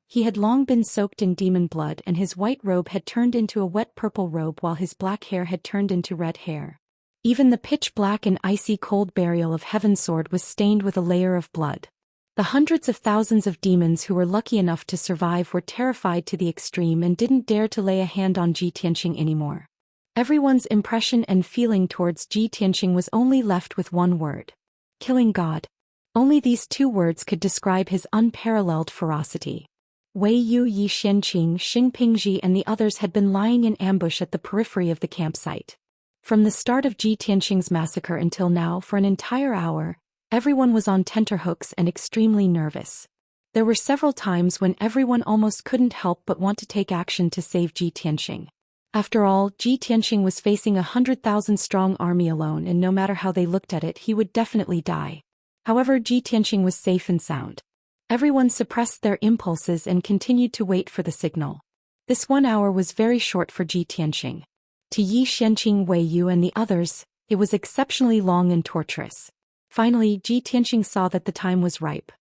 He had long been soaked in demon blood and his white robe had turned into a wet purple robe while his black hair had turned into red hair. Even the pitch-black and icy cold burial of Heaven's sword was stained with a layer of blood. The hundreds of thousands of demons who were lucky enough to survive were terrified to the extreme and didn't dare to lay a hand on Ji Tianqing anymore. Everyone's impression and feeling towards Ji Tianqing was only left with one word: killing God. Only these two words could describe his unparalleled ferocity. Wei Yu, Yi Xianqing, Xing Pingji and the others had been lying in ambush at the periphery of the campsite. From the start of Ji Tianqing's massacre until now, for an entire hour, everyone was on tenterhooks and extremely nervous. There were several times when everyone almost couldn't help but want to take action to save Ji Tianqing. After all, Ji Tianqing was facing 100,000 strong army alone and no matter how they looked at it he would definitely die. However, Ji Tianqing was safe and sound. Everyone suppressed their impulses and continued to wait for the signal. This 1 hour was very short for Ji Tianqing. To Yi Xianqing, Wei Yu and the others, it was exceptionally long and torturous. Finally, Ji Tianqing saw that the time was ripe.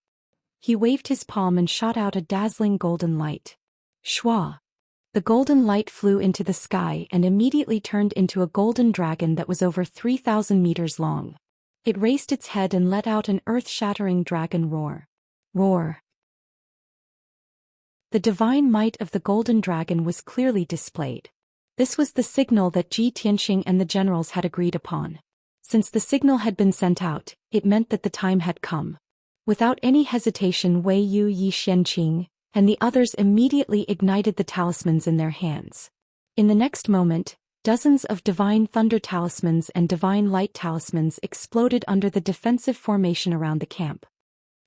He waved his palm and shot out a dazzling golden light. Shwa! The golden light flew into the sky and immediately turned into a golden dragon that was over 3,000 meters long. It raised its head and let out an earth-shattering dragon roar. Roar! The divine might of the golden dragon was clearly displayed. This was the signal that Ji Tianqing and the generals had agreed upon. Since the signal had been sent out, it meant that the time had come. Without any hesitation, Wei Yu, Yi Xianqing, and the others immediately ignited the talismans in their hands. In the next moment, Dozens of divine thunder talismans and divine light talismans exploded under the defensive formation around the camp.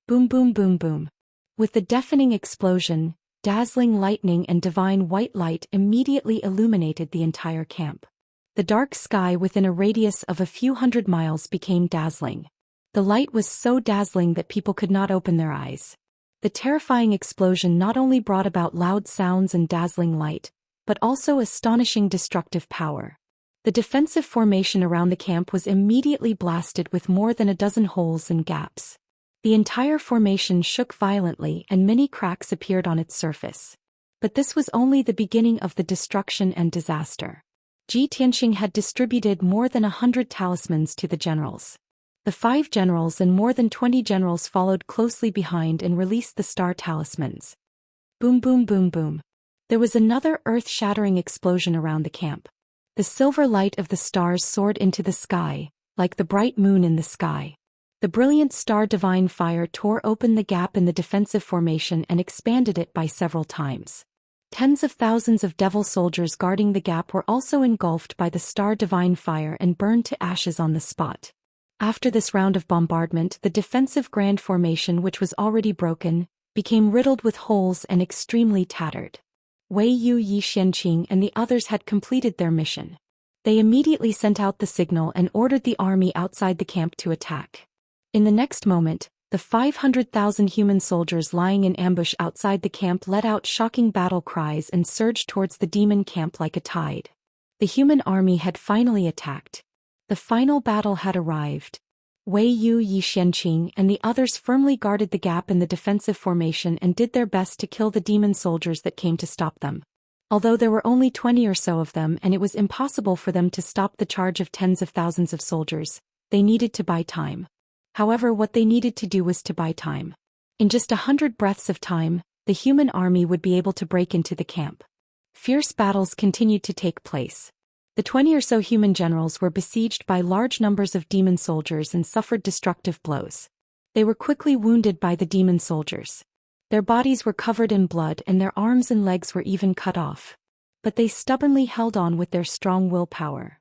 Boom boom boom boom. With the deafening explosion, dazzling lightning and divine white light immediately illuminated the entire camp. The dark sky within a radius of a few hundred miles became dazzling. The light was so dazzling that people could not open their eyes. The terrifying explosion not only brought about loud sounds and dazzling light, but also astonishing destructive power. The defensive formation around the camp was immediately blasted with more than a dozen holes and gaps. The entire formation shook violently and many cracks appeared on its surface. But this was only the beginning of the destruction and disaster. Xianxia had distributed more than 100 talismans to the generals. The 5 generals and more than 20 generals followed closely behind and released the star talismans. Boom boom boom boom. There was another earth-shattering explosion around the camp. The silver light of the stars soared into the sky, like the bright moon in the sky. The brilliant star divine fire tore open the gap in the defensive formation and expanded it by several times. Tens of thousands of devil soldiers guarding the gap were also engulfed by the star divine fire and burned to ashes on the spot. After this round of bombardment, the defensive grand formation, which was already broken, became riddled with holes and extremely tattered. Wei Yu Yi Xianqing and the others had completed their mission. They immediately sent out the signal and ordered the army outside the camp to attack. In the next moment, the 500,000 human soldiers lying in ambush outside the camp let out shocking battle cries and surged towards the demon camp like a tide. The human army had finally attacked. The final battle had arrived. Wei Yu Yi Xianqing and the others firmly guarded the gap in the defensive formation and did their best to kill the demon soldiers that came to stop them. Although there were only 20 or so of them and it was impossible for them to stop the charge of tens of thousands of soldiers, they needed to buy time. However, what they needed to do was to buy time. In just 100 breaths of time, the human army would be able to break into the camp. Fierce battles continued to take place. The 20 or so human generals were besieged by large numbers of demon soldiers and suffered destructive blows. They were quickly wounded by the demon soldiers. Their bodies were covered in blood and their arms and legs were even cut off. But they stubbornly held on with their strong willpower.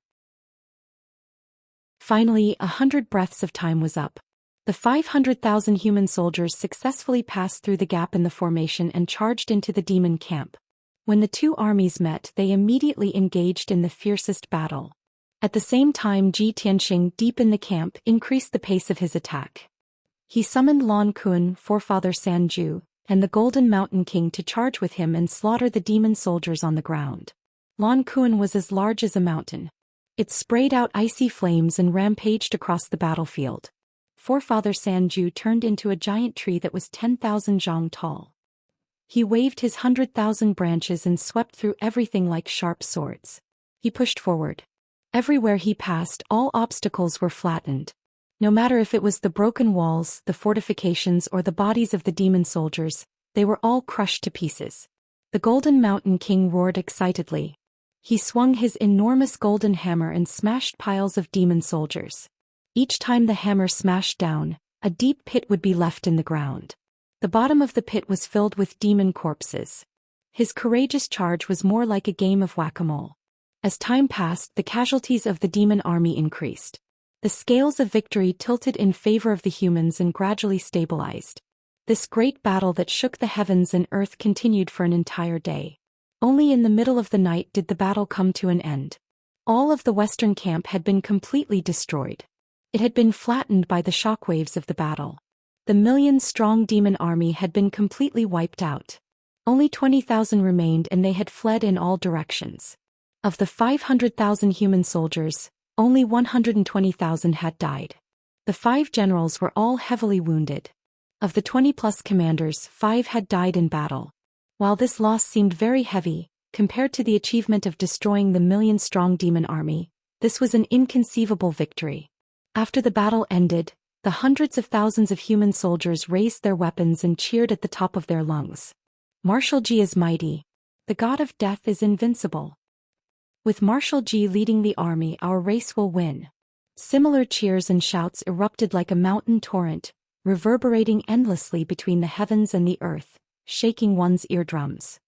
Finally, 100 breaths of time was up. The 500,000 human soldiers successfully passed through the gap in the formation and charged into the demon camp. When the two armies met, they immediately engaged in the fiercest battle. At the same time, Xianxia, deep in the camp, increased the pace of his attack. He summoned Lan Kuan, forefather Sanju, and the Golden Mountain King to charge with him and slaughter the demon soldiers on the ground. Lan Kuan was as large as a mountain. It sprayed out icy flames and rampaged across the battlefield. Forefather Sanju turned into a giant tree that was 10,000 zhang tall. He waved his 100,000 branches and swept through everything like sharp swords. He pushed forward. Everywhere he passed, all obstacles were flattened. No matter if it was the broken walls, the fortifications, or the bodies of the demon soldiers, they were all crushed to pieces. The Golden Mountain King roared excitedly. He swung his enormous golden hammer and smashed piles of demon soldiers. Each time the hammer smashed down, a deep pit would be left in the ground. The bottom of the pit was filled with demon corpses. His courageous charge was more like a game of whack-a-mole. As time passed, the casualties of the demon army increased. The scales of victory tilted in favor of the humans and gradually stabilized. This great battle that shook the heavens and earth continued for an entire day. Only in the middle of the night did the battle come to an end. All of the western camp had been completely destroyed. It had been flattened by the shockwaves of the battle. The million-strong demon army had been completely wiped out. Only 20,000 remained and they had fled in all directions. Of the 500,000 human soldiers, only 120,000 had died. The 5 generals were all heavily wounded. Of the 20-plus commanders, 5 had died in battle. While this loss seemed very heavy, compared to the achievement of destroying the million-strong demon army, this was an inconceivable victory. After the battle ended, the hundreds of thousands of human soldiers raised their weapons and cheered at the top of their lungs. Marshal Ji is mighty. The god of death is invincible. With Marshal Ji leading the army, our race will win. Similar cheers and shouts erupted like a mountain torrent, reverberating endlessly between the heavens and the earth, shaking one's eardrums.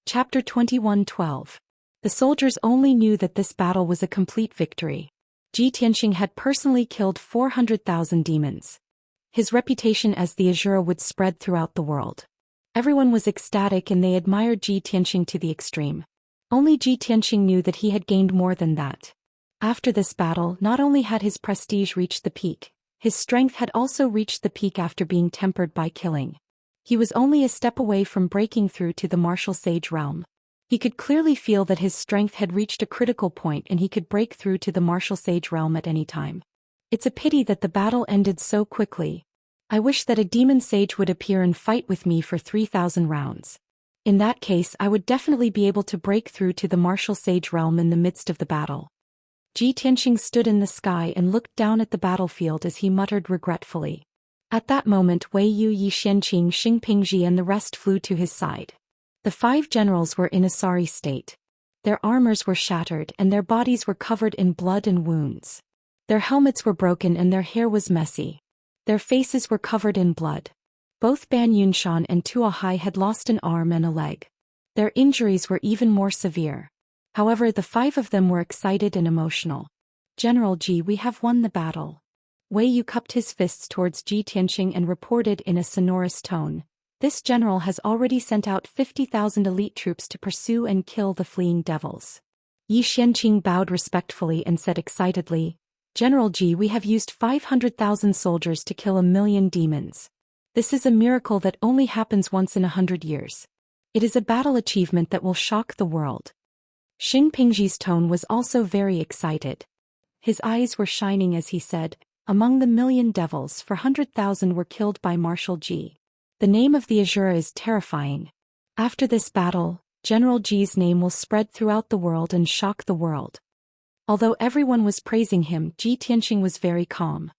Chapter 21:12. The soldiers only knew that this battle was a complete victory. Ji Tianxing had personally killed 400,000 demons. His reputation as the Azura would spread throughout the world. Everyone was ecstatic and they admired Ji Tianxing to the extreme. Only Ji Tianxing knew that he had gained more than that. After this battle, not only had his prestige reached the peak, his strength had also reached the peak after being tempered by killing. He was only a step away from breaking through to the martial sage realm. He could clearly feel that his strength had reached a critical point and he could break through to the martial sage realm at any time. It's a pity that the battle ended so quickly. I wish that a demon sage would appear and fight with me for 3,000 rounds. In that case, I would definitely be able to break through to the martial sage realm in the midst of the battle. Ji Tianxing stood in the sky and looked down at the battlefield as he muttered regretfully. At that moment Wei Yu, Yi Xianqing, Xing Pingji and the rest flew to his side. The 5 generals were in a sorry state. Their armors were shattered and their bodies were covered in blood and wounds. Their helmets were broken and their hair was messy. Their faces were covered in blood. Both Ban Yunshan and Tuahai had lost an arm and a leg. Their injuries were even more severe. However, the 5 of them were excited and emotional. "General Ji, we have won the battle." Wei Yu cupped his fists towards Ji Tianxing and reported in a sonorous tone, "This general has already sent out 50,000 elite troops to pursue and kill the fleeing devils." Yi Xianqing bowed respectfully and said excitedly, "General Ji, we have used 500,000 soldiers to kill 1,000,000 demons. This is a miracle that only happens once in 100 years. It is a battle achievement that will shock the world." Xing Pingji's tone was also very excited. His eyes were shining as he said, "Among the 1,000,000 devils, 400,000 were killed by Marshal Ji. The name of the Azura is terrifying. After this battle, General Ji's name will spread throughout the world and shock the world." Although everyone was praising him, Ji Tianxing was very calm.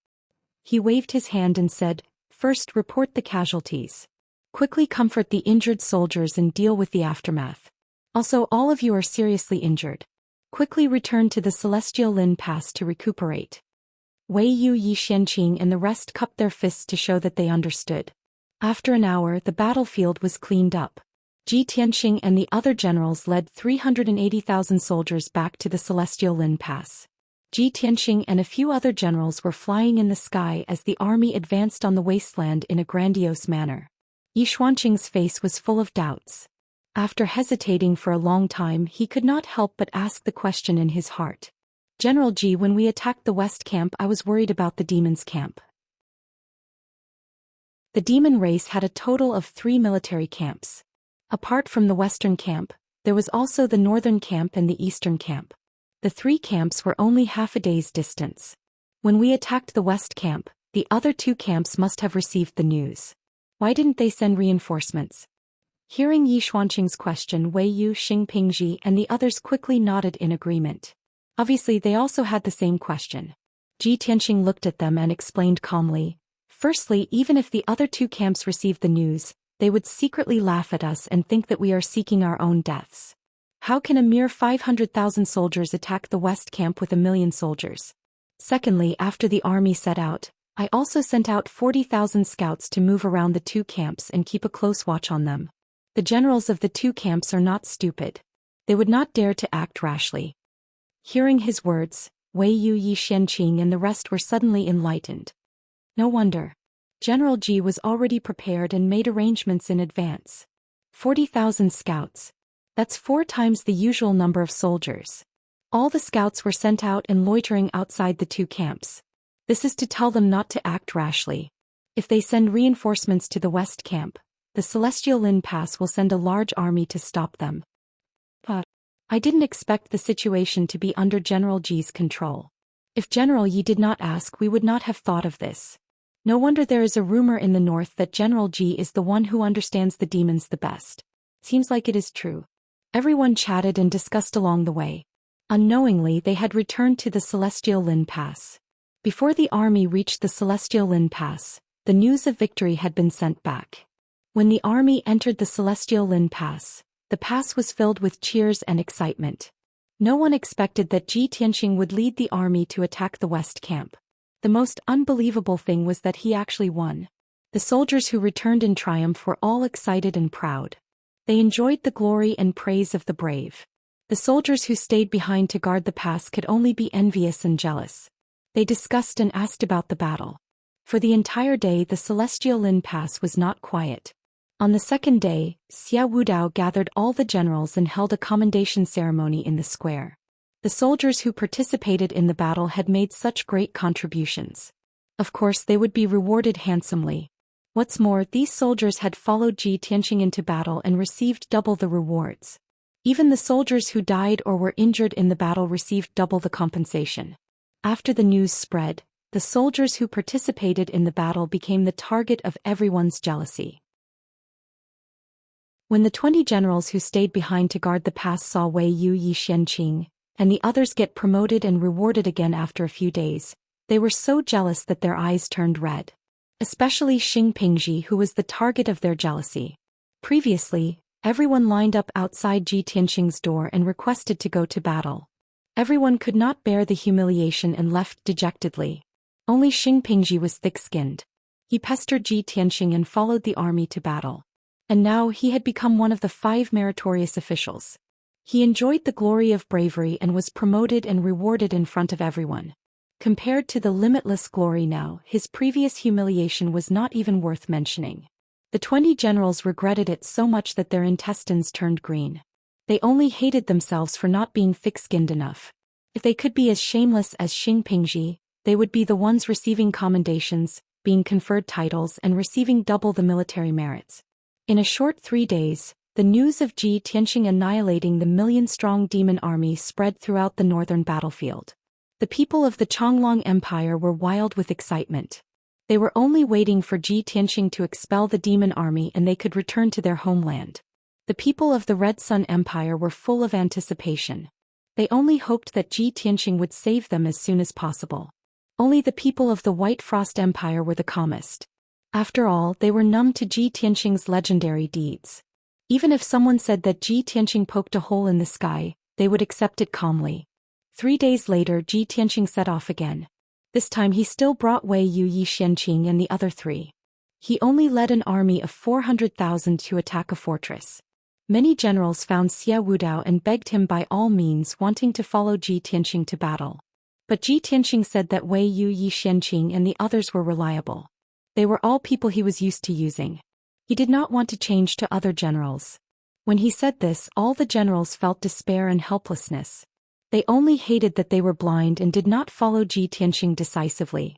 He waved his hand and said, "First, report the casualties. Quickly comfort the injured soldiers and deal with the aftermath. Also, all of you are seriously injured. Quickly return to the Celestial Lin Pass to recuperate." Wei Yu, Yi Xianqing and the rest cupped their fists to show that they understood. After an hour, the battlefield was cleaned up. Ji Tianxing and the other generals led 380,000 soldiers back to the Celestial Lin Pass. Ji Tianxing and a few other generals were flying in the sky as the army advanced on the wasteland in a grandiose manner. Yi Xuanqing's face was full of doubts. After hesitating for a long time, he could not help but ask the question in his heart. "General Ji, when we attacked the West camp, I was worried about the demons' camp." The demon race had a total of 3 military camps. Apart from the Western camp, there was also the Northern camp and the Eastern camp. The 3 camps were only half a day's distance. When we attacked the West camp, the other 2 camps must have received the news. Why didn't they send reinforcements? Hearing Yi Xuanqing's question, Wei Yu, Xing Pingji and the others quickly nodded in agreement. Obviously they also had the same question. Ji Tianxing looked at them and explained calmly, "Firstly, even if the other 2 camps received the news, they would secretly laugh at us and think that we are seeking our own deaths. How can a mere 500,000 soldiers attack the West camp with 1,000,000 soldiers? Secondly, after the army set out, I also sent out 40,000 scouts to move around the 2 camps and keep a close watch on them. The generals of the 2 camps are not stupid. They would not dare to act rashly." Hearing his words, Wei Yu, Yi Xianqing and the rest were suddenly enlightened. No wonder. General Ji was already prepared and made arrangements in advance. 40,000 scouts. That's 4 times the usual number of soldiers. All the scouts were sent out and loitering outside the 2 camps. This is to tell them not to act rashly. If they send reinforcements to the West camp, the Celestial Lin Pass will send a large army to stop them. But I didn't expect the situation to be under General Ji's control. If General Yi did not ask, we would not have thought of this. No wonder there is a rumor in the north that General Ji is the one who understands the demons the best. Seems like it is true. Everyone chatted and discussed along the way. Unknowingly, they had returned to the Celestial Lin Pass. Before the army reached the Celestial Lin Pass, the news of victory had been sent back. When the army entered the Celestial Lin Pass, the pass was filled with cheers and excitement. No one expected that Ji Tianxing would lead the army to attack the West camp. The most unbelievable thing was that he actually won. The soldiers who returned in triumph were all excited and proud. They enjoyed the glory and praise of the brave. The soldiers who stayed behind to guard the pass could only be envious and jealous. They discussed and asked about the battle. For the entire day the celestial Lin Pass was not quiet. On the second day, Xia Wudao gathered all the generals and held a commendation ceremony in the square. The soldiers who participated in the battle had made such great contributions. Of course they would be rewarded handsomely. What's more, these soldiers had followed Ji Tianqing into battle and received double the rewards. Even the soldiers who died or were injured in the battle received double the compensation. After the news spread, the soldiers who participated in the battle became the target of everyone's jealousy. When the 20 generals who stayed behind to guard the pass saw Wei Yu Yi Xianqing, and the others get promoted and rewarded again after a few days, they were so jealous that their eyes turned red. Especially Xing Pingji, who was the target of their jealousy. Previously, everyone lined up outside Ji Tianqing's door and requested to go to battle. Everyone could not bear the humiliation and left dejectedly. Only Xing Pingji was thick-skinned. He pestered Ji Tianqing and followed the army to battle. And now he had become one of the 5 meritorious officials. He enjoyed the glory of bravery and was promoted and rewarded in front of everyone. Compared to the limitless glory now, his previous humiliation was not even worth mentioning. The 20 generals regretted it so much that their intestines turned green. They only hated themselves for not being thick-skinned enough. If they could be as shameless as Xing Pingji, they would be the ones receiving commendations, being conferred titles and receiving double the military merits. In a short 3 days, the news of Ji Tianqing annihilating the million-strong demon army spread throughout the northern battlefield. The people of the Changlong Empire were wild with excitement. They were only waiting for Ji Tianqing to expel the demon army and they could return to their homeland. The people of the Red Sun Empire were full of anticipation. They only hoped that Ji Tianqing would save them as soon as possible. Only the people of the White Frost Empire were the calmest. After all, they were numb to Ji Tianqing's legendary deeds. Even if someone said that Ji Tianqing poked a hole in the sky, they would accept it calmly. 3 days later Ji Tianqing set off again. This time he still brought Wei Yu Yi Xianqing and the other 3. He only led an army of 400,000 to attack a fortress. Many generals found Xia Wudao and begged him by all means wanting to follow Ji Tianqing to battle. But Ji Tianqing said that Wei Yu Yi Xianqing and the others were reliable. They were all people he was used to using. He did not want to change to other generals. When he said this, all the generals felt despair and helplessness. They only hated that they were blind and did not follow Ji Tianqing decisively.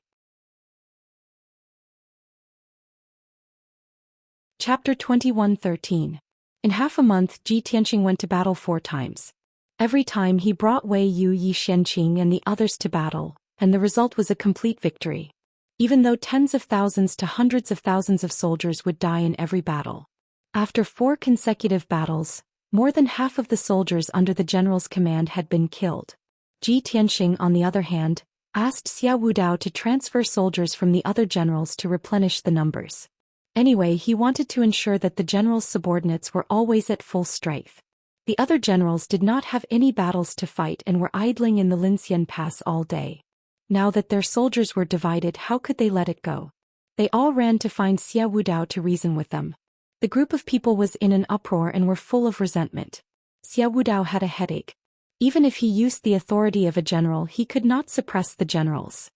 Chapter 21:13. In half a month Ji Tianqing went to battle 4 times. Every time he brought Wei Yu Yi Xianqing and the others to battle, and the result was a complete victory. Even though tens of thousands to hundreds of thousands of soldiers would die in every battle. After 4 consecutive battles, more than half of the soldiers under the general's command had been killed. Ji Tianqing, on the other hand, asked Xia Wudao to transfer soldiers from the other generals to replenish the numbers. Anyway, he wanted to ensure that the general's subordinates were always at full strength. The other generals did not have any battles to fight and were idling in the Linxian Pass all day. Now that their soldiers were divided, how could they let it go? They all ran to find Xia Wudao to reason with them. The group of people was in an uproar and were full of resentment. Xia Wudao had a headache. Even if he used the authority of a general, he could not suppress the generals.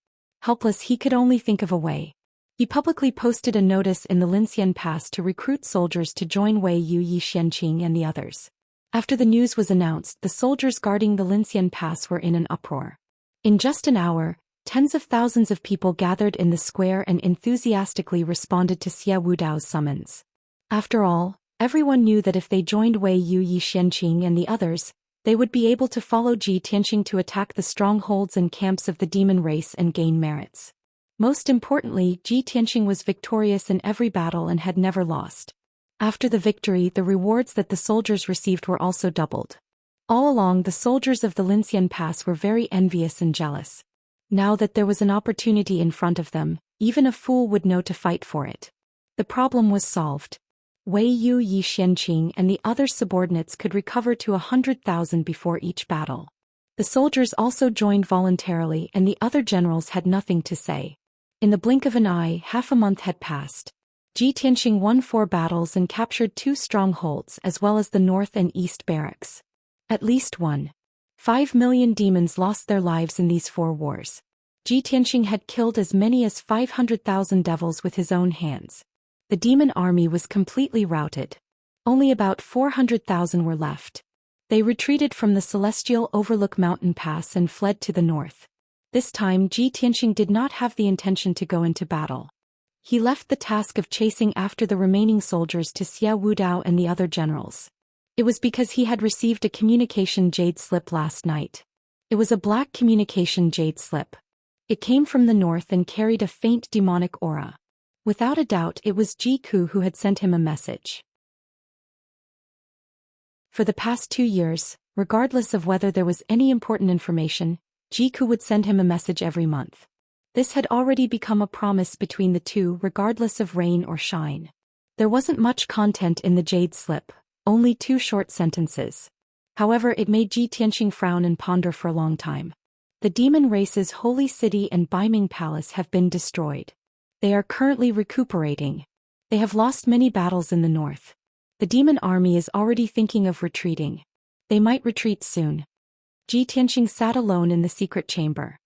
Helpless, he could only think of a way. He publicly posted a notice in the Linxian Pass to recruit soldiers to join Wei Yu Yi Xianqing and the others. After the news was announced, the soldiers guarding the Linxian Pass were in an uproar. In just an hour, tens of thousands of people gathered in the square and enthusiastically responded to Xia Wudao's summons. After all, everyone knew that if they joined Wei Yu Yi Xianqing and the others, they would be able to follow Ji Tianqing to attack the strongholds and camps of the demon race and gain merits. Most importantly, Ji Tianqing was victorious in every battle and had never lost. After the victory, the rewards that the soldiers received were also doubled. All along, the soldiers of the Linxian Pass were very envious and jealous. Now that there was an opportunity in front of them, even a fool would know to fight for it. The problem was solved. Wei Yu Yi Xianqing and the other subordinates could recover to 100,000 before each battle. The soldiers also joined voluntarily and the other generals had nothing to say. In the blink of an eye, half a month had passed. Ji Tianxing won 4 battles and captured 2 strongholds as well as the north and east barracks. At least 1.5 million demons lost their lives in these 4 wars. Ji Tianxing had killed as many as 500,000 devils with his own hands. The demon army was completely routed. Only about 400,000 were left. They retreated from the celestial overlook mountain pass and fled to the north. This time Ji Tianxing did not have the intention to go into battle. He left the task of chasing after the remaining soldiers to Xia Wudao and the other generals. It was because he had received a communication jade slip last night. It was a black communication jade slip. It came from the north and carried a faint demonic aura. Without a doubt it was Ji Ku who had sent him a message. For the past 2 years, regardless of whether there was any important information, Ji Ku would send him a message every month. This had already become a promise between the two regardless of rain or shine. There wasn't much content in the jade slip, only 2 short sentences. However, it made Ji Tianxing frown and ponder for a long time. The demon race's holy city and Baiming Palace have been destroyed. They are currently recuperating. They have lost many battles in the north. The demon army is already thinking of retreating. They might retreat soon. Ji Tianxing sat alone in the secret chamber.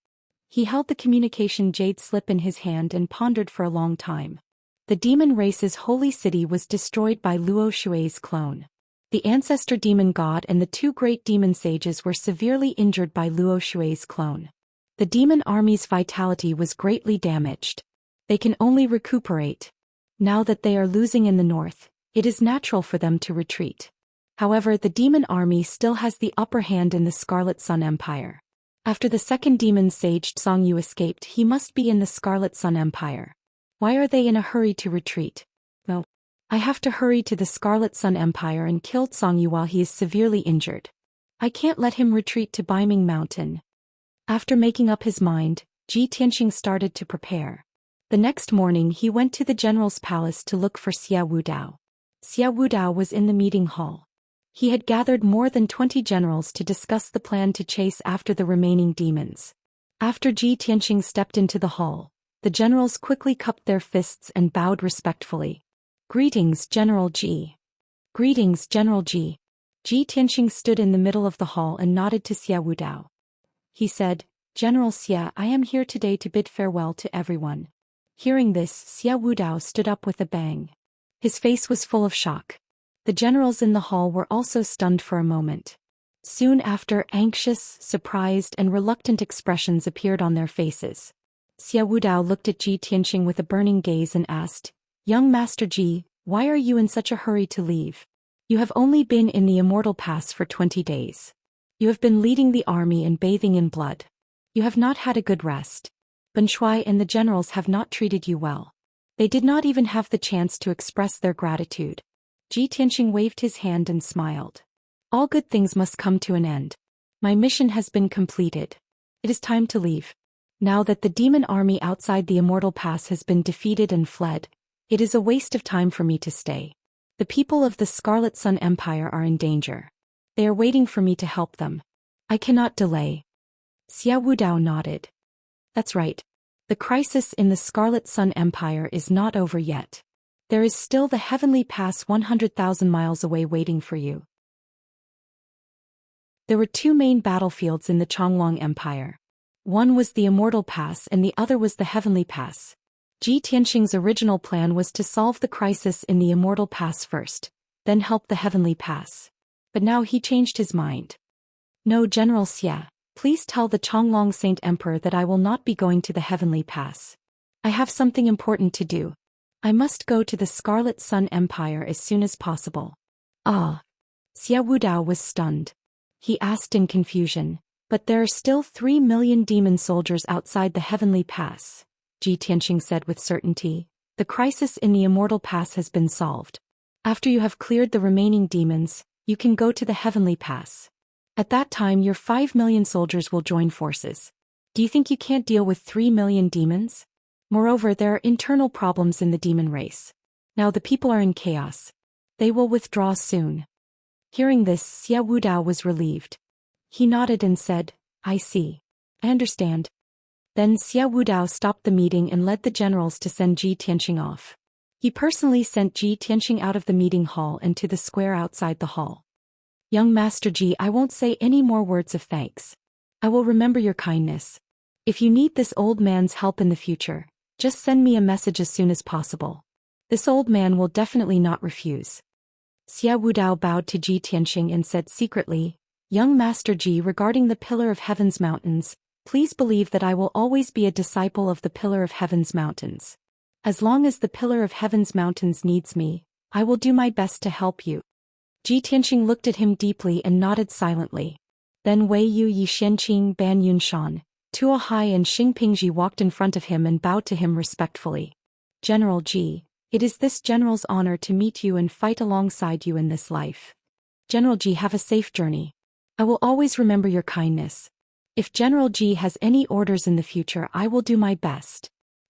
He held the communication jade slip in his hand and pondered for a long time. The demon race's holy city was destroyed by Luo Shui's clone. The ancestor demon god and the 2 great demon sages were severely injured by Luo Shui's clone. The demon army's vitality was greatly damaged. They can only recuperate. Now that they are losing in the north, it is natural for them to retreat. However, the demon army still has the upper hand in the Scarlet Sun Empire. After the second demon sage Zhongyu escaped, he must be in the Scarlet Sun Empire. Why are they in a hurry to retreat? No. I have to hurry to the Scarlet Sun Empire and kill Zhongyu while he is severely injured. I can't let him retreat to Baiming Mountain. After making up his mind, Ji Tianxing started to prepare. The next morning he went to the general's palace to look for Xia Wudao. Xia Wudao was in the meeting hall. He had gathered more than 20 generals to discuss the plan to chase after the remaining demons. After Ji Tianxing stepped into the hall, the generals quickly cupped their fists and bowed respectfully. Greetings, General Ji. Greetings, General Ji. Ji Tianxing stood in the middle of the hall and nodded to Xia Wudao. He said, General Xia, I am here today to bid farewell to everyone. Hearing this, Xia Wudao stood up with a bang. His face was full of shock. The generals in the hall were also stunned for a moment. Soon after, anxious, surprised and reluctant expressions appeared on their faces. Xia Wudao looked at Ji Tianxing with a burning gaze and asked, Young Master Ji, why are you in such a hurry to leave? You have only been in the Immortal Pass for 20 days. You have been leading the army and bathing in blood. You have not had a good rest. Ben Shuai and the generals have not treated you well. They did not even have the chance to express their gratitude. Ji Tianxing waved his hand and smiled. All good things must come to an end. My mission has been completed. It is time to leave. Now that the demon army outside the Immortal Pass has been defeated and fled, it is a waste of time for me to stay. The people of the Scarlet Sun Empire are in danger. They are waiting for me to help them. I cannot delay. Xia Wudao nodded. That's right. The crisis in the Scarlet Sun Empire is not over yet. There is still the Heavenly Pass 100,000 miles away waiting for you. There were 2 main battlefields in the Chongwang Empire. One was the Immortal Pass and the other was the Heavenly Pass. Ji Tianxing's original plan was to solve the crisis in the Immortal Pass first, then help the Heavenly Pass. But now he changed his mind. No, General Xia, please tell the Chonglong Saint Emperor that I will not be going to the Heavenly Pass. I have something important to do. I must go to the Scarlet Sun Empire as soon as possible. Ah! Xia Wudao was stunned. He asked in confusion, but there are still 3 million demon soldiers outside the Heavenly Pass. Ji Tianxing said with certainty, the crisis in the Immortal Pass has been solved. After you have cleared the remaining demons, you can go to the Heavenly Pass. At that time your 5 million soldiers will join forces. Do you think you can't deal with 3 million demons? Moreover, there are internal problems in the demon race. Now the people are in chaos. They will withdraw soon. Hearing this, Xia Wudao was relieved. He nodded and said, I see. I understand. Then Xia Wudao stopped the meeting and led the generals to send Ji Tianxing off. He personally sent Ji Tianxing out of the meeting hall and to the square outside the hall. Young Master Ji, I won't say any more words of thanks. I will remember your kindness. If you need this old man's help in the future, just send me a message as soon as possible. This old man will definitely not refuse. Xia Wudao bowed to Ji Tianxing and said secretly, Young Master Ji, regarding the Pillar of Heaven's mountains, please believe that I will always be a disciple of the Pillar of Heaven's mountains. As long as the Pillar of Heaven's mountains needs me, I will do my best to help you. Ji Tianxing looked at him deeply and nodded silently. Then Wei Yu Yi Xianqing Ban Yunshan, Tuo Hai and Xing Pingji walked in front of him and bowed to him respectfully. General Ji, it is this general's honor to meet you and fight alongside you in this life. General Ji, have a safe journey. I will always remember your kindness. If General Ji has any orders in the future, I will do my best.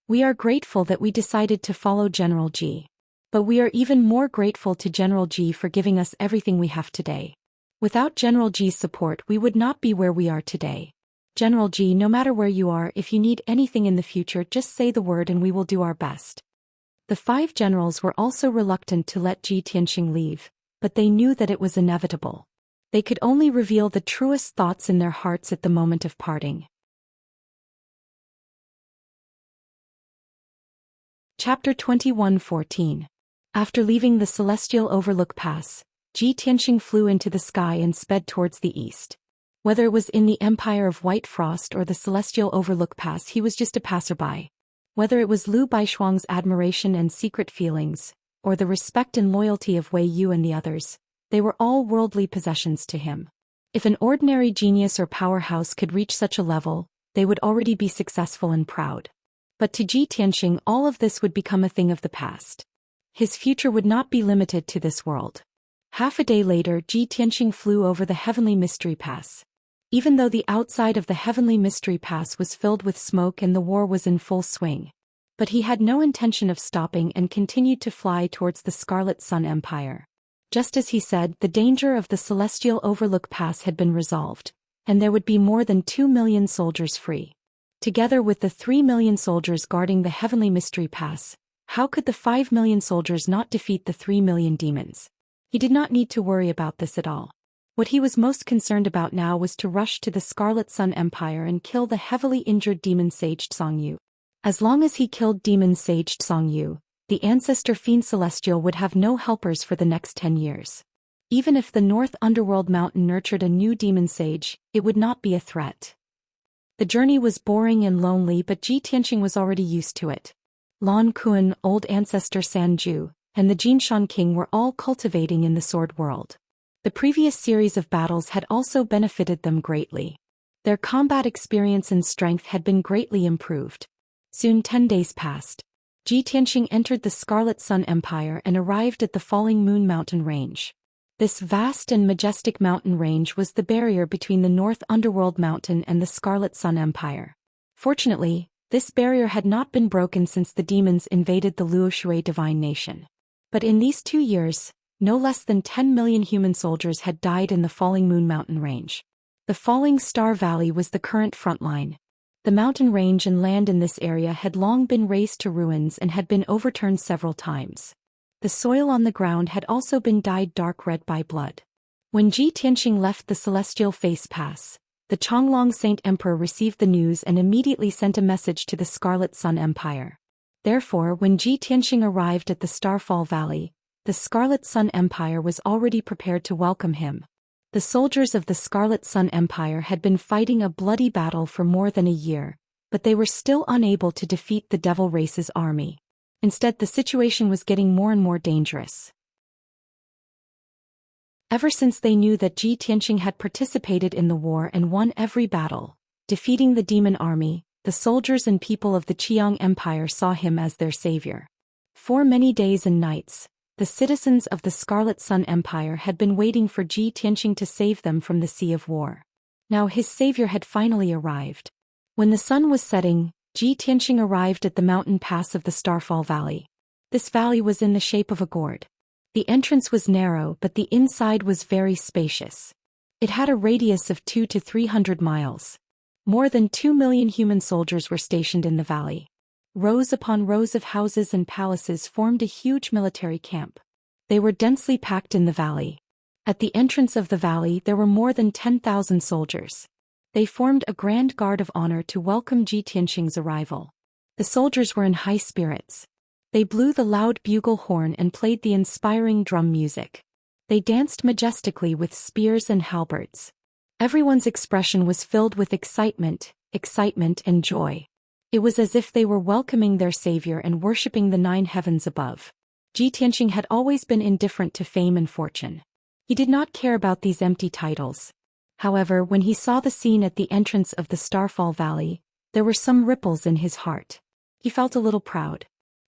We are grateful that we decided to follow General Ji. But we are even more grateful to General Ji for giving us everything we have today. Without General Ji's support, we would not be where we are today. General Ji, no matter where you are, if you need anything in the future, just say the word and we will do our best. The 5 generals were also reluctant to let Ji Tianxing leave, but they knew that it was inevitable. They could only reveal the truest thoughts in their hearts at the moment of parting. Chapter 21:14. After leaving the Celestial Overlook Pass, Ji Tianxing flew into the sky and sped towards the east. Whether it was in the Empire of White Frost or the Celestial Overlook Pass, he was just a passerby. Whether it was Lu Baishuang's admiration and secret feelings, or the respect and loyalty of Wei Yu and the others, they were all worldly possessions to him. If an ordinary genius or powerhouse could reach such a level, they would already be successful and proud. But to Ji Tianxing, all of this would become a thing of the past. His future would not be limited to this world. Half a day later, Ji Tianxing flew over the Heavenly Mystery Pass. Even though the outside of the Heavenly Mystery Pass was filled with smoke and the war was in full swing, but he had no intention of stopping and continued to fly towards the Scarlet Sun Empire. Just as he said, the danger of the Celestial Overlook Pass had been resolved, and there would be more than 2 million soldiers free. Together with the 3 million soldiers guarding the Heavenly Mystery Pass, how could the 5 million soldiers not defeat the 3 million demons? He did not need to worry about this at all. What he was most concerned about now was to rush to the Scarlet Sun Empire and kill the heavily injured demon sage Zhongyu. As long as he killed demon sage Zhongyu, the ancestor fiend celestial would have no helpers for the next 10 years. Even if the North Underworld Mountain nurtured a new demon sage, it would not be a threat. The journey was boring and lonely, but Ji Tianxing was already used to it. Lan Kuan, old ancestor Sanju, and the Jinshan King were all cultivating in the sword world. The previous series of battles had also benefited them greatly. Their combat experience and strength had been greatly improved. Soon 10 days passed. Ji Tianxing entered the Scarlet Sun Empire and arrived at the Falling Moon Mountain Range. This vast and majestic mountain range was the barrier between the North Underworld Mountain and the Scarlet Sun Empire. Fortunately, this barrier had not been broken since the demons invaded the Luoshui Divine Nation. But in these 2 years, no less than 10 million human soldiers had died in the Falling Moon Mountain Range. The Falling Star Valley was the current front line. The mountain range and land in this area had long been razed to ruins and had been overturned several times. The soil on the ground had also been dyed dark red by blood. When Ji Tianxing left the Celestial Face Pass, the Chonglong Saint Emperor received the news and immediately sent a message to the Scarlet Sun Empire. Therefore, when Ji Tianxing arrived at the Starfall Valley, the Scarlet Sun Empire was already prepared to welcome him. The soldiers of the Scarlet Sun Empire had been fighting a bloody battle for more than a year, but they were still unable to defeat the Devil Race's army. Instead, the situation was getting more and more dangerous. Ever since they knew that Ji Tianxing had participated in the war and won every battle, defeating the demon army, the soldiers and people of the Qiang Empire saw him as their savior. For many days and nights, the citizens of the Scarlet Sun Empire had been waiting for Ji Tianxing to save them from the sea of war. Now his savior had finally arrived. When the sun was setting, Ji Tianxing arrived at the mountain pass of the Starfall Valley. This valley was in the shape of a gourd. The entrance was narrow, but the inside was very spacious. It had a radius of 200 to 300 miles. More than 2 million human soldiers were stationed in the valley. Rows upon rows of houses and palaces formed a huge military camp. They were densely packed in the valley. At the entrance of the valley there were more than 10,000 soldiers. They formed a grand guard of honor to welcome Ji Tianqing's arrival. The soldiers were in high spirits. They blew the loud bugle horn and played the inspiring drum music. They danced majestically with spears and halberds. Everyone's expression was filled with excitement and joy. It was as if they were welcoming their savior and worshipping the 9 heavens above. Ji Tianqing had always been indifferent to fame and fortune. He did not care about these empty titles. However, when he saw the scene at the entrance of the Starfall Valley, there were some ripples in his heart. He felt a little proud.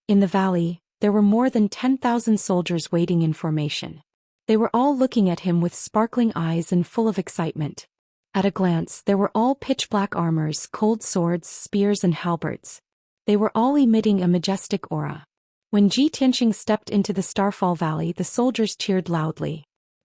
In the valley, there were more than 10,000 soldiers waiting in formation. They were all looking at him with sparkling eyes and full of excitement. At a glance, they were all pitch-black armors, cold swords, spears and halberds. They were all emitting a majestic aura. When Ji Tianqing stepped into the Starfall Valley, the soldiers cheered loudly.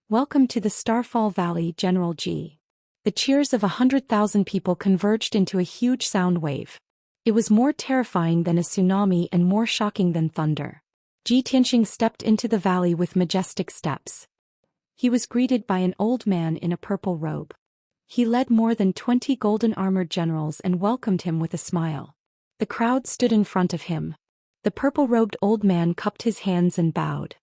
"Welcome to the Starfall Valley, General Ji." The cheers of 100,000 people converged into a huge sound wave. It was more terrifying than a tsunami and more shocking than thunder. Ji Tianqing stepped into the valley with majestic steps. He was greeted by an old man in a purple robe. He led more than 20 golden-armored generals and welcomed him with a smile. The crowd stood in front of him. The purple-robed old man cupped his hands and bowed.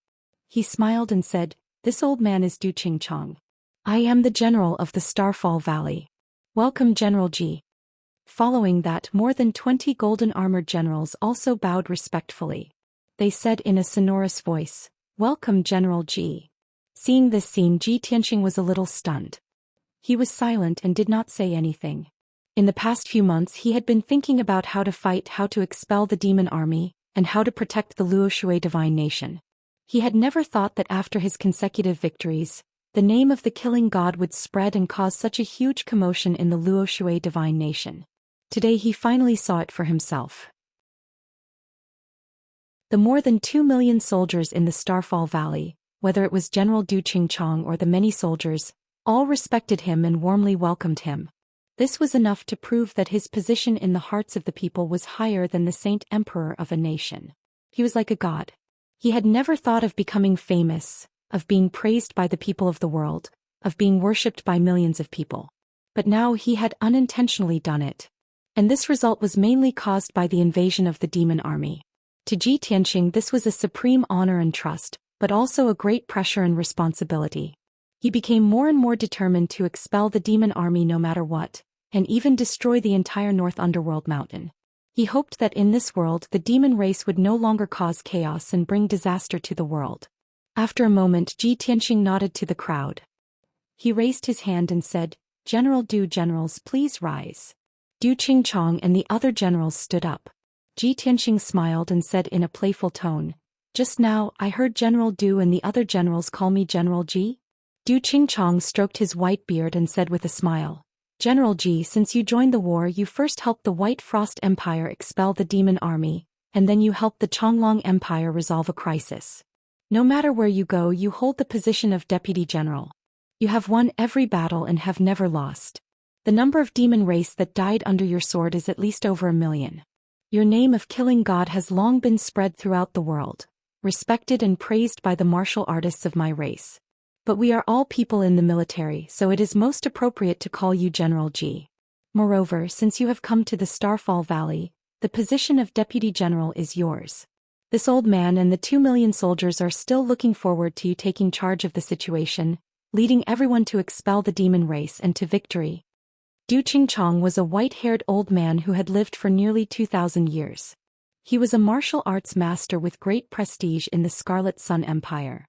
He smiled and said, "This old man is Du Qingchang. I am the general of the Starfall Valley. Welcome, General Ji." Following that, more than 20 golden-armored generals also bowed respectfully. They said in a sonorous voice, "Welcome, General Ji." Seeing this scene, Ji Tianqing was a little stunned. He was silent and did not say anything. In the past few months he had been thinking about how to fight, how to expel the demon army, and how to protect the Luoshui divine nation. He had never thought that after his consecutive victories, the name of the killing god would spread and cause such a huge commotion in the Luoshui divine nation. Today he finally saw it for himself. The more than 2 million soldiers in the Starfall Valley, whether it was General Du Qingchang or the many soldiers, all respected him and warmly welcomed him. This was enough to prove that his position in the hearts of the people was higher than the saint emperor of a nation. He was like a god. He had never thought of becoming famous, of being praised by the people of the world, of being worshipped by millions of people. But now he had unintentionally done it. And this result was mainly caused by the invasion of the demon army. To Ji Tianqing this was a supreme honor and trust, but also a great pressure and responsibility. He became more and more determined to expel the demon army no matter what, and even destroy the entire North Underworld mountain. He hoped that in this world the demon race would no longer cause chaos and bring disaster to the world. After a moment, Ji Tianqing nodded to the crowd. He raised his hand and said, "General Du, generals, please rise." Du Qingchang and the other generals stood up. Ji Tianqing smiled and said in a playful tone, "Just now, I heard General Du and the other generals call me General Ji." Du Qingchang stroked his white beard and said with a smile, "General Ji, since you joined the war you first helped the White Frost Empire expel the demon army, and then you helped the Changlong Empire resolve a crisis. No matter where you go you hold the position of Deputy General. You have won every battle and have never lost. The number of demon race that died under your sword is at least over 1 million. Your name of killing god has long been spread throughout the world, respected and praised by the martial artists of my race. But we are all people in the military, so it is most appropriate to call you General Ji. Moreover, since you have come to the Starfall Valley, the position of Deputy General is yours. This old man and the 2 million soldiers are still looking forward to you taking charge of the situation, leading everyone to expel the demon race and to victory." Du Qingchang was a white-haired old man who had lived for nearly 2,000 years. He was a martial arts master with great prestige in the Scarlet Sun Empire.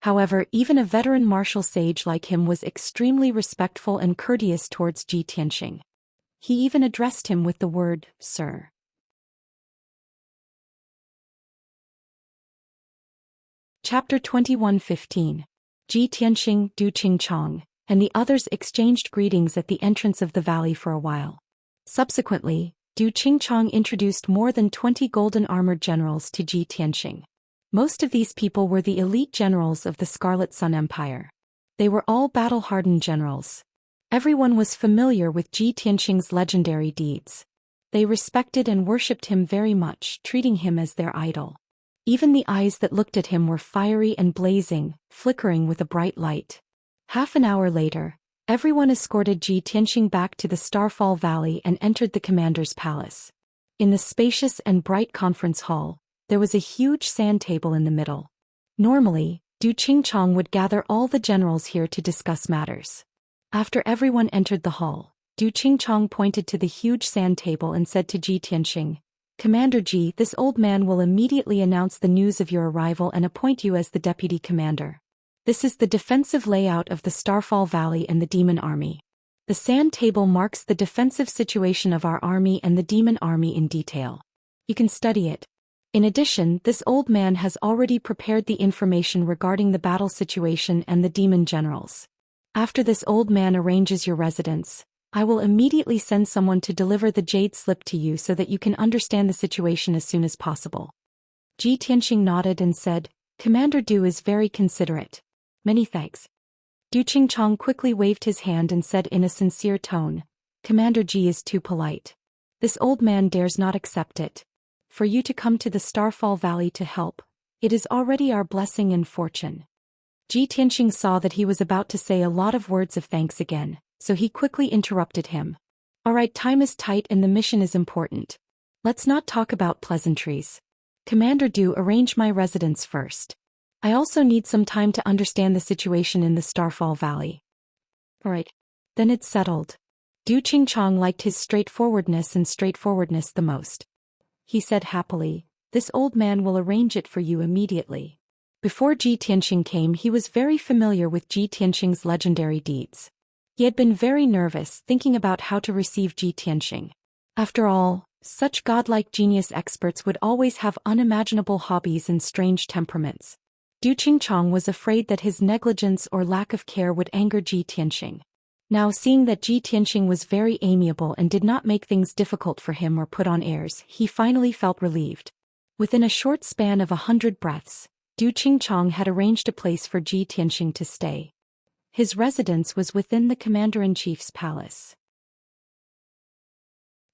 However, even a veteran martial sage like him was extremely respectful and courteous towards Ji Tianqing. He even addressed him with the word, "Sir." Chapter 21:15. Ji Tianqing, Du Qingchang, and the others exchanged greetings at the entrance of the valley for a while. Subsequently, Du Qingchang introduced more than 20 golden-armored generals to Ji Tianqing. Most of these people were the elite generals of the Scarlet Sun Empire. They were all battle-hardened generals. Everyone was familiar with Ji Tianqing's legendary deeds. They respected and worshipped him very much, treating him as their idol. Even the eyes that looked at him were fiery and blazing, flickering with a bright light. Half an hour later, everyone escorted Ji Tianxing back to the Starfall Valley and entered the commander's palace. In the spacious and bright conference hall, there was a huge sand table in the middle. Normally, Du Qingchang would gather all the generals here to discuss matters. After everyone entered the hall, Du Qingchang pointed to the huge sand table and said to Ji Tianxing, "Commander Ji, this old man will immediately announce the news of your arrival and appoint you as the deputy commander. This is the defensive layout of the Starfall Valley and the demon army. The sand table marks the defensive situation of our army and the demon army in detail. You can study it. In addition, this old man has already prepared the information regarding the battle situation and the demon generals. After this old man arranges your residence, I will immediately send someone to deliver the jade slip to you so that you can understand the situation as soon as possible." Ji Tianxing nodded and said, "Commander Du is very considerate. Many thanks." Du Qingchang quickly waved his hand and said in a sincere tone, "Commander Ji is too polite. This old man dares not accept it. For you to come to the Starfall Valley to help, it is already our blessing and fortune." Ji Tianxing saw that he was about to say a lot of words of thanks again, so he quickly interrupted him. "Alright, time is tight and the mission is important. Let's not talk about pleasantries. Commander Du, arrange my residence first. I also need some time to understand the situation in the Starfall Valley." "Alright. Then it's settled." Du Qingchang liked his straightforwardness the most. He said happily, "This old man will arrange it for you immediately." Before Ji Tianxing came, he was very familiar with Ji Tianxing's legendary deeds. He had been very nervous thinking about how to receive Ji Tianxing. After all, such godlike genius experts would always have unimaginable hobbies and strange temperaments. Du Qingchang was afraid that his negligence or lack of care would anger Ji Tianxing. Now, seeing that Ji Tianxing was very amiable and did not make things difficult for him or put on airs, he finally felt relieved. Within a short span of 100 breaths, Du Qingchang had arranged a place for Ji Tianxing to stay. His residence was within the commander-in-chief's palace.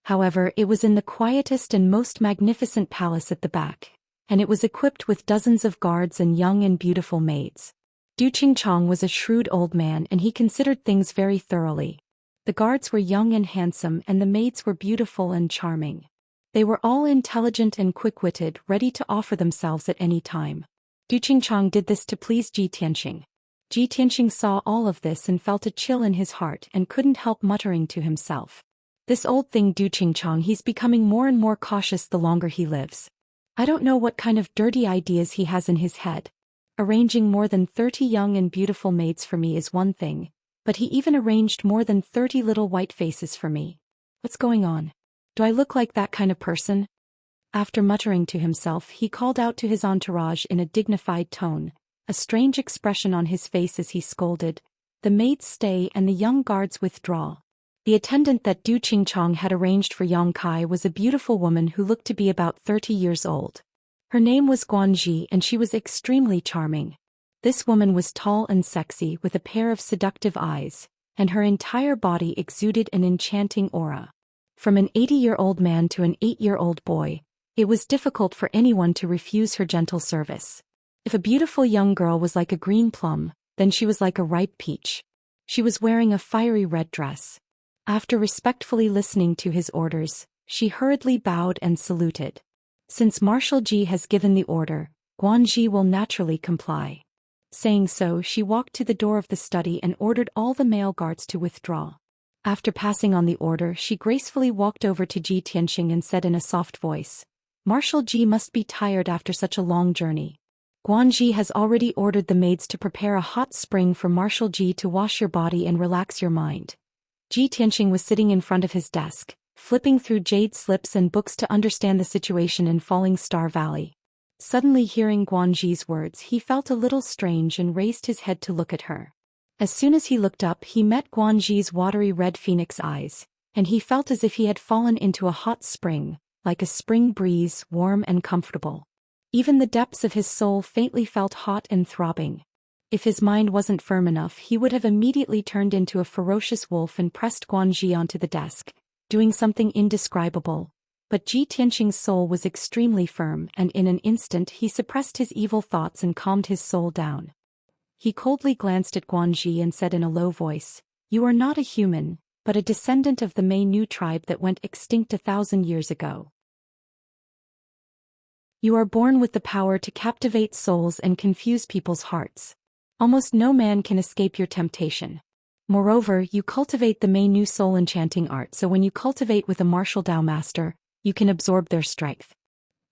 However, it was in the quietest and most magnificent palace at the back, and it was equipped with dozens of guards and young and beautiful maids. Du Qingchang was a shrewd old man and he considered things very thoroughly. The guards were young and handsome and the maids were beautiful and charming. They were all intelligent and quick-witted, ready to offer themselves at any time. Du Qingchang did this to please Ji Tianxing. Ji Tianxing saw all of this and felt a chill in his heart and couldn't help muttering to himself, "This old thing Du Qingchang, he's becoming more and more cautious the longer he lives. I don't know what kind of dirty ideas he has in his head. Arranging more than 30 young and beautiful maids for me is one thing, but he even arranged more than 30 little white faces for me. What's going on? Do I look like that kind of person?" After muttering to himself, he called out to his entourage in a dignified tone, a strange expression on his face as he scolded, "The maids stay and the young guards withdraw." The attendant that Du Qingchang had arranged for Yang Kai was a beautiful woman who looked to be about 30 years old. Her name was Guanji and she was extremely charming. This woman was tall and sexy with a pair of seductive eyes, and her entire body exuded an enchanting aura. From an 80-year-old man to an 8-year-old boy, it was difficult for anyone to refuse her gentle service. If a beautiful young girl was like a green plum, then she was like a ripe peach. She was wearing a fiery red dress. After respectfully listening to his orders, she hurriedly bowed and saluted. Since Marshal Ji has given the order, Guanji will naturally comply. Saying so, she walked to the door of the study and ordered all the male guards to withdraw. After passing on the order, she gracefully walked over to Ji Tianxing and said in a soft voice, "Marshal Ji must be tired after such a long journey. Guanji has already ordered the maids to prepare a hot spring for Marshal Ji to wash your body and relax your mind." Ji Tianxing was sitting in front of his desk, flipping through jade slips and books to understand the situation in Falling Star Valley. Suddenly hearing Guanji's words, he felt a little strange and raised his head to look at her. As soon as he looked up, he met Guanji's watery red phoenix eyes, and he felt as if he had fallen into a hot spring, like a spring breeze, warm and comfortable. Even the depths of his soul faintly felt hot and throbbing. If his mind wasn't firm enough, he would have immediately turned into a ferocious wolf and pressed Guanji onto the desk, doing something indescribable. But Ji Tianqing's soul was extremely firm, and in an instant he suppressed his evil thoughts and calmed his soul down. He coldly glanced at Guanji and said in a low voice, "You are not a human, but a descendant of the Mei tribe that went extinct 1,000 years ago. You are born with the power to captivate souls and confuse people's hearts. Almost no man can escape your temptation. Moreover, you cultivate the Mei soul enchanting art, so when you cultivate with a martial Dao master, you can absorb their strength."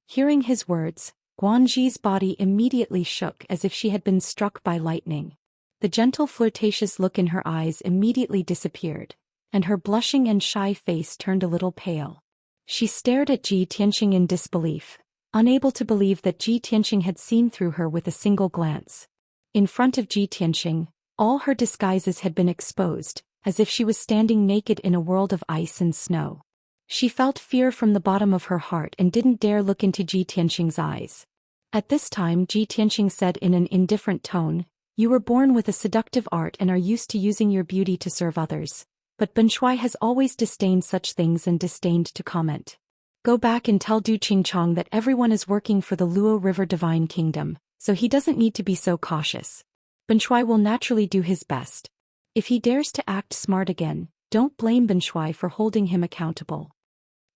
Hearing his words, Guanji's body immediately shook as if she had been struck by lightning. The gentle flirtatious look in her eyes immediately disappeared, and her blushing and shy face turned a little pale. She stared at Ji Tianqing in disbelief, unable to believe that Ji Tianqing had seen through her with a single glance. In front of Ji Tianqing, all her disguises had been exposed, as if she was standing naked in a world of ice and snow. She felt fear from the bottom of her heart and didn't dare look into Ji Tianqing's eyes. At this time Ji Tianqing said in an indifferent tone, "You were born with a seductive art and are used to using your beauty to serve others, but Ben Shuai has always disdained such things and disdained to comment. Go back and tell Du Qingchong that everyone is working for the Luo River Divine Kingdom, so he doesn't need to be so cautious. Ben Shuai will naturally do his best. If he dares to act smart again, don't blame Ben Shuai for holding him accountable."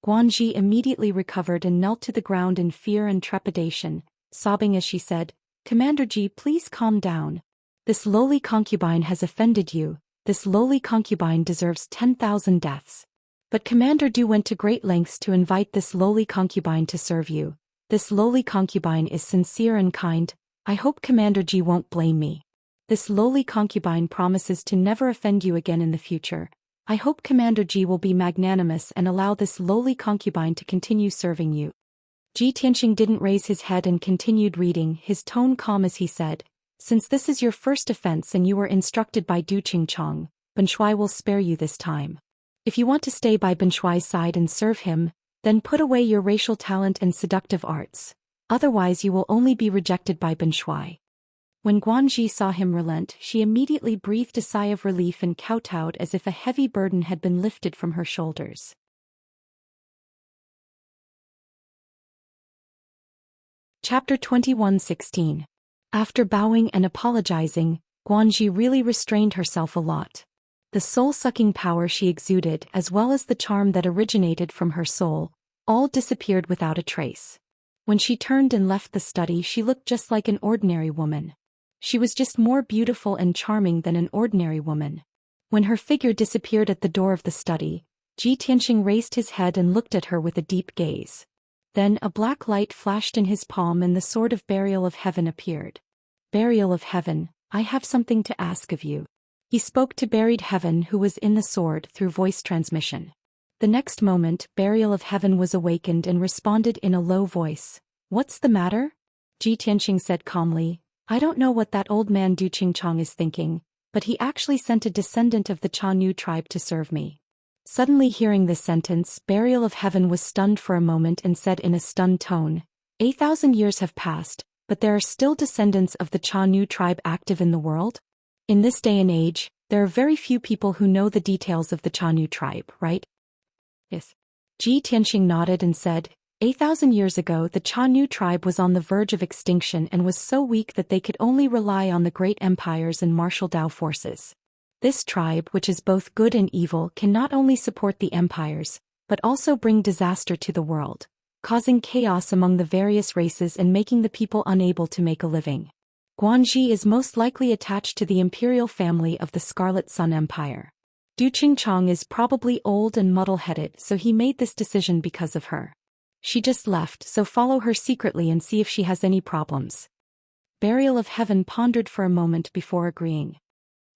Guanji immediately recovered and knelt to the ground in fear and trepidation, sobbing as she said, "Commander Ji, please calm down. This lowly concubine has offended you. This lowly concubine deserves 10,000 deaths. But Commander Du went to great lengths to invite this lowly concubine to serve you. This lowly concubine is sincere and kind. I hope Commander Ji won't blame me. This lowly concubine promises to never offend you again in the future. I hope Commander Ji will be magnanimous and allow this lowly concubine to continue serving you." Ji Tianqing didn't raise his head and continued reading, his tone calm as he said, "Since this is your first offense and you were instructed by Du Qingchong, Ben Shuai will spare you this time. If you want to stay by Ben Shuai's side and serve him, then put away your racial talent and seductive arts. Otherwise you will only be rejected by Ben Shuai." When Guanji saw him relent, she immediately breathed a sigh of relief and kowtowed as if a heavy burden had been lifted from her shoulders. Chapter 21:16. After bowing and apologizing, Guanji really restrained herself a lot. The soul-sucking power she exuded as well as the charm that originated from her soul, all disappeared without a trace. When she turned and left the study, she looked just like an ordinary woman. She was just more beautiful and charming than an ordinary woman. When her figure disappeared at the door of the study, Ji Tianqing raised his head and looked at her with a deep gaze. Then a black light flashed in his palm and the sword of Burial of Heaven appeared. "Burial of Heaven, I have something to ask of you." He spoke to Buried Heaven who was in the sword through voice transmission. The next moment, Burial of Heaven was awakened and responded in a low voice. "What's the matter?" Ji Tianqing said calmly, "I don't know what that old man Du Qingchong is thinking, but he actually sent a descendant of the Xianxia tribe to serve me." Suddenly hearing this sentence, Burial of Heaven was stunned for a moment and said in a stunned tone, 8,000 years have passed, but there are still descendants of the Xianxia tribe active in the world? In this day and age, there are very few people who know the details of the Xianxia tribe, right?" "Yes." Ji Tianqing nodded and said, 8,000 years ago the Xianxia tribe was on the verge of extinction and was so weak that they could only rely on the great empires and martial Dao forces. This tribe, which is both good and evil, can not only support the empires, but also bring disaster to the world, causing chaos among the various races and making the people unable to make a living. Guanji is most likely attached to the imperial family of the Scarlet Sun Empire. Du Qingchong is probably old and muddle-headed, so he made this decision because of her. She just left, so follow her secretly and see if she has any problems." Burial of Heaven pondered for a moment before agreeing.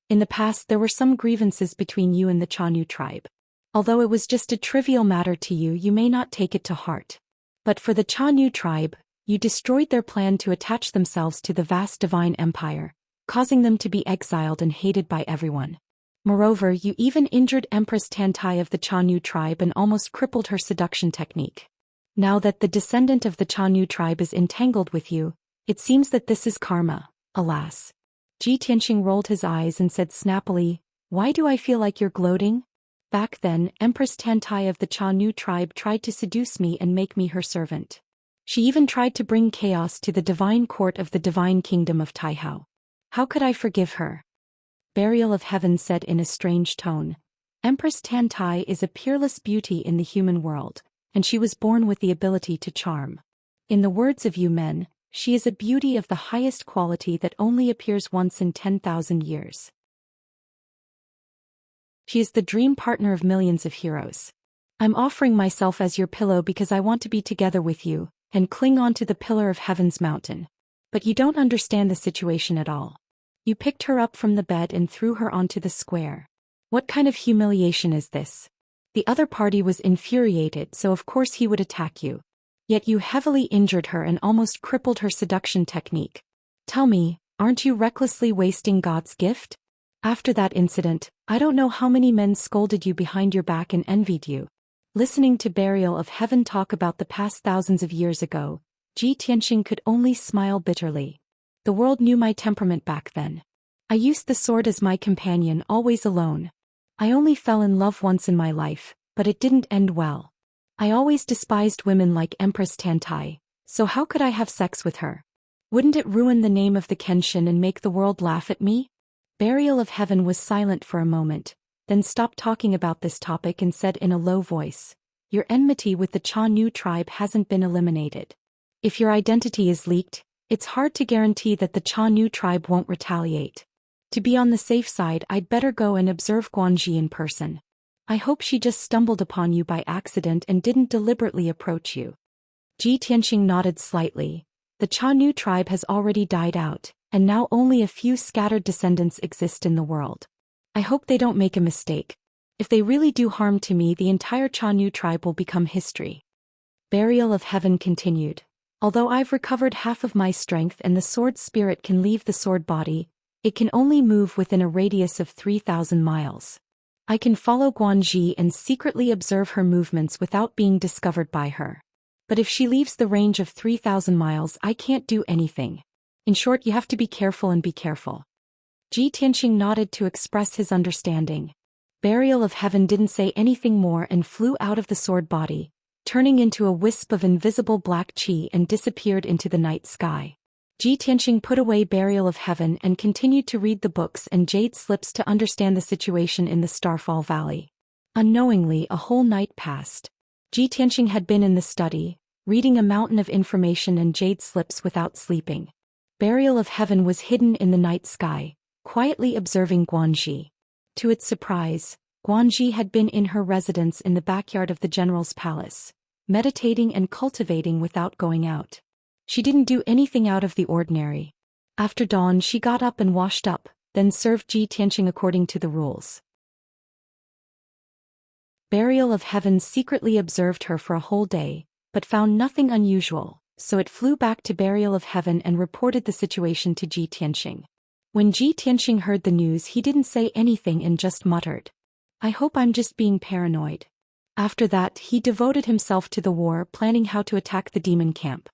"In the past there were some grievances between you and the Xianxia tribe. Although it was just a trivial matter to you, you may not take it to heart. But for the Xianxia tribe, you destroyed their plan to attach themselves to the vast divine empire, causing them to be exiled and hated by everyone. Moreover, you even injured Empress Tantai of the Xianxia tribe and almost crippled her seduction technique. Now that the descendant of the Xianxia tribe is entangled with you, it seems that this is karma, alas." Ji Tianqing rolled his eyes and said snappily, "Why do I feel like you're gloating? Back then, Empress Tantai of the Cha Nu tribe tried to seduce me and make me her servant. She even tried to bring chaos to the divine court of the divine kingdom of Taihao. How could I forgive her? Burial of Heaven said in a strange tone. Empress Tantai is a peerless beauty in the human world, and she was born with the ability to charm. In the words of you men, she is a beauty of the highest quality that only appears once in 10,000 years. She is the dream partner of millions of heroes. I'm offering myself as your pillow because I want to be together with you, and cling on to the pillar of Heaven's mountain. But you don't understand the situation at all. You picked her up from the bed and threw her onto the square. What kind of humiliation is this? The other party was infuriated, so of course he would attack you. Yet you heavily injured her and almost crippled her seduction technique. Tell me, aren't you recklessly wasting God's gift? After that incident, I don't know how many men scolded you behind your back and envied you. Listening to Burial of Heaven talk about the past thousands of years ago, Ji Tianxing could only smile bitterly. The world knew my temperament back then. I used the sword as my companion, always alone. I only fell in love once in my life, but it didn't end well. I always despised women like Empress Tantai, so how could I have sex with her? Wouldn't it ruin the name of the Kenshin and make the world laugh at me? Burial of Heaven was silent for a moment, then stopped talking about this topic and said in a low voice, "Your enmity with the Cha Nu tribe hasn't been eliminated. If your identity is leaked, it's hard to guarantee that the Cha Nu tribe won't retaliate. To be on the safe side, I'd better go and observe Guanji in person. I hope she just stumbled upon you by accident and didn't deliberately approach you." Ji Tianxing nodded slightly. The Cha Nu tribe has already died out, and now only a few scattered descendants exist in the world. I hope they don't make a mistake. If they really do harm to me, the entire Cha Nu tribe will become history. Burial of Heaven continued. Although I've recovered half of my strength and the sword spirit can leave the sword body, it can only move within a radius of 3,000 miles. I can follow Guanji and secretly observe her movements without being discovered by her. But if she leaves the range of 3,000 miles, I can't do anything. In short, you have to be careful and be careful. Ji Tianxing nodded to express his understanding. Burial of Heaven didn't say anything more and flew out of the sword body, turning into a wisp of invisible black qi and disappeared into the night sky. Ji Tianxing put away Burial of Heaven and continued to read the books and jade slips to understand the situation in the Starfall Valley. Unknowingly, a whole night passed. Ji Tianxing had been in the study, reading a mountain of information and jade slips without sleeping. Burial of Heaven was hidden in the night sky, quietly observing Guanji. To its surprise, Guanji had been in her residence in the backyard of the general's palace, meditating and cultivating without going out. She didn't do anything out of the ordinary. After dawn, she got up and washed up, then served Ji Tianxing according to the rules. Burial of Heaven secretly observed her for a whole day, but found nothing unusual, so it flew back to Burial of Heaven and reported the situation to Ji Tianxing. When Ji Tianxing heard the news, he didn't say anything and just muttered, "I hope I'm just being paranoid." After that, he devoted himself to the war, planning how to attack the demon camp.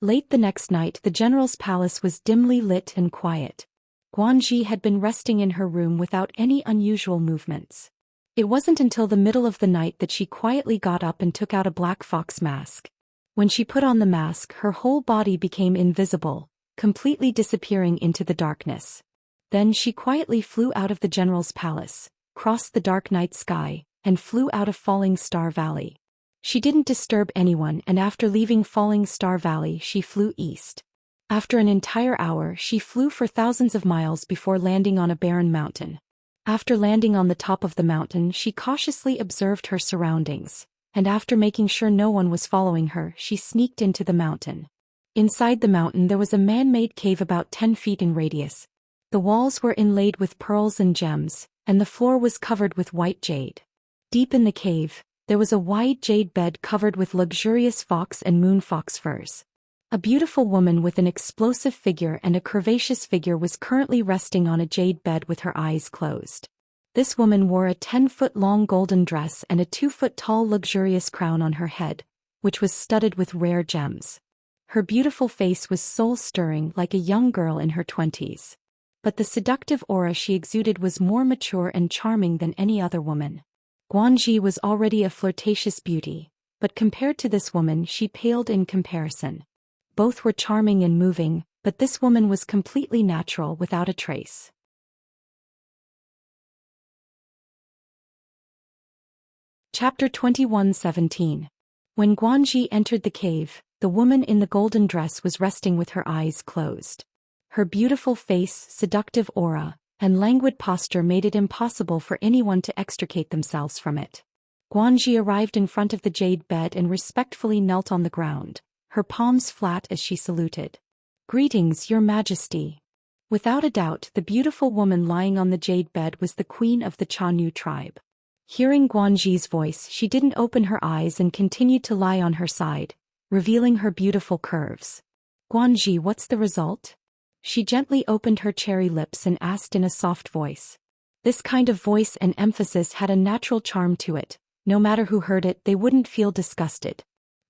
Late the next night, the general's palace was dimly lit and quiet. Guanji had been resting in her room without any unusual movements. It wasn't until the middle of the night that she quietly got up and took out a black fox mask. When she put on the mask, her whole body became invisible, completely disappearing into the darkness. Then she quietly flew out of the general's palace, crossed the dark night sky, and flew out of Falling Star Valley. She didn't disturb anyone, and after leaving Falling Star Valley, she flew east. After an entire hour, she flew for thousands of miles before landing on a barren mountain. After landing on the top of the mountain, she cautiously observed her surroundings, and after making sure no one was following her, she sneaked into the mountain. Inside the mountain there was a man-made cave about 10 feet in radius. The walls were inlaid with pearls and gems, and the floor was covered with white jade. Deep in the cave, there was a wide jade bed covered with luxurious fox and moon fox furs. A beautiful woman with an explosive figure and a curvaceous figure was currently resting on a jade bed with her eyes closed. This woman wore a 10-foot-long golden dress and a 2-foot-tall luxurious crown on her head, which was studded with rare gems. Her beautiful face was soul-stirring like a young girl in her 20s. But the seductive aura she exuded was more mature and charming than any other woman. Guanji was already a flirtatious beauty, but compared to this woman she paled in comparison. Both were charming and moving, but this woman was completely natural without a trace. Chapter 21:17. When Guanji entered the cave, the woman in the golden dress was resting with her eyes closed. Her beautiful face, seductive aura, and languid posture made it impossible for anyone to extricate themselves from it. Guanji arrived in front of the jade bed and respectfully knelt on the ground, her palms flat as she saluted. "Greetings, Your Majesty." Without a doubt, the beautiful woman lying on the jade bed was the queen of the Chanyu tribe. Hearing Guanji's voice, she didn't open her eyes and continued to lie on her side, revealing her beautiful curves. "Guanji, what's the result?" She gently opened her cherry lips and asked in a soft voice. This kind of voice and emphasis had a natural charm to it. No matter who heard it, they wouldn't feel disgusted.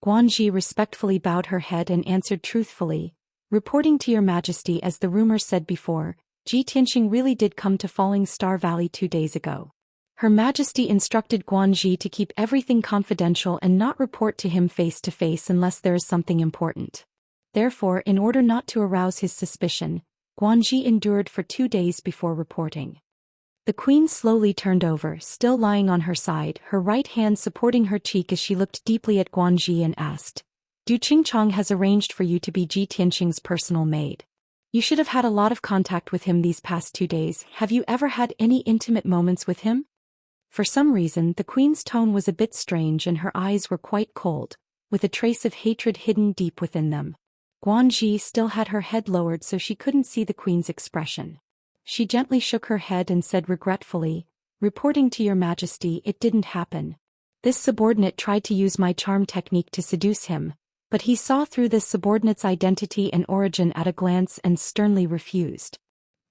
Guanji respectfully bowed her head and answered truthfully, "Reporting to Your Majesty, as the rumor said before, Ji Tianxing really did come to Falling Star Valley 2 days ago." Her Majesty instructed Guanji to keep everything confidential and not report to him face to face unless there is something important. Therefore, in order not to arouse his suspicion, Guanji endured for 2 days before reporting. The queen slowly turned over, still lying on her side, her right hand supporting her cheek as she looked deeply at Guanji and asked, "Du Qingchang has arranged for you to be Ji Tianxing's personal maid. You should have had a lot of contact with him these past 2 days. Have you ever had any intimate moments with him?" For some reason, the queen's tone was a bit strange and her eyes were quite cold, with a trace of hatred hidden deep within them. Guanji still had her head lowered so she couldn't see the queen's expression. She gently shook her head and said regretfully, "Reporting to Your Majesty, it didn't happen. This subordinate tried to use my charm technique to seduce him, but he saw through this subordinate's identity and origin at a glance and sternly refused.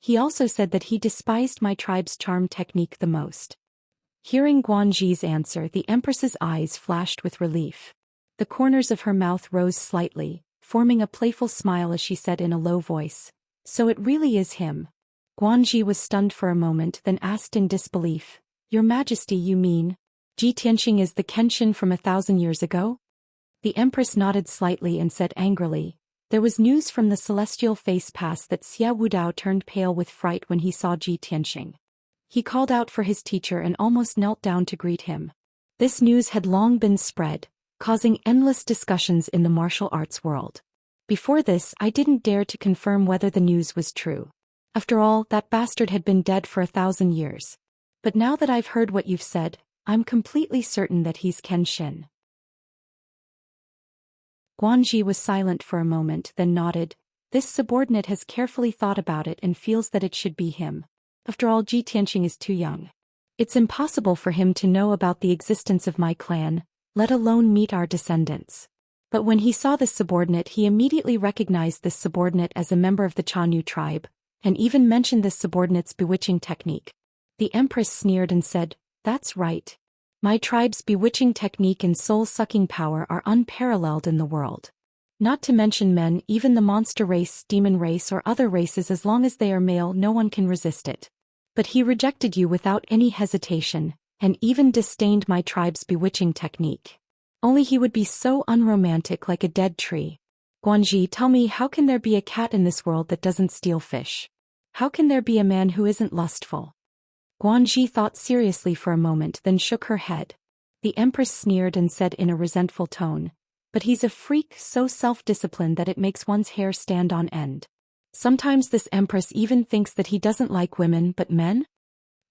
He also said that he despised my tribe's charm technique the most." Hearing Guanji's answer, the Empress's eyes flashed with relief. The corners of her mouth rose slightly, forming a playful smile as she said in a low voice, "So it really is him." Guanji was stunned for a moment, then asked in disbelief, "Your Majesty, you mean Ji Tianxing is the Kenshin from 1,000 years ago?" The Empress nodded slightly and said angrily, "There was news from the celestial face pass that Xia Wudao turned pale with fright when he saw Ji Tianxing. He called out for his teacher and almost knelt down to greet him." This news had long been spread, causing endless discussions in the martial arts world. Before this, I didn't dare to confirm whether the news was true. After all, that bastard had been dead for 1,000 years. But now that I've heard what you've said, I'm completely certain that he's Kenshin. Guanji was silent for a moment, then nodded. This subordinate has carefully thought about it and feels that it should be him. After all, Ji Tianxing is too young. It's impossible for him to know about the existence of my clan, let alone meet our descendants. But when he saw this subordinate, he immediately recognized this subordinate as a member of the Chanyu tribe, and even mentioned this subordinate's bewitching technique. The Empress sneered and said, "That's right. My tribe's bewitching technique and soul-sucking power are unparalleled in the world. Not to mention men, even the monster race, demon race or other races, as long as they are male, no one can resist it. But he rejected you without any hesitation, and even disdained my tribe's bewitching technique. Only he would be so unromantic, like a dead tree. Guanji, tell me, how can there be a cat in this world that doesn't steal fish? How can there be a man who isn't lustful?" Guanji thought seriously for a moment, then shook her head. The Empress sneered and said in a resentful tone, "But he's a freak, so self-disciplined that it makes one's hair stand on end. Sometimes this Empress even thinks that he doesn't like women but men?"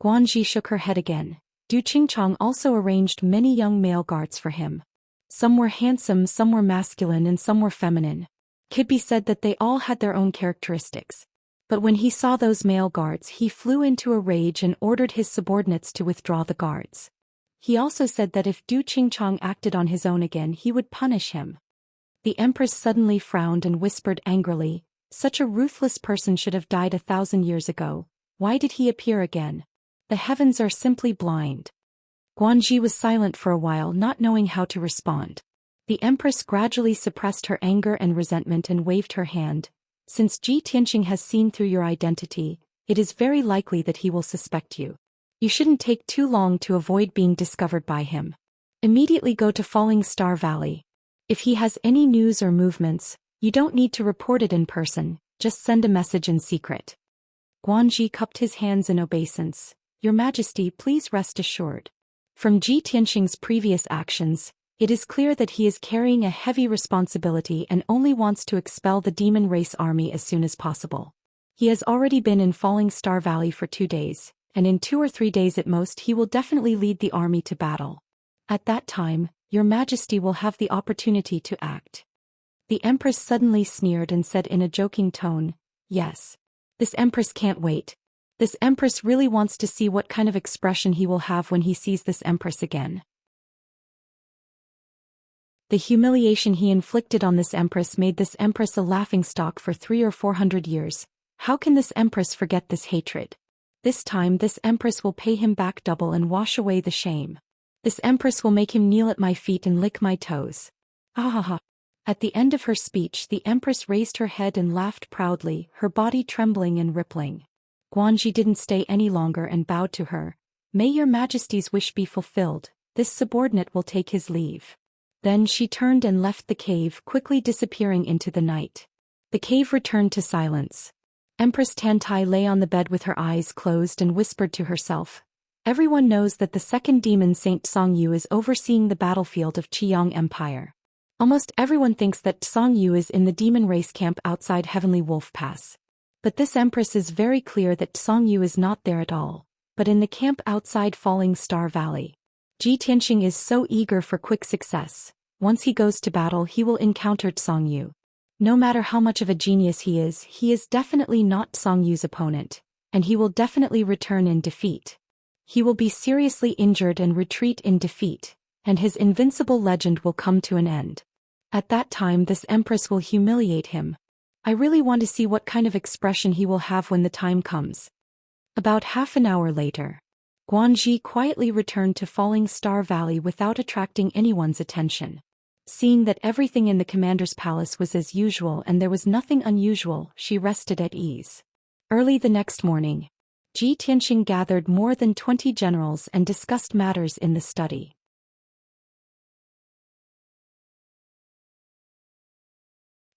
Guanji shook her head again. Du Qingchang also arranged many young male guards for him. Some were handsome, some were masculine, and some were feminine. Could be said that they all had their own characteristics. But when he saw those male guards, he flew into a rage and ordered his subordinates to withdraw the guards. He also said that if Du Qingchang acted on his own again, he would punish him. The Empress suddenly frowned and whispered angrily, "Such a ruthless person should have died 1,000 years ago. Why did he appear again? The heavens are simply blind." Guanji was silent for a while, not knowing how to respond. The Empress gradually suppressed her anger and resentment and waved her hand. "Since Ji Tianxing has seen through your identity, it is very likely that he will suspect you. You shouldn't take too long to avoid being discovered by him. Immediately go to Falling Star Valley. If he has any news or movements, you don't need to report it in person, just send a message in secret. Guanji cupped his hands in obeisance. Your Majesty, please rest assured. From Ji Tianxing's previous actions, it is clear that he is carrying a heavy responsibility and only wants to expel the demon race army as soon as possible. He has already been in Falling Star Valley for 2 days, and in 2 or 3 days at most he will definitely lead the army to battle. At that time, Your Majesty will have the opportunity to act. The Empress suddenly sneered and said in a joking tone, Yes. This Empress can't wait. This Empress really wants to see what kind of expression he will have when he sees this Empress again. The humiliation he inflicted on this Empress made this Empress a laughingstock for 300 or 400 years. How can this Empress forget this hatred? This time this Empress will pay him back double and wash away the shame. This Empress will make him kneel at my feet and lick my toes. Ah! At the end of her speech the Empress raised her head and laughed proudly, her body trembling and rippling. Guanji didn't stay any longer and bowed to her. May Your Majesty's wish be fulfilled, this subordinate will take his leave. Then she turned and left the cave, quickly disappearing into the night. The cave returned to silence. Empress Tantai lay on the bed with her eyes closed and whispered to herself. Everyone knows that the second demon Saint Songyu is overseeing the battlefield of Qiyang Empire. Almost everyone thinks that Songyu is in the demon race camp outside Heavenly Wolf Pass. But this Empress is very clear that Songyu is not there at all, but in the camp outside Falling Star Valley. Ji Tianxing is so eager for quick success. Once he goes to battle he will encounter Songyu. No matter how much of a genius he is definitely not Songyu's opponent, and he will definitely return in defeat. He will be seriously injured and retreat in defeat, and his invincible legend will come to an end. At that time this Empress will humiliate him. I really want to see what kind of expression he will have when the time comes. About half an hour later, Guanji quietly returned to Falling Star Valley without attracting anyone's attention. Seeing that everything in the commander's palace was as usual and there was nothing unusual, she rested at ease. Early the next morning, Ji Tianxing gathered more than 20 generals and discussed matters in the study.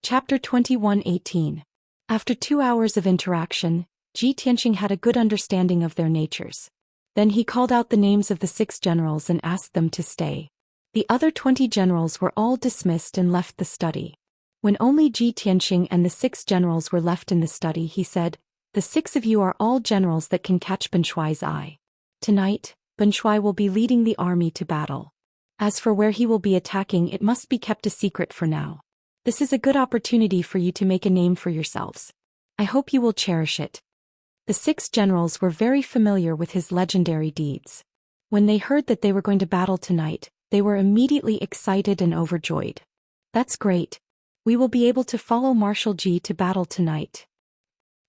Chapter 21:18. After 2 hours of interaction, Ji Tianxing had a good understanding of their natures. Then he called out the names of the 6 generals and asked them to stay. The other 20 generals were all dismissed and left the study. When only Ji Tianxing and the 6 generals were left in the study, he said, The 6 of you are all generals that can catch Ben Shuai's eye. Tonight, Ben Shuai will be leading the army to battle. As for where he will be attacking, it must be kept a secret for now. This is a good opportunity for you to make a name for yourselves. I hope you will cherish it. The 6 generals were very familiar with his legendary deeds. When they heard that they were going to battle tonight, they were immediately excited and overjoyed. That's great. We will be able to follow Marshal Ji to battle tonight.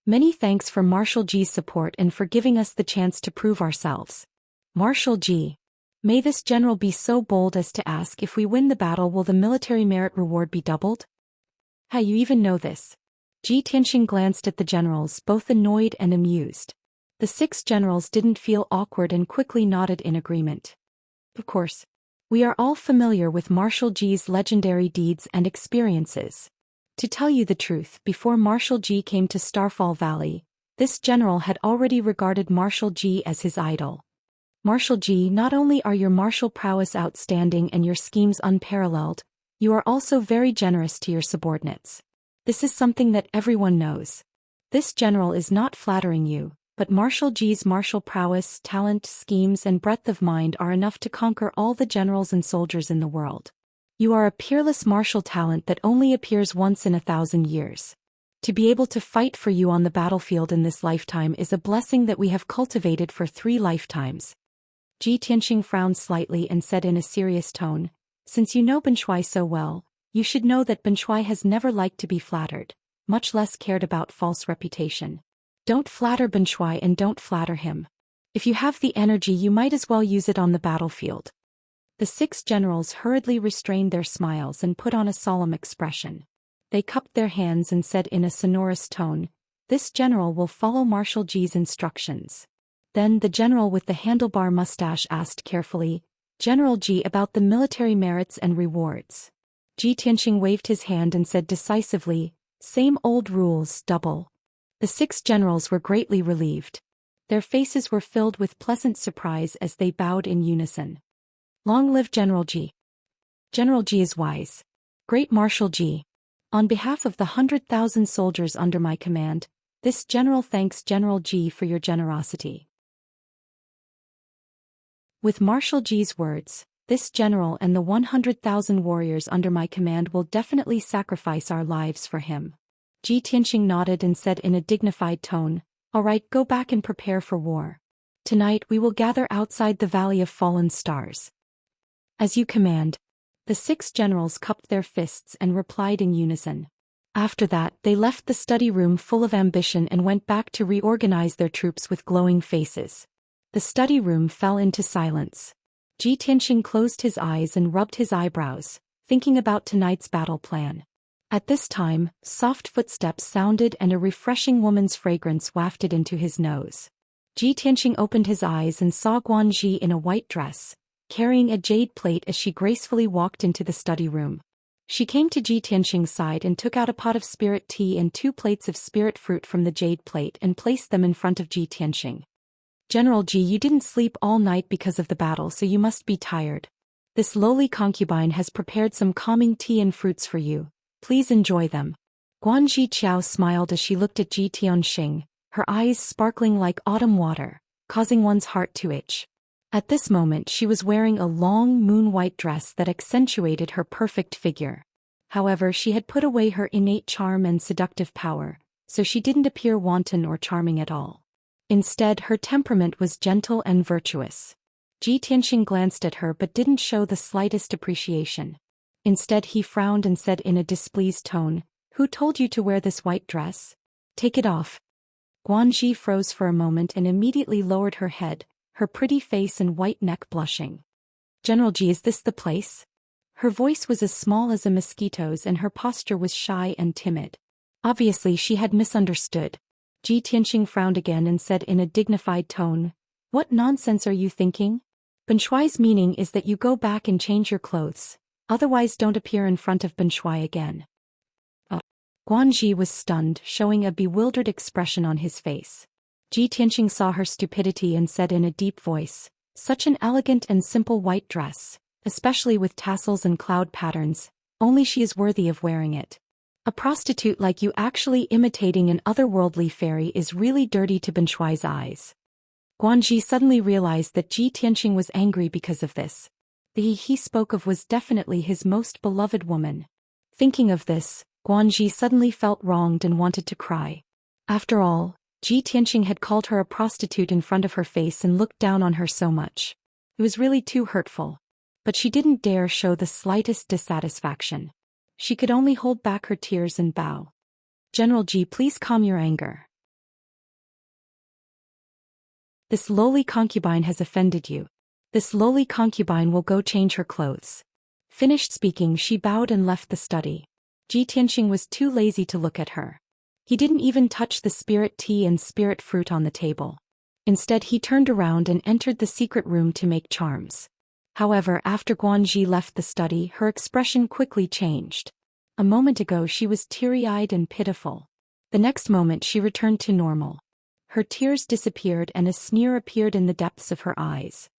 Many thanks for Marshal Ji's support and for giving us the chance to prove ourselves. Marshal Ji. May this general be so bold as to ask if we win the battle, will the military merit reward be doubled? How you even know this? Ji Tianxing glanced at the generals, both annoyed and amused. The 6 generals didn't feel awkward and quickly nodded in agreement. Of course. We are all familiar with Marshal Ji's legendary deeds and experiences. To tell you the truth, before Marshal Ji came to Starfall Valley, this general had already regarded Marshal Ji as his idol. Marshal Ji, not only are your martial prowess outstanding and your schemes unparalleled, you are also very generous to your subordinates. This is something that everyone knows. This general is not flattering you, but Marshal Ji's martial prowess, talent, schemes and breadth of mind are enough to conquer all the generals and soldiers in the world. You are a peerless martial talent that only appears once in 1,000 years. To be able to fight for you on the battlefield in this lifetime is a blessing that we have cultivated for 3 lifetimes. Ji Tianxing frowned slightly and said in a serious tone, Since you know Ben Shuai so well, you should know that Ben Shuai has never liked to be flattered, much less cared about false reputation. Don't flatter Ben Shuai and don't flatter him. If you have the energy, you might as well use it on the battlefield. The 6 generals hurriedly restrained their smiles and put on a solemn expression. They cupped their hands and said in a sonorous tone, This general will follow Marshal Ji's instructions. Then the general with the handlebar mustache asked carefully, "General Ji, about the military merits and rewards." Ji Tianqing waved his hand and said decisively, "Same old rules, double." The 6 generals were greatly relieved. Their faces were filled with pleasant surprise as they bowed in unison. "Long live General Ji. General Ji is wise. Great Marshal Ji. On behalf of the 100,000 soldiers under my command, this general thanks General Ji for your generosity." With Marshal Ji's words, this general and the 100,000 warriors under my command will definitely sacrifice our lives for him. Ji Tianqing nodded and said in a dignified tone, "All right, go back and prepare for war. Tonight we will gather outside the Valley of Fallen Stars." "As you command." The 6 generals cupped their fists and replied in unison. After that, they left the study room full of ambition and went back to reorganize their troops with glowing faces. The study room fell into silence. Ji Tianqing closed his eyes and rubbed his eyebrows, thinking about tonight's battle plan. At this time, soft footsteps sounded and a refreshing woman's fragrance wafted into his nose. Ji Tianqing opened his eyes and saw Guanxi in a white dress, carrying a jade plate as she gracefully walked into the study room. She came to Ji Tianqing's side and took out a pot of spirit tea and 2 plates of spirit fruit from the jade plate and placed them in front of Ji Tianqing. "General Ji, you didn't sleep all night because of the battle, so you must be tired. This lowly concubine has prepared some calming tea and fruits for you. Please enjoy them." Guanxi Qiao smiled as she looked at Ji Tianqing, her eyes sparkling like autumn water, causing one's heart to itch. At this moment she was wearing a long moon-white dress that accentuated her perfect figure. However, she had put away her innate charm and seductive power, so she didn't appear wanton or charming at all. Instead, her temperament was gentle and virtuous. Ji Tianqing glanced at her but didn't show the slightest appreciation. Instead, he frowned and said in a displeased tone, "Who told you to wear this white dress? Take it off." Guanxi froze for a moment and immediately lowered her head, her pretty face and white neck blushing. "General Ji, is this the place?" Her voice was as small as a mosquito's and her posture was shy and timid. Obviously, she had misunderstood. Ji Tianqing frowned again and said in a dignified tone, "What nonsense are you thinking? Benshuai's meaning is that you go back and change your clothes, otherwise don't appear in front of Benshuai again." Guanxi was stunned, showing a bewildered expression on his face. Ji Tianqing saw her stupidity and said in a deep voice, "Such an elegant and simple white dress, especially with tassels and cloud patterns, only she is worthy of wearing it. A prostitute like you actually imitating an otherworldly fairy is really dirty to Benshuai's eyes." Guanxi suddenly realized that Ji Tianqing was angry because of this. The he spoke of was definitely his most beloved woman. Thinking of this, Guanxi suddenly felt wronged and wanted to cry. After all, Ji Tianqing had called her a prostitute in front of her face and looked down on her so much. It was really too hurtful. But she didn't dare show the slightest dissatisfaction. She could only hold back her tears and bow. "General Ji, please calm your anger. This lowly concubine has offended you. This lowly concubine will go change her clothes." Finished speaking, she bowed and left the study. Ji Tianqing was too lazy to look at her. He didn't even touch the spirit tea and spirit fruit on the table. Instead, he turned around and entered the secret room to make charms. However, after Guanxi left the study, her expression quickly changed. A moment ago she was teary-eyed and pitiful. The next moment she returned to normal. Her tears disappeared and a sneer appeared in the depths of her eyes.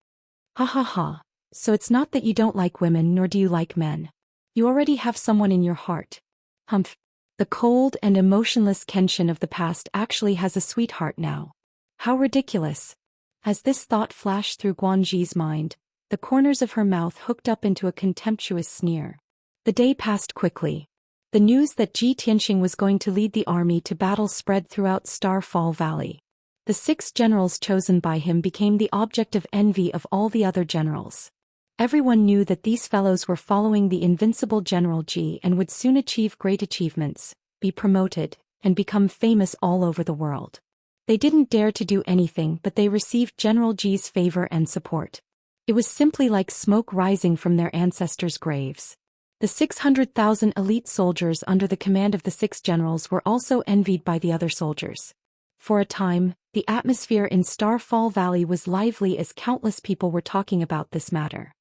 "Ha ha ha, so it's not that you don't like women nor do you like men. You already have someone in your heart. Humph. The cold and emotionless Kenshin of the past actually has a sweetheart now. How ridiculous." As this thought flashed through Guanxi's mind, the corners of her mouth hooked up into a contemptuous sneer. The day passed quickly. The news that Ji Tianqing was going to lead the army to battle spread throughout Starfall Valley. The 6 generals chosen by him became the object of envy of all the other generals. Everyone knew that these fellows were following the invincible General Ji and would soon achieve great achievements, be promoted, and become famous all over the world. They didn't dare to do anything, but they received General Ji's favor and support. It was simply like smoke rising from their ancestors' graves. The 600,000 elite soldiers under the command of the 6 generals were also envied by the other soldiers. For a time, the atmosphere in Starfall Valley was lively as countless people were talking about this matter.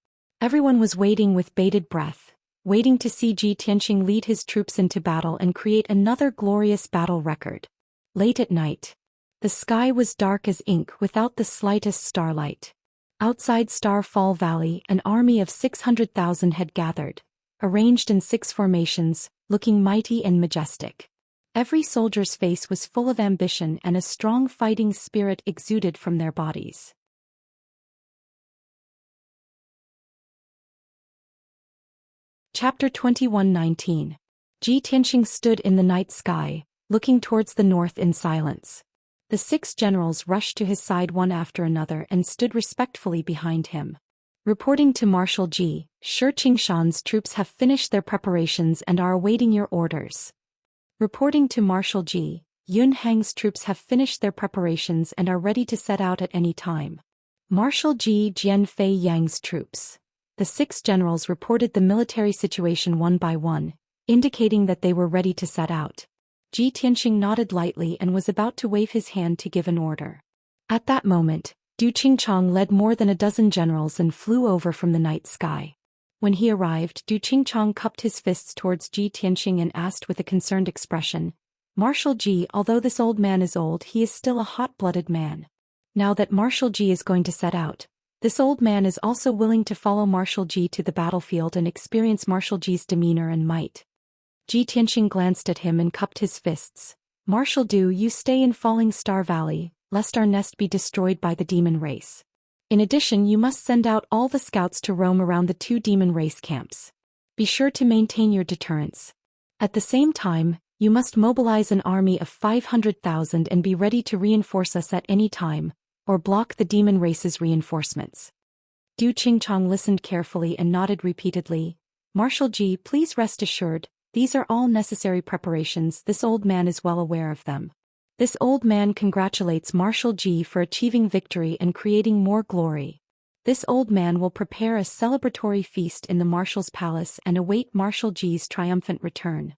Everyone was waiting with bated breath, waiting to see Ji Tianqing lead his troops into battle and create another glorious battle record. Late at night, the sky was dark as ink without the slightest starlight. Outside Starfall Valley, an army of 600,000 had gathered, arranged in 6 formations, looking mighty and majestic. Every soldier's face was full of ambition and a strong fighting spirit exuded from their bodies. Chapter 21:19. Ji Tianqing stood in the night sky, looking towards the north in silence. The 6 generals rushed to his side one after another and stood respectfully behind him. Reporting to Marshal Ji, Xianxia's troops have finished their preparations and are awaiting your orders. Reporting to Marshal Ji, Yunhang's troops have finished their preparations and are ready to set out at any time. Marshal Ji Jianfei Yang's troops. The 6 generals reported the military situation one by one, indicating that they were ready to set out. Ji Tianqing nodded lightly and was about to wave his hand to give an order. At that moment, Du Qingchang led more than a dozen generals and flew over from the night sky. When he arrived, Du Qingchang cupped his fists towards Ji Tianqing and asked with a concerned expression, "Marshal Ji, although this old man is old, he is still a hot-blooded man. Now that Marshal Ji is going to set out, this old man is also willing to follow Marshal Ji to the battlefield and experience Marshal Ji's demeanor and might." Ji Tianqing glanced at him and cupped his fists. "Marshal Du, you stay in Falling Star Valley, lest our nest be destroyed by the demon race. In addition, you must send out all the scouts to roam around the 2 demon race camps. Be sure to maintain your deterrence. At the same time, you must mobilize an army of 500,000 and be ready to reinforce us at any time, or block the demon race's reinforcements." Du Qingchang listened carefully and nodded repeatedly. "Marshal Ji, please rest assured, these are all necessary preparations. This old man is well aware of them. This old man congratulates Marshal Ji for achieving victory and creating more glory. This old man will prepare a celebratory feast in the Marshal's palace and await Marshal Ji's triumphant return."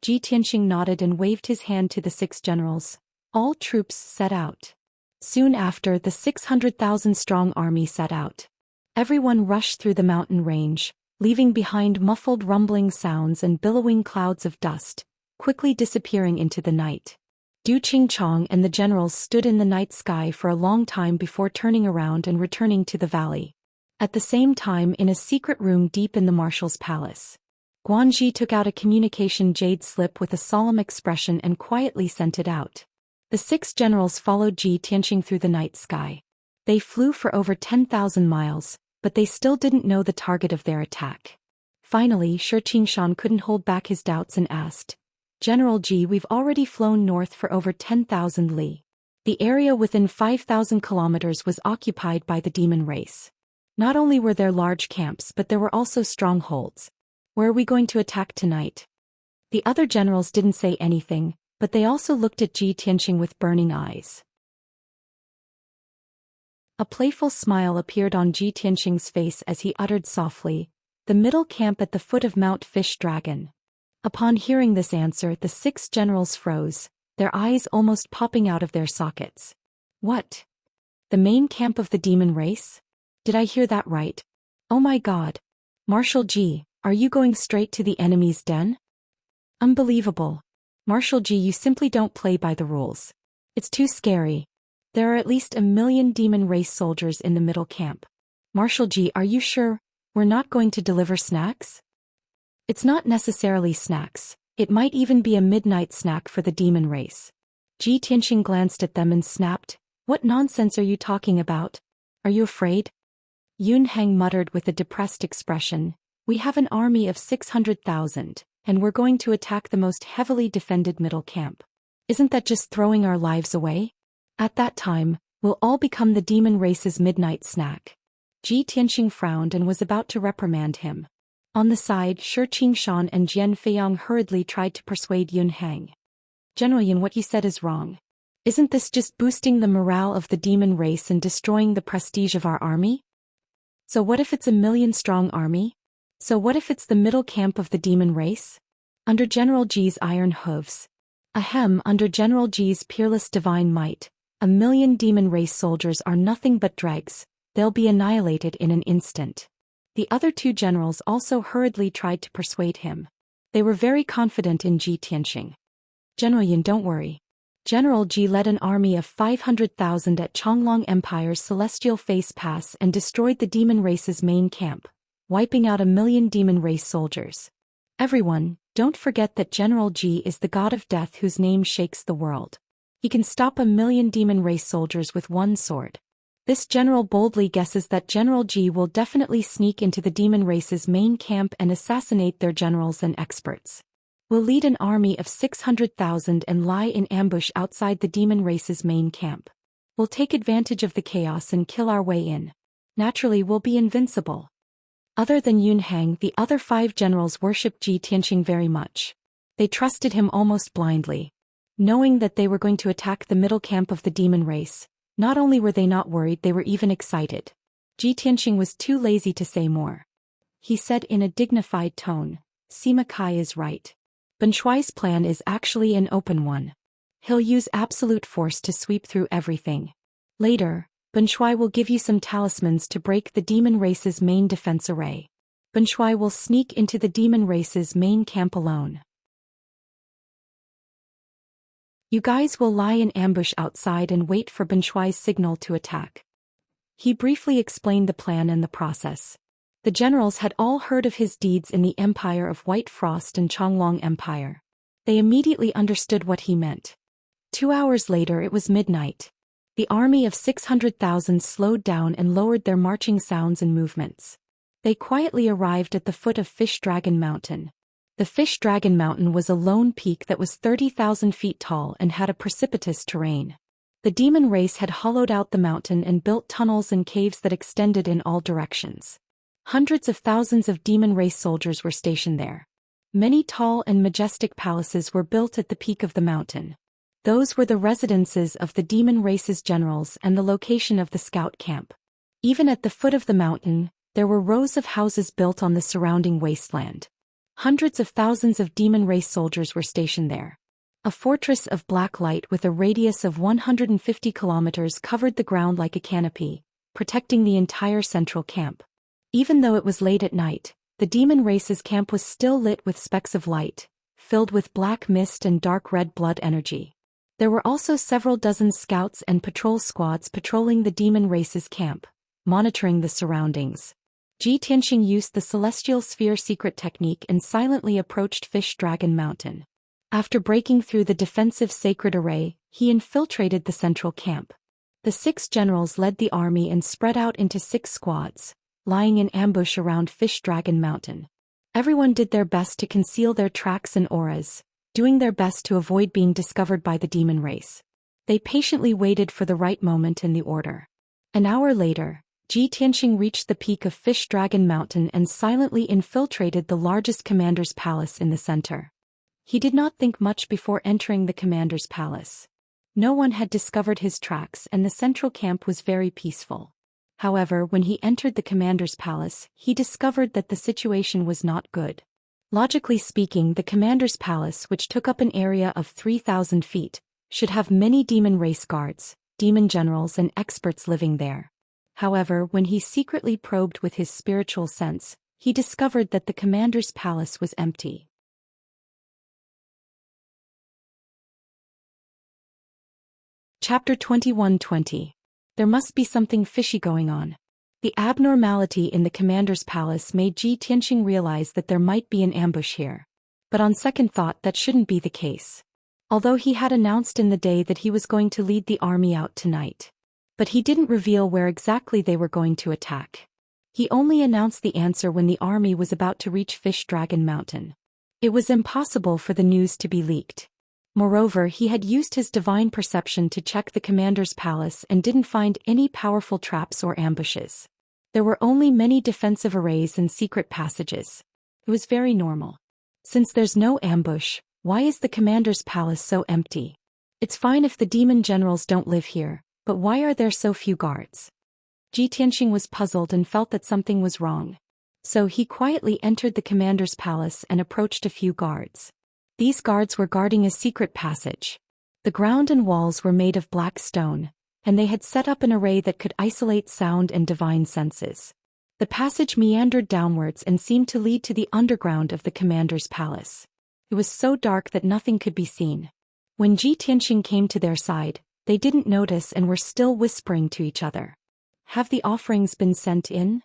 Ji Tianqing nodded and waved his hand to the 6 generals. All troops set out. Soon after, the 600,000-strong army set out. Everyone rushed through the mountain range, leaving behind muffled rumbling sounds and billowing clouds of dust, quickly disappearing into the night. Du Qingchang and the generals stood in the night sky for a long time before turning around and returning to the valley. At the same time, in a secret room deep in the marshal's palace, Guanji took out a communication jade slip with a solemn expression and quietly sent it out. The 6 generals followed Ji Tianqing through the night sky. They flew for over 10,000 miles, but they still didn't know the target of their attack. Finally, Xianxia couldn't hold back his doubts and asked, "General Ji, we've already flown north for over 10,000 li. The area within 5,000 kilometers was occupied by the demon race. Not only were there large camps, but there were also strongholds. Where are we going to attack tonight?" The other generals didn't say anything, but they also looked at Ji Tianqing with burning eyes. A playful smile appeared on Ji Tianqing's face as he uttered softly, "The middle camp at the foot of Mount Fish Dragon." Upon hearing this answer, the 6 generals froze, their eyes almost popping out of their sockets. "What? The main camp of the demon race? Did I hear that right? Oh my God! Marshal Ji, are you going straight to the enemy's den? Unbelievable. Marshal Ji, you simply don't play by the rules. It's too scary. There are at least 1 million demon race soldiers in the middle camp. Marshal Ji, are you sure we're not going to deliver snacks? It's not necessarily snacks, it might even be a midnight snack for the demon race." Ji Tianqing glanced at them and snapped, "What nonsense are you talking about? Are you afraid?" Yunhang muttered with a depressed expression, "We have an army of 600,000, and we're going to attack the most heavily defended middle camp. Isn't that just throwing our lives away? At that time, we'll all become the demon race's midnight snack." Ji Tianqing frowned and was about to reprimand him. On the side, Xianxia and Jianfei hurriedly tried to persuade Yunhang. "General Yun, what you said is wrong. Isn't this just boosting the morale of the demon race and destroying the prestige of our army? So what if it's a 1,000,000-strong army? So what if it's the middle camp of the demon race? Under General Ji's iron hooves? Ahem, under General Ji's peerless divine might, 1,000,000 demon race soldiers are nothing but dregs, they'll be annihilated in an instant. The other two generals also hurriedly tried to persuade him. They were very confident in Ji Tianxing. General Yin, don't worry. General Ji led an army of 500,000 at Changlong Empire's Celestial Face Pass and destroyed the demon race's main camp, wiping out 1,000,000 demon race soldiers. Everyone, don't forget that General Ji is the god of death whose name shakes the world. He can stop 1,000,000 demon race soldiers with one sword. This general boldly guesses that General Ji will definitely sneak into the demon race's main camp and assassinate their generals and experts. We'll lead an army of 600,000 and lie in ambush outside the demon race's main camp. We'll take advantage of the chaos and kill our way in. Naturally, we'll be invincible. Other than Yun Hang, the other 5 generals worshipped Ji Tianxing very much. They trusted him almost blindly. Knowing that they were going to attack the middle camp of the demon race, not only were they not worried, they were even excited. Ji Tianxing was too lazy to say more. He said in a dignified tone, Sima Kai is right. Ben Shuai's plan is actually an open one. He'll use absolute force to sweep through everything. Later, Ben Shuai will give you some talismans to break the demon race's main defense array. Ben Shuai will sneak into the demon race's main camp alone. You guys will lie in ambush outside and wait for Ben Shuai's signal to attack. He briefly explained the plan and the process. The generals had all heard of his deeds in the Empire of White Frost and Changlong Empire. They immediately understood what he meant. 2 hours later it was midnight. The army of 600,000 slowed down and lowered their marching sounds and movements. They quietly arrived at the foot of Fish Dragon Mountain. The Fish Dragon Mountain was a lone peak that was 30,000 feet tall and had a precipitous terrain. The demon race had hollowed out the mountain and built tunnels and caves that extended in all directions. Hundreds of thousands of demon race soldiers were stationed there. Many tall and majestic palaces were built at the peak of the mountain. Those were the residences of the demon race's generals and the location of the scout camp. Even at the foot of the mountain, there were rows of houses built on the surrounding wasteland. Hundreds of thousands of demon race soldiers were stationed there. A fortress of black light with a radius of 150 kilometers covered the ground like a canopy, protecting the entire central camp. Even though it was late at night, the demon race's camp was still lit with specks of light, filled with black mist and dark red blood energy. There were also several dozen scouts and patrol squads patrolling the demon race's camp, monitoring the surroundings. Ji Tianxing used the Celestial Sphere secret technique and silently approached Fish Dragon Mountain. After breaking through the defensive sacred array, he infiltrated the central camp. The 6 generals led the army and spread out into 6 squads, lying in ambush around Fish Dragon Mountain. Everyone did their best to conceal their tracks and auras, doing their best to avoid being discovered by the demon race. They patiently waited for the right moment and the order. An hour later, Ji Tianxing reached the peak of Fish Dragon Mountain and silently infiltrated the largest commander's palace in the center. He did not think much before entering the commander's palace. No one had discovered his tracks and the central camp was very peaceful. However, when he entered the commander's palace, he discovered that the situation was not good. Logically speaking, the commander's palace, which took up an area of 3,000 feet, should have many demon race guards, demon generals and experts living there. However, when he secretly probed with his spiritual sense, he discovered that the commander's palace was empty. Chapter 21:20. There must be something fishy going on. The abnormality in the commander's palace made Ji Tianxing realize that there might be an ambush here. But on second thought, that shouldn't be the case. Although he had announced in the day that he was going to lead the army out tonight. But he didn't reveal where exactly they were going to attack. He only announced the answer when the army was about to reach Fish Dragon Mountain. It was impossible for the news to be leaked. Moreover, he had used his divine perception to check the commander's palace and didn't find any powerful traps or ambushes. There were only many defensive arrays and secret passages. It was very normal. Since there's no ambush, why is the commander's palace so empty? It's fine if the demon generals don't live here, but why are there so few guards? Ji Tianxing was puzzled and felt that something was wrong. So he quietly entered the commander's palace and approached a few guards. These guards were guarding a secret passage. The ground and walls were made of black stone, and they had set up an array that could isolate sound and divine senses. The passage meandered downwards and seemed to lead to the underground of the commander's palace. It was so dark that nothing could be seen. When Xianxia came to their side, they didn't notice and were still whispering to each other. Have the offerings been sent in?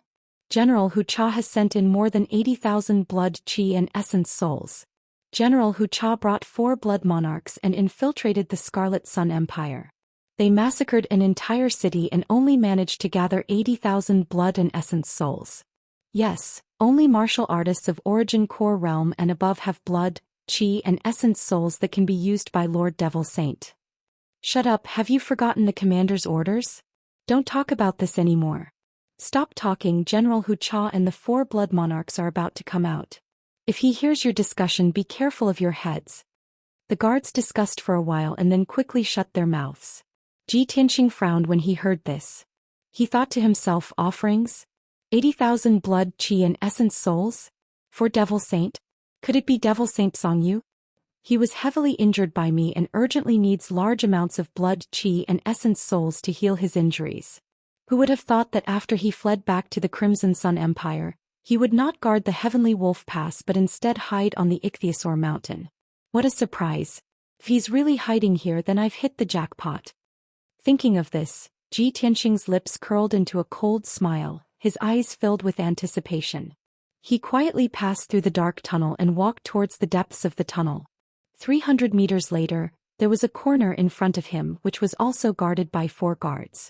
General Wuxia has sent in more than 80,000 blood, qi and essence souls. General Wuxia brought 4 blood monarchs and infiltrated the Scarlet Sun Empire. They massacred an entire city and only managed to gather 80,000 blood and essence souls. Yes, only martial artists of origin core realm and above have blood, qi and essence souls that can be used by Lord Devil Saint. Shut up, have you forgotten the commander's orders? Don't talk about this anymore. Stop talking, General Wuxia and the 4 blood monarchs are about to come out. If he hears your discussion, be careful of your heads. The guards discussed for a while and then quickly shut their mouths. Xianxia frowned when he heard this. He thought to himself, offerings? 80,000 blood, qi and essence souls? For Devil Saint? Could it be Devil Saint Songyu? He was heavily injured by me and urgently needs large amounts of blood, qi and essence souls to heal his injuries. Who would have thought that after he fled back to the Crimson Sun Empire, he would not guard the Heavenly Wolf Pass but instead hide on the Ichthyosaur Mountain? What a surprise. If he's really hiding here, then I've hit the jackpot. Thinking of this, Xianxia's lips curled into a cold smile, his eyes filled with anticipation. He quietly passed through the dark tunnel and walked towards the depths of the tunnel. 300 meters later, there was a corner in front of him which was also guarded by 4 guards.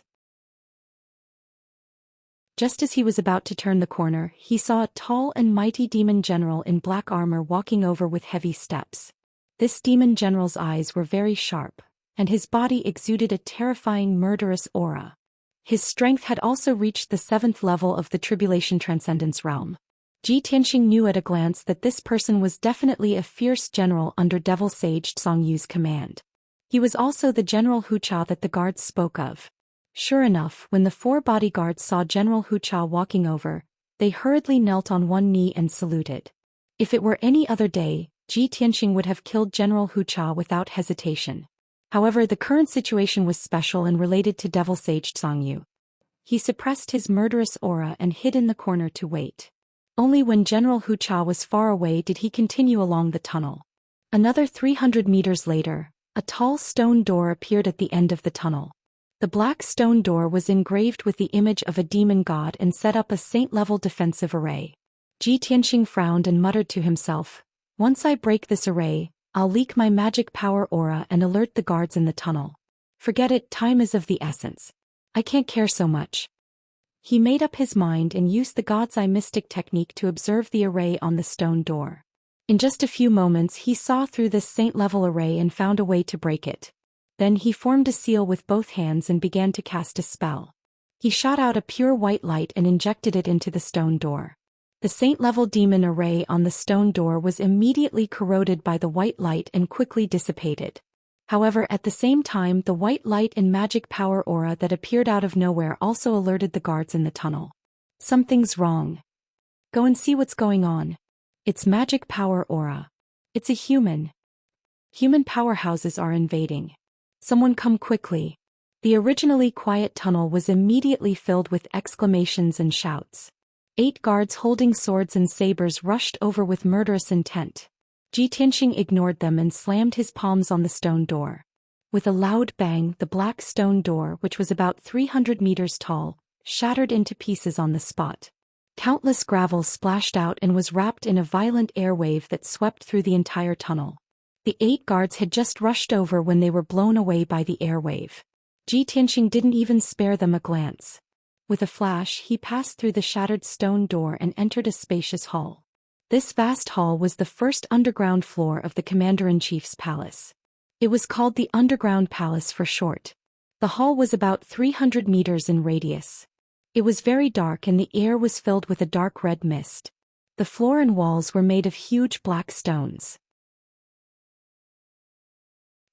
Just as he was about to turn the corner, he saw a tall and mighty demon general in black armor walking over with heavy steps. This demon general's eyes were very sharp, and his body exuded a terrifying murderous aura. His strength had also reached the 7th level of the Tribulation Transcendence realm. Xianxia knew at a glance that this person was definitely a fierce general under Devil Sage Songyu's command. He was also the General Wuxia that the guards spoke of. Sure enough, when the 4 bodyguards saw General Wuxia walking over, they hurriedly knelt on one knee and saluted. If it were any other day, Xianxia would have killed General Wuxia without hesitation. However, the current situation was special and related to Devil Sage Songyu. He suppressed his murderous aura and hid in the corner to wait. Only when General Wuxia was far away did he continue along the tunnel. Another 300 meters later, a tall stone door appeared at the end of the tunnel. The black stone door was engraved with the image of a demon god and set up a saint-level defensive array. Xianxia frowned and muttered to himself, once I break this array, I'll leak my magic power aura and alert the guards in the tunnel. Forget it, time is of the essence. I can't care so much. He made up his mind and used the God's Eye mystic technique to observe the array on the stone door. In just a few moments he saw through this saint-level array and found a way to break it. Then he formed a seal with both hands and began to cast a spell. He shot out a pure white light and injected it into the stone door. The saint-level demon array on the stone door was immediately corroded by the white light and quickly dissipated. However, at the same time, the white light and magic power aura that appeared out of nowhere also alerted the guards in the tunnel. Something's wrong. Go and see what's going on. It's magic power aura. It's a human. Human powerhouses are invading. Someone come quickly. The originally quiet tunnel was immediately filled with exclamations and shouts. 8 guards holding swords and sabers rushed over with murderous intent. Xianxia ignored them and slammed his palms on the stone door. With a loud bang, the black stone door, which was about 300 meters tall, shattered into pieces on the spot. Countless gravel splashed out and was wrapped in a violent air wave that swept through the entire tunnel. The 8 guards had just rushed over when they were blown away by the air wave. Xianxia didn't even spare them a glance. With a flash, he passed through the shattered stone door and entered a spacious hall. This vast hall was the first underground floor of the Commander-in-Chief's palace. It was called the Underground Palace for short. The hall was about 300 meters in radius. It was very dark and the air was filled with a dark red mist. The floor and walls were made of huge black stones.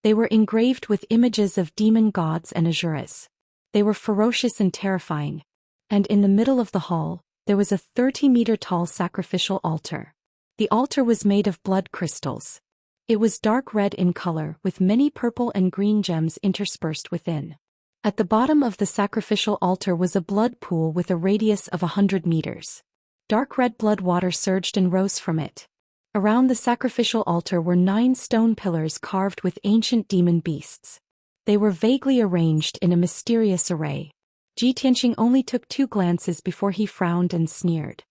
They were engraved with images of demon gods and asuras. They were ferocious and terrifying. And in the middle of the hall, there was a 30-meter tall sacrificial altar. The altar was made of blood crystals. It was dark red in color with many purple and green gems interspersed within. At the bottom of the sacrificial altar was a blood pool with a radius of 100 meters. Dark red blood water surged and rose from it. Around the sacrificial altar were 9 stone pillars carved with ancient demon beasts. They were vaguely arranged in a mysterious array. Ji Tianxing only took 2 glances before he frowned and sneered.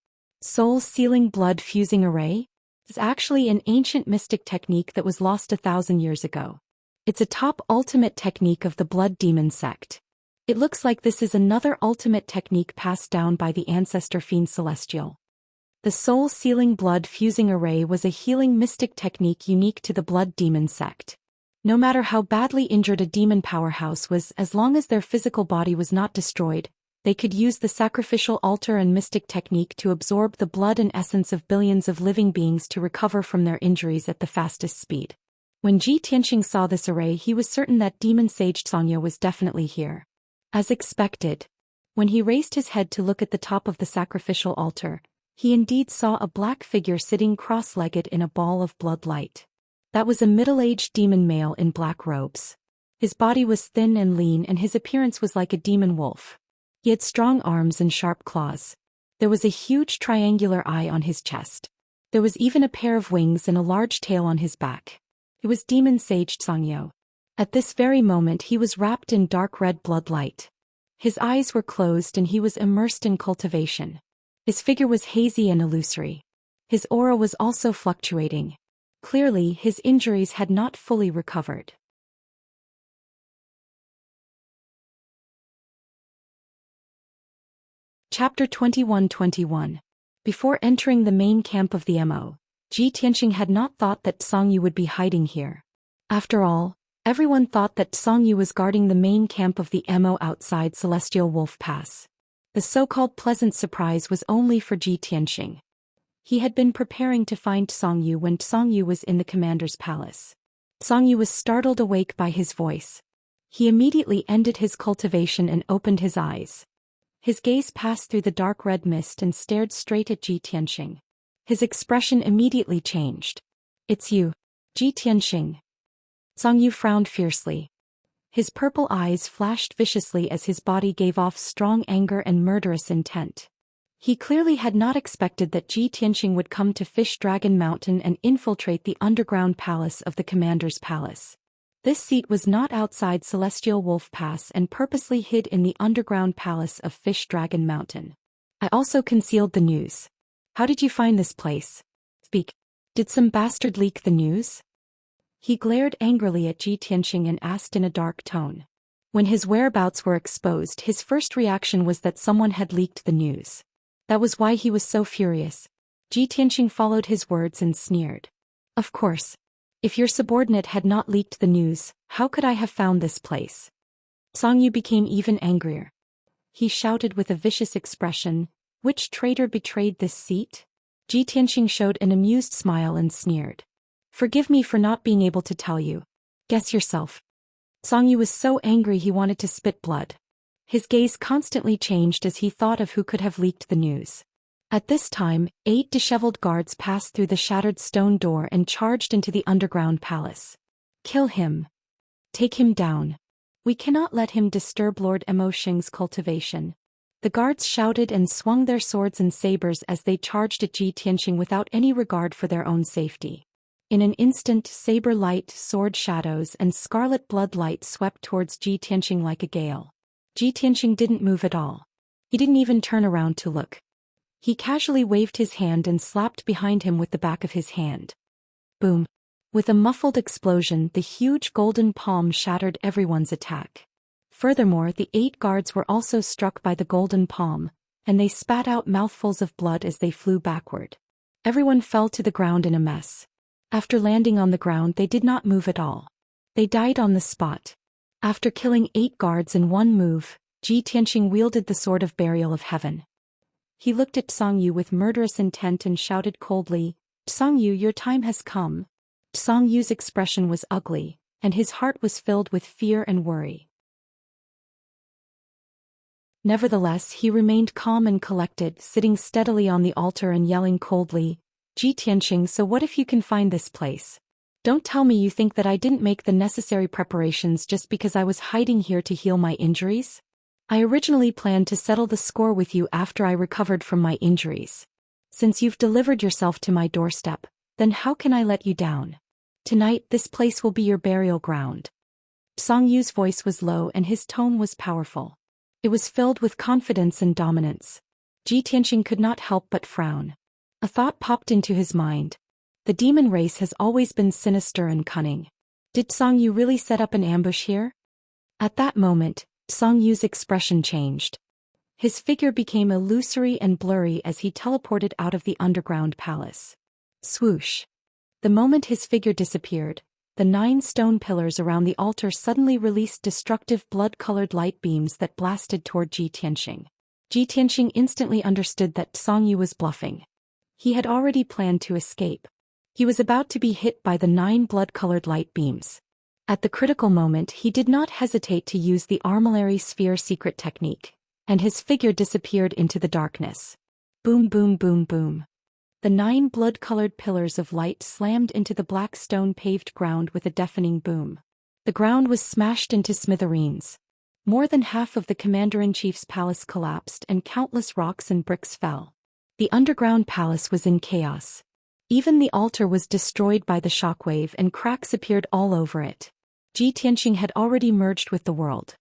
Soul-sealing blood-fusing array? It's actually an ancient mystic technique that was lost 1,000 years ago. It's a top ultimate technique of the blood demon sect. It looks like this is another ultimate technique passed down by the ancestor fiend celestial. The soul-sealing blood-fusing array was a healing mystic technique unique to the blood demon sect. No matter how badly injured a demon powerhouse was, as long as their physical body was not destroyed, they could use the sacrificial altar and mystic technique to absorb the blood and essence of billions of living beings to recover from their injuries at the fastest speed. When Ji Tianxing saw this array, he was certain that demon sage Xianxia was definitely here. As expected, when he raised his head to look at the top of the sacrificial altar, he indeed saw a black figure sitting cross-legged in a ball of blood light. That was a middle-aged demon male in black robes. His body was thin and lean and his appearance was like a demon wolf. He had strong arms and sharp claws. There was a huge triangular eye on his chest. There was even a pair of wings and a large tail on his back. It was demon sage Xianxia. At this very moment he was wrapped in dark red blood light. His eyes were closed and he was immersed in cultivation. His figure was hazy and illusory. His aura was also fluctuating. Clearly, his injuries had not fully recovered. Chapter 21-21. Before entering the main camp of the MO, Ji Tianxing had not thought that Xianxia would be hiding here. After all, everyone thought that Xianxia was guarding the main camp of the MO outside Celestial Wolf Pass. The so-called pleasant surprise was only for Ji Tianxing. He had been preparing to find Xianxia when Xianxia was in the commander's palace. Xianxia was startled awake by his voice. He immediately ended his cultivation and opened his eyes. His gaze passed through the dark red mist and stared straight at Ji Tianxing. His expression immediately changed. "It's you, Ji Tianxing." Xianxia frowned fiercely. His purple eyes flashed viciously as his body gave off strong anger and murderous intent. He clearly had not expected that Ji Tianxing would come to Fish Dragon Mountain and infiltrate the underground palace of the commander's palace. This seat was not outside Celestial Wolf Pass and purposely hid in the underground palace of Fish Dragon Mountain. "I also concealed the news. How did you find this place? Speak. Did some bastard leak the news?" He glared angrily at Ji Tianxing and asked in a dark tone. When his whereabouts were exposed, his first reaction was that someone had leaked the news. That was why he was so furious. Ji Tianxing followed his words and sneered. "Of course. If your subordinate had not leaked the news, how could I have found this place?" Xianxia became even angrier. He shouted with a vicious expression, "Which traitor betrayed this seat?" Ji Tianxing showed an amused smile and sneered. "Forgive me for not being able to tell you. Guess yourself." Xianxia was so angry he wanted to spit blood. His gaze constantly changed as he thought of who could have leaked the news. At this time, 8 disheveled guards passed through the shattered stone door and charged into the underground palace. "Kill him. Take him down. We cannot let him disturb Lord Mo Xing's cultivation." The guards shouted and swung their swords and sabers as they charged at Ji Tianxing without any regard for their own safety. In an instant, saber light, sword shadows, and scarlet blood light swept towards Ji Tianxing like a gale. Ji Tianxing didn't move at all. He didn't even turn around to look. He casually waved his hand and slapped behind him with the back of his hand. Boom! With a muffled explosion, the huge golden palm shattered everyone's attack. Furthermore, the 8 guards were also struck by the golden palm, and they spat out mouthfuls of blood as they flew backward. Everyone fell to the ground in a mess. After landing on the ground, they did not move at all. They died on the spot. After killing 8 guards in one move, Ji Tianxing wielded the Sword of Burial of Heaven. He looked at Xianxia with murderous intent and shouted coldly, "Xianxia, your time has come." Xiangyi's expression was ugly, and his heart was filled with fear and worry. Nevertheless, he remained calm and collected, sitting steadily on the altar and yelling coldly, "Ji Tianxing, so what if you can find this place? Don't tell me you think that I didn't make the necessary preparations just because I was hiding here to heal my injuries? I originally planned to settle the score with you after I recovered from my injuries. Since you've delivered yourself to my doorstep, then how can I let you down? Tonight this place will be your burial ground. Song Yu's voice was low and his tone was powerful. It was filled with confidence and dominance. Ji Tianxing could not help but frown. A thought popped into his mind. The demon race has always been sinister and cunning. Did Song Yu really set up an ambush here? At that moment, Song Yu's expression changed. His figure became illusory and blurry as he teleported out of the underground palace. Swoosh. The moment his figure disappeared, the 9 stone pillars around the altar suddenly released destructive blood-colored light beams that blasted toward Ji Tianxing. Ji Tianxing instantly understood that Song Yu was bluffing. He had already planned to escape. He was about to be hit by the 9 blood-colored light beams. At the critical moment he did not hesitate to use the armillary sphere secret technique, and his figure disappeared into the darkness. Boom boom boom boom. The 9 blood-colored pillars of light slammed into the black stone-paved ground with a deafening boom. The ground was smashed into smithereens. More than half of the Commander-in-Chief's palace collapsed and countless rocks and bricks fell. The underground palace was in chaos. Even the altar was destroyed by the shockwave and cracks appeared all over it. Ji Tianxing had already merged with the world.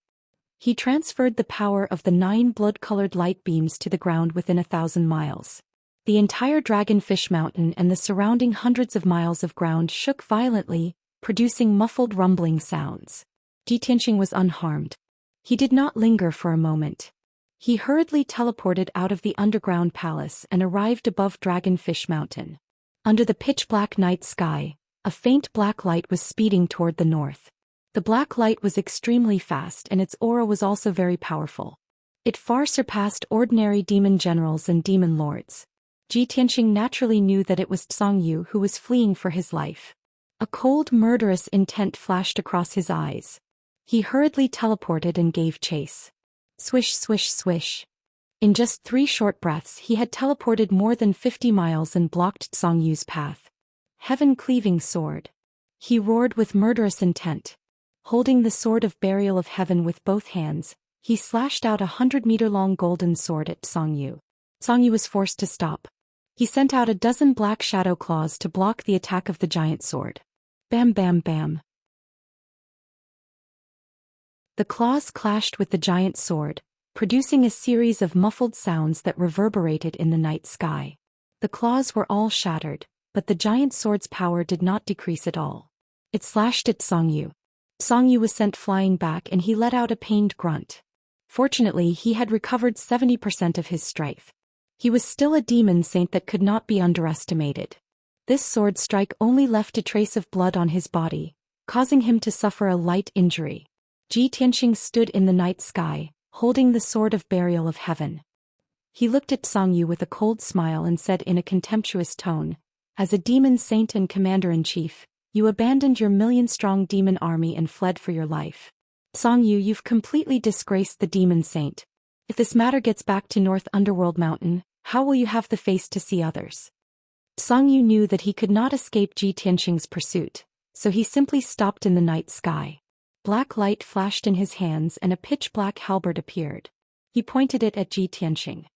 He transferred the power of the 9 blood-colored light beams to the ground within 1,000 miles. The entire Dragonfish Mountain and the surrounding hundreds of miles of ground shook violently, producing muffled rumbling sounds. Ji Tianxing was unharmed. He did not linger for a moment. He hurriedly teleported out of the underground palace and arrived above Dragonfish Mountain. Under the pitch-black night sky, a faint black light was speeding toward the north. The black light was extremely fast and its aura was also very powerful. It far surpassed ordinary demon generals and demon lords. Ji Tianxing naturally knew that it was Song Yu who was fleeing for his life. A cold, murderous intent flashed across his eyes. He hurriedly teleported and gave chase. Swish swish swish. In just 3 short breaths he had teleported more than 50 miles and blocked Song Yu's path. Heaven-cleaving sword. He roared with murderous intent. Holding the sword of burial of heaven with both hands, he slashed out a 100-meter-long golden sword at Song Yu. Song Yu was forced to stop. He sent out a dozen black shadow claws to block the attack of the giant sword. Bam bam bam. The claws clashed with the giant sword, producing a series of muffled sounds that reverberated in the night sky. The claws were all shattered, but the giant sword's power did not decrease at all. It slashed at Song Yu. Song Yu was sent flying back and he let out a pained grunt. Fortunately he had recovered 70% of his strength. He was still a demon saint that could not be underestimated. This sword strike only left a trace of blood on his body, causing him to suffer a light injury. Ji Tianxing stood in the night sky, holding the sword of burial of heaven. He looked at Song Yu with a cold smile and said in a contemptuous tone, "As a demon saint and commander-in-chief, you abandoned your 1,000,000-strong demon army and fled for your life. Song Yu, you've completely disgraced the demon saint. If this matter gets back to North Underworld Mountain, how will you have the face to see others?" Song Yu knew that he could not escape Ji Tianxing's pursuit, so he simply stopped in the night sky. Black light flashed in his hands and a pitch-black halberd appeared. He pointed it at Ji Tianxing.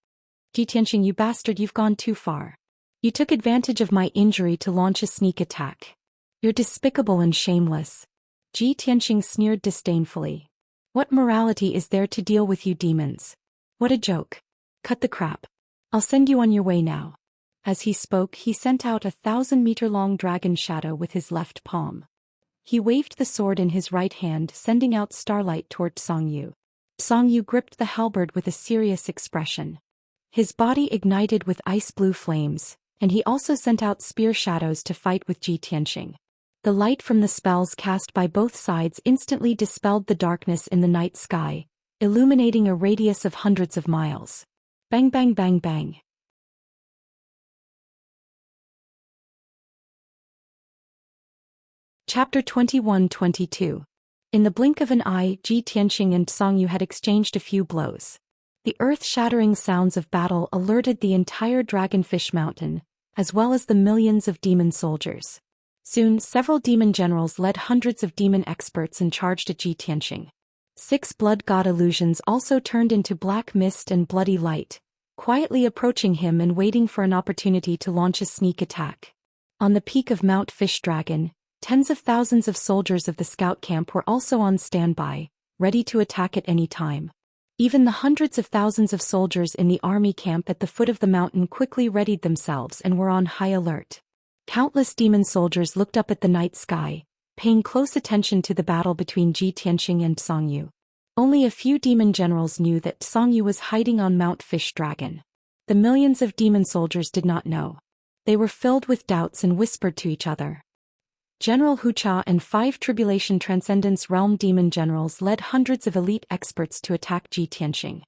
"Ji Tianxing, you bastard, you've gone too far. You took advantage of my injury to launch a sneak attack. You're despicable and shameless." Ji Tianxing sneered disdainfully. "What morality is there to deal with you demons? What a joke. Cut the crap. I'll send you on your way now." As he spoke he sent out a 1,000-meter-long dragon shadow with his left palm. He waved the sword in his right hand, sending out starlight toward Song Yu. Song Yu gripped the halberd with a serious expression. His body ignited with ice-blue flames, and he also sent out spear shadows to fight with Ji Tianxing. The light from the spells cast by both sides instantly dispelled the darkness in the night sky, illuminating a radius of hundreds of miles. Bang bang bang bang. Chapter 21-22. In the blink of an eye, Ji Tianxing and Song Yu had exchanged a few blows. The earth-shattering sounds of battle alerted the entire Dragonfish Mountain, as well as the millions of demon soldiers. Soon, several demon generals led hundreds of demon experts and charged at Xianxia. 6 blood god illusions also turned into black mist and bloody light, quietly approaching him and waiting for an opportunity to launch a sneak attack. On the peak of Mount Fish Dragon, tens of thousands of soldiers of the scout camp were also on standby, ready to attack at any time. Even the hundreds of thousands of soldiers in the army camp at the foot of the mountain quickly readied themselves and were on high alert. Countless demon soldiers looked up at the night sky, paying close attention to the battle between Xianxia and Songyu. Only a few demon generals knew that Songyu was hiding on Mount Fish Dragon. The millions of demon soldiers did not know. They were filled with doubts and whispered to each other. General Wuxia and 5 Tribulation Transcendence Realm demon generals led hundreds of elite experts to attack Xianxia.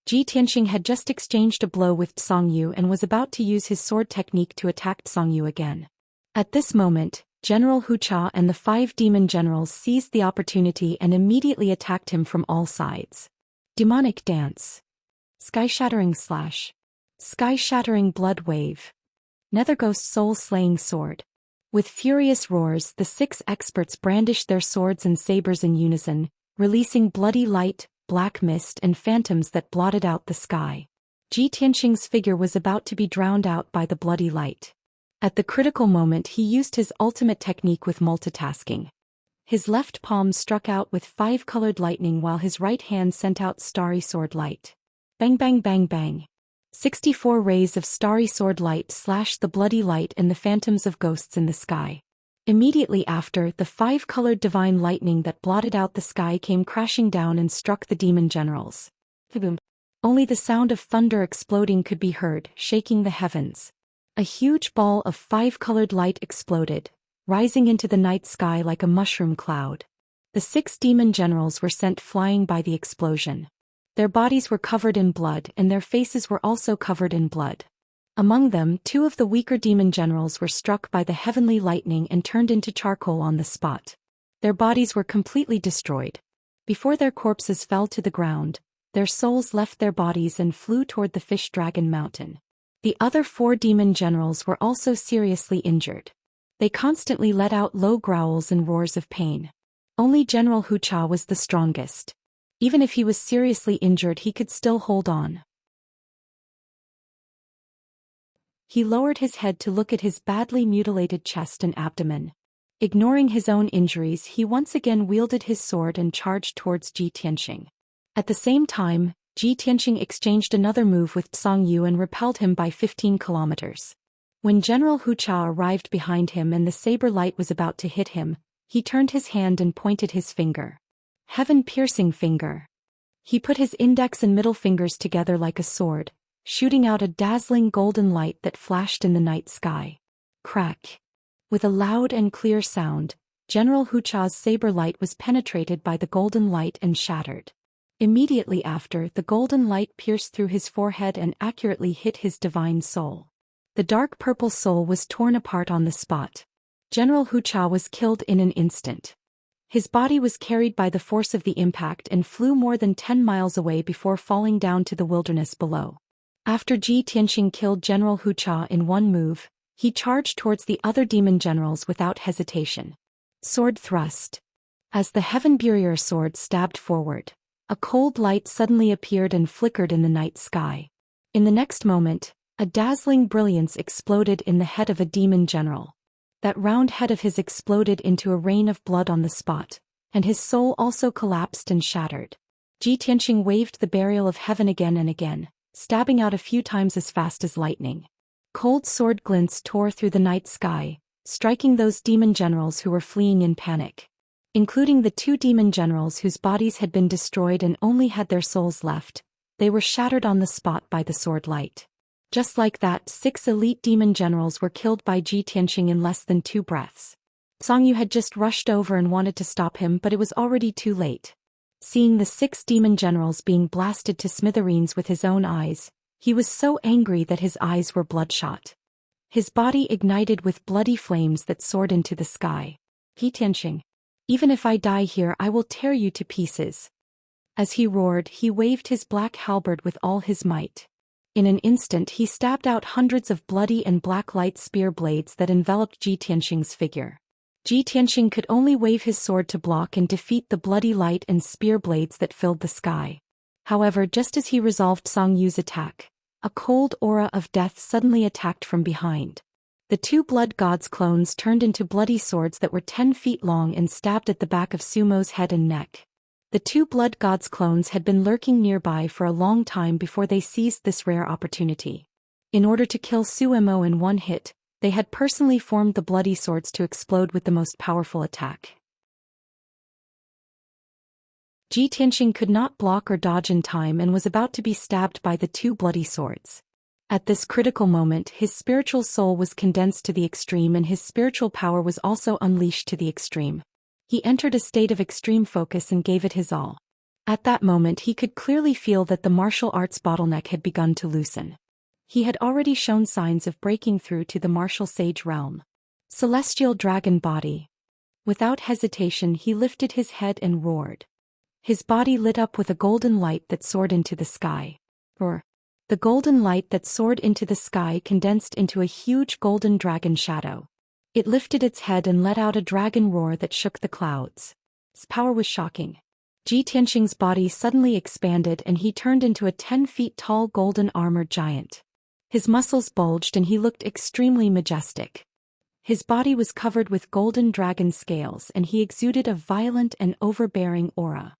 Xianxia had just exchanged a blow with Songyu and was about to use his sword technique to attack Songyu again. At this moment, General Wuxia and the 5 demon generals seized the opportunity and immediately attacked him from all sides. Demonic Dance. Sky-shattering slash. Sky-shattering blood wave. Netherghost soul-slaying sword. With furious roars, the 6 experts brandished their swords and sabers in unison, releasing bloody light, black mist and phantoms that blotted out the sky. Xianxia's figure was about to be drowned out by the bloody light. At the critical moment he used his ultimate technique with multitasking. His left palm struck out with 5-colored lightning while his right hand sent out starry sword light. Bang bang bang bang. 64 rays of starry sword light slashed the bloody light and the phantoms of ghosts in the sky. Immediately after, the 5-colored divine lightning that blotted out the sky came crashing down and struck the demon generals. Boom. Only the sound of thunder exploding could be heard, shaking the heavens. A huge ball of 5-colored light exploded, rising into the night sky like a mushroom cloud. The 6 demon generals were sent flying by the explosion. Their bodies were covered in blood and their faces were also covered in blood. Among them, 2 of the weaker demon generals were struck by the heavenly lightning and turned into charcoal on the spot. Their bodies were completely destroyed. Before their corpses fell to the ground, their souls left their bodies and flew toward the Fish Dragon Mountain. The other 4 demon generals were also seriously injured. They constantly let out low growls and roars of pain. Only General Wuxia was the strongest. Even if he was seriously injured, he could still hold on. He lowered his head to look at his badly mutilated chest and abdomen. Ignoring his own injuries, he once again wielded his sword and charged towards Xianxia. At the same time, Xianxia exchanged another move with Songyu and repelled him by 15 kilometers. When General Wuxia arrived behind him and the saber light was about to hit him, he turned his hand and pointed his finger. Heaven-piercing finger. He put his index and middle fingers together like a sword, shooting out a dazzling golden light that flashed in the night sky. Crack. With a loud and clear sound, General Wuxia's saber light was penetrated by the golden light and shattered. Immediately after, the golden light pierced through his forehead and accurately hit his divine soul. The dark purple soul was torn apart on the spot. General Wuxia was killed in an instant. His body was carried by the force of the impact and flew more than 10 miles away before falling down to the wilderness below. After Xianxia killed General Wuxia in one move, he charged towards the other demon generals without hesitation. Sword thrust. As the Heaven Barrier sword stabbed forward, a cold light suddenly appeared and flickered in the night sky. In the next moment, a dazzling brilliance exploded in the head of a demon general. That round head of his exploded into a rain of blood on the spot, and his soul also collapsed and shattered. Xianxia waved the barrier of heaven again and again, stabbing out a few times as fast as lightning. Cold sword glints tore through the night sky, striking those demon generals who were fleeing in panic. Including the 2 demon generals whose bodies had been destroyed and only had their souls left, they were shattered on the spot by the sword light. Just like that, 6 elite demon generals were killed by Xianxia in less than 2 breaths. Songyu had just rushed over and wanted to stop him, but it was already too late. Seeing the 6 demon generals being blasted to smithereens with his own eyes, he was so angry that his eyes were bloodshot. His body ignited with bloody flames that soared into the sky. Xianxia, even if I die here, I will tear you to pieces. As he roared, he waved his black halberd with all his might. In an instant he stabbed out hundreds of bloody and black light spear blades that enveloped Xianxia's figure. Ji Tianxing could only wave his sword to block and defeat the bloody light and spear blades that filled the sky. However, just as he resolved Song Yu's attack, a cold aura of death suddenly attacked from behind. The two blood gods' clones turned into bloody swords that were 10 feet long and stabbed at the back of Sumo's head and neck. The two blood gods' clones had been lurking nearby for a long time before they seized this rare opportunity. In order to kill Sumo in one hit, they had personally formed the bloody swords to explode with the most powerful attack. Ji Tianxing could not block or dodge in time and was about to be stabbed by the two bloody swords. At this critical moment, his spiritual soul was condensed to the extreme and his spiritual power was also unleashed to the extreme. He entered a state of extreme focus and gave it his all. At that moment he could clearly feel that the martial arts bottleneck had begun to loosen. He had already shown signs of breaking through to the martial sage realm. Celestial dragon body. Without hesitation he lifted his head and roared. His body lit up with a golden light that soared into the sky. The golden light that soared into the sky condensed into a huge golden dragon shadow. It lifted its head and let out a dragon roar that shook the clouds. Its power was shocking. Ji Tianxing's body suddenly expanded and he turned into a 10 feet tall golden armored giant. His muscles bulged and he looked extremely majestic. His body was covered with golden dragon scales and he exuded a violent and overbearing aura.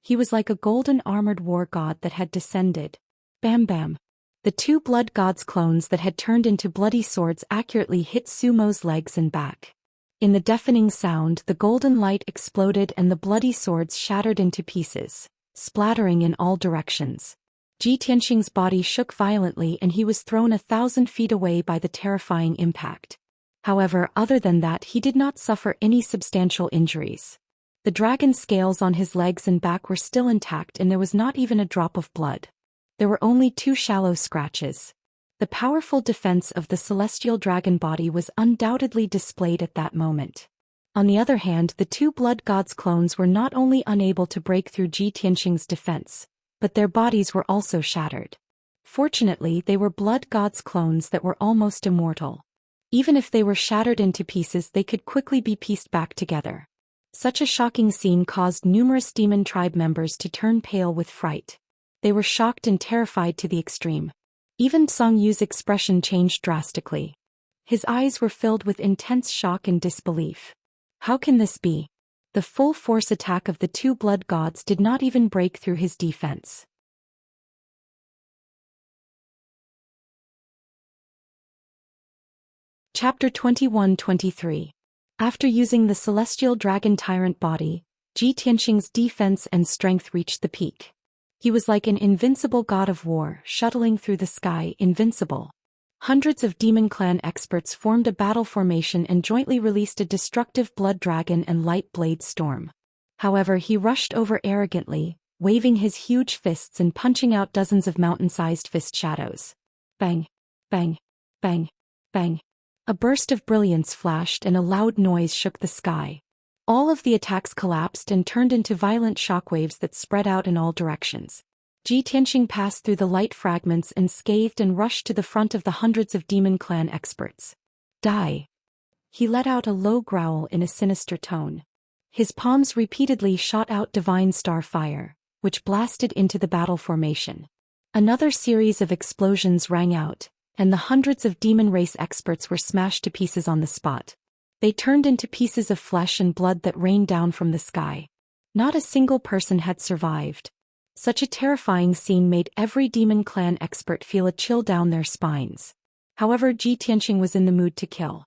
He was like a golden armored war god that had descended. Bam bam. The two blood gods' clones that had turned into bloody swords accurately hit Sumo's legs and back. In the deafening sound, the golden light exploded and the bloody swords shattered into pieces, splattering in all directions. Ji Tianxing's body shook violently and he was thrown 1,000 feet away by the terrifying impact. However, other than that he did not suffer any substantial injuries. The dragon scales on his legs and back were still intact and there was not even a drop of blood. There were only 2 shallow scratches. The powerful defense of the celestial dragon body was undoubtedly displayed at that moment. On the other hand, the two blood gods' clones were not only unable to break through Ji Tianxing's defense, but their bodies were also shattered. Fortunately, they were blood gods' clones that were almost immortal. Even if they were shattered into pieces, they could quickly be pieced back together. Such a shocking scene caused numerous demon tribe members to turn pale with fright. They were shocked and terrified to the extreme. Even Song Yu's expression changed drastically. His eyes were filled with intense shock and disbelief. How can this be? The full force attack of the two blood gods did not even break through his defense. Chapter 21-23. After using the celestial dragon tyrant body, Ji Tianxing's defense and strength reached the peak. He was like an invincible god of war, shuttling through the sky, invincible. Hundreds of demon clan experts formed a battle formation and jointly released a destructive blood dragon and light blade storm. However, he rushed over arrogantly, waving his huge fists and punching out dozens of mountain-sized fist shadows. Bang! Bang! Bang! Bang! A burst of brilliance flashed and a loud noise shook the sky. All of the attacks collapsed and turned into violent shockwaves that spread out in all directions. Ji Tianxing passed through the light fragments unscathed and rushed to the front of the hundreds of demon clan experts. Die! He let out a low growl in a sinister tone. His palms repeatedly shot out divine star fire, which blasted into the battle formation. Another series of explosions rang out, and the hundreds of demon race experts were smashed to pieces on the spot. They turned into pieces of flesh and blood that rained down from the sky. Not a single person had survived. Such a terrifying scene made every demon clan expert feel a chill down their spines. However, Ji Tianxing was in the mood to kill.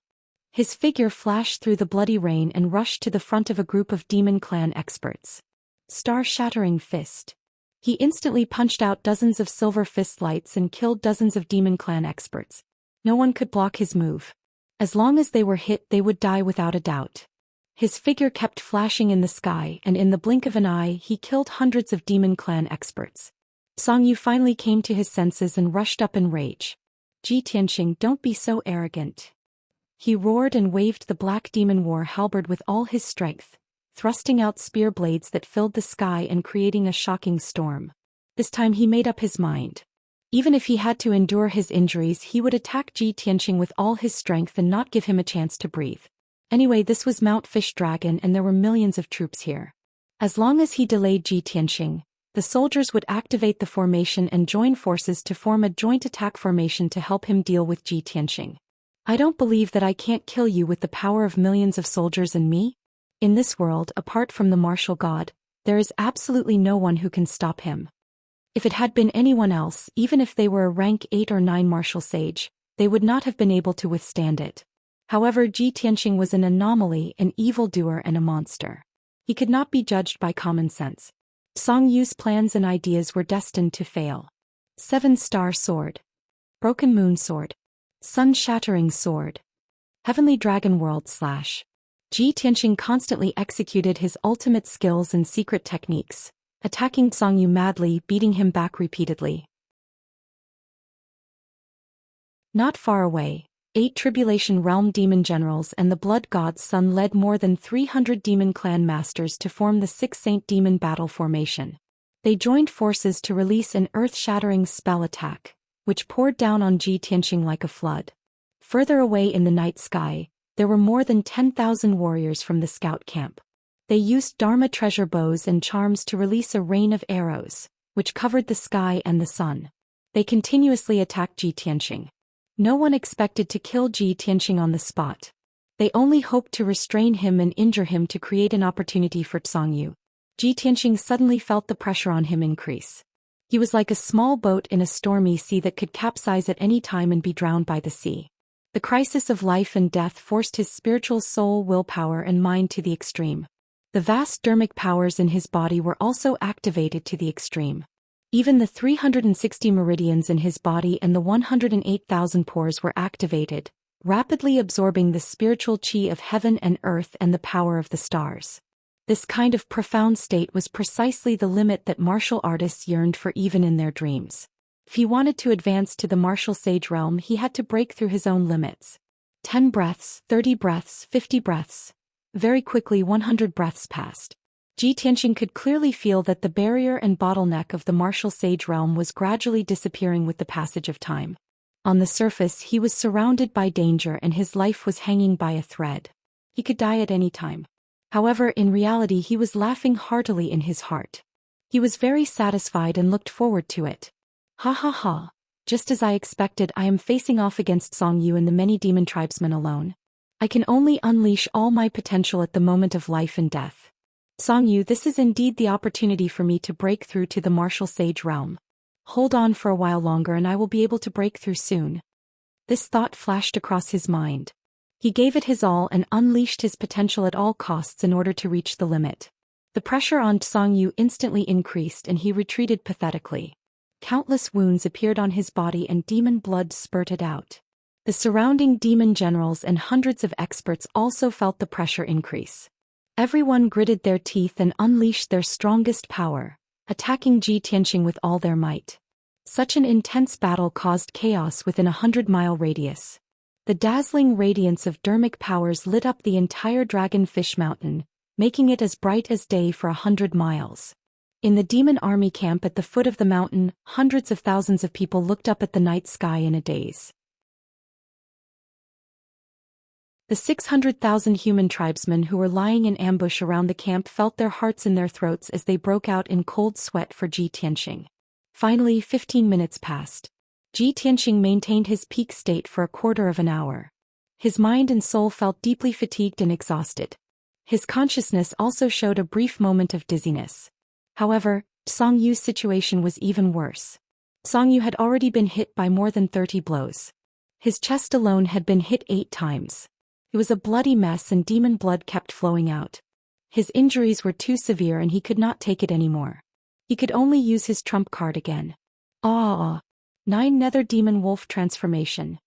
His figure flashed through the bloody rain and rushed to the front of a group of demon clan experts. Star-shattering fist. He instantly punched out dozens of silver fist lights and killed dozens of demon clan experts. No one could block his move. As long as they were hit, they would die without a doubt. His figure kept flashing in the sky, and in the blink of an eye, he killed hundreds of demon clan experts. Song Yu finally came to his senses and rushed up in rage. Ji Tianxing, don't be so arrogant. He roared and waved the black demon war halberd with all his strength, thrusting out spear blades that filled the sky and creating a shocking storm. This time he made up his mind. Even if he had to endure his injuries, he would attack Ji Tianxing with all his strength and not give him a chance to breathe. Anyway, this was Mount Fish Dragon and there were millions of troops here. As long as he delayed Ji Tianxing, the soldiers would activate the formation and join forces to form a joint attack formation to help him deal with Ji Tianxing. I don't believe that I can't kill you with the power of millions of soldiers and me. In this world, apart from the martial god, there is absolutely no one who can stop him. If it had been anyone else, even if they were a rank 8 or 9 martial sage, they would not have been able to withstand it. However, Ji Tianxing was an anomaly, an evildoer and a monster. He could not be judged by common sense. Song Yu's plans and ideas were destined to fail. 7-star sword. Broken moon sword. Sun-shattering sword. Heavenly dragon world / Ji Tianxing constantly executed his ultimate skills and secret techniques, attacking Song Yu madly, beating him back repeatedly. Not far away, 8 Tribulation Realm demon generals and the Blood God's son led more than 300 demon clan masters to form the 6 Saint Demon Battle Formation. They joined forces to release an earth-shattering spell attack, which poured down on Ji Tianxing like a flood. Further away in the night sky, there were more than 10,000 warriors from the scout camp. They used Dharma treasure bows and charms to release a rain of arrows, which covered the sky and the sun. They continuously attacked Ji Tianxing. No one expected to kill Ji Tianxing on the spot. They only hoped to restrain him and injure him to create an opportunity for Song Yu. Ji Tianxing suddenly felt the pressure on him increase. He was like a small boat in a stormy sea that could capsize at any time and be drowned by the sea. The crisis of life and death forced his spiritual soul, willpower and mind to the extreme. The vast dermic powers in his body were also activated to the extreme. Even the 360 meridians in his body and the 108,000 pores were activated, rapidly absorbing the spiritual chi of heaven and earth and the power of the stars. This kind of profound state was precisely the limit that martial artists yearned for even in their dreams. If he wanted to advance to the martial sage realm, he had to break through his own limits. 10 breaths, 30 breaths, 50 breaths. Very quickly 100 breaths passed. Ji Tianxing could clearly feel that the barrier and bottleneck of the martial sage realm was gradually disappearing with the passage of time. On the surface, he was surrounded by danger and his life was hanging by a thread. He could die at any time. However, in reality he was laughing heartily in his heart. He was very satisfied and looked forward to it. Ha ha ha. Just as I expected, I am facing off against Song Yu and the many demon tribesmen alone. I can only unleash all my potential at the moment of life and death. Song Yu, this is indeed the opportunity for me to break through to the martial sage realm. Hold on for a while longer and I will be able to break through soon. This thought flashed across his mind. He gave it his all and unleashed his potential at all costs in order to reach the limit. The pressure on Song Yu instantly increased and he retreated pathetically. Countless wounds appeared on his body and demon blood spurted out. The surrounding demon generals and hundreds of experts also felt the pressure increase. Everyone gritted their teeth and unleashed their strongest power, attacking Ji Tianxing with all their might. Such an intense battle caused chaos within a 100-mile radius. The dazzling radiance of dermic powers lit up the entire Dragonfish Mountain, making it as bright as day for 100 miles. In the demon army camp at the foot of the mountain, hundreds of thousands of people looked up at the night sky in a daze. The 600,000 human tribesmen who were lying in ambush around the camp felt their hearts in their throats as they broke out in cold sweat for Ji Tianxing. Finally, 15 minutes passed. Ji Tianxing maintained his peak state for a quarter of an hour. His mind and soul felt deeply fatigued and exhausted. His consciousness also showed a brief moment of dizziness. However, Song Yu's situation was even worse. Song Yu had already been hit by more than 30 blows. His chest alone had been hit 8 times. It was a bloody mess and demon blood kept flowing out. His injuries were too severe and he could not take it anymore. He could only use his trump card again. 9 Nether Demon Wolf Transformation.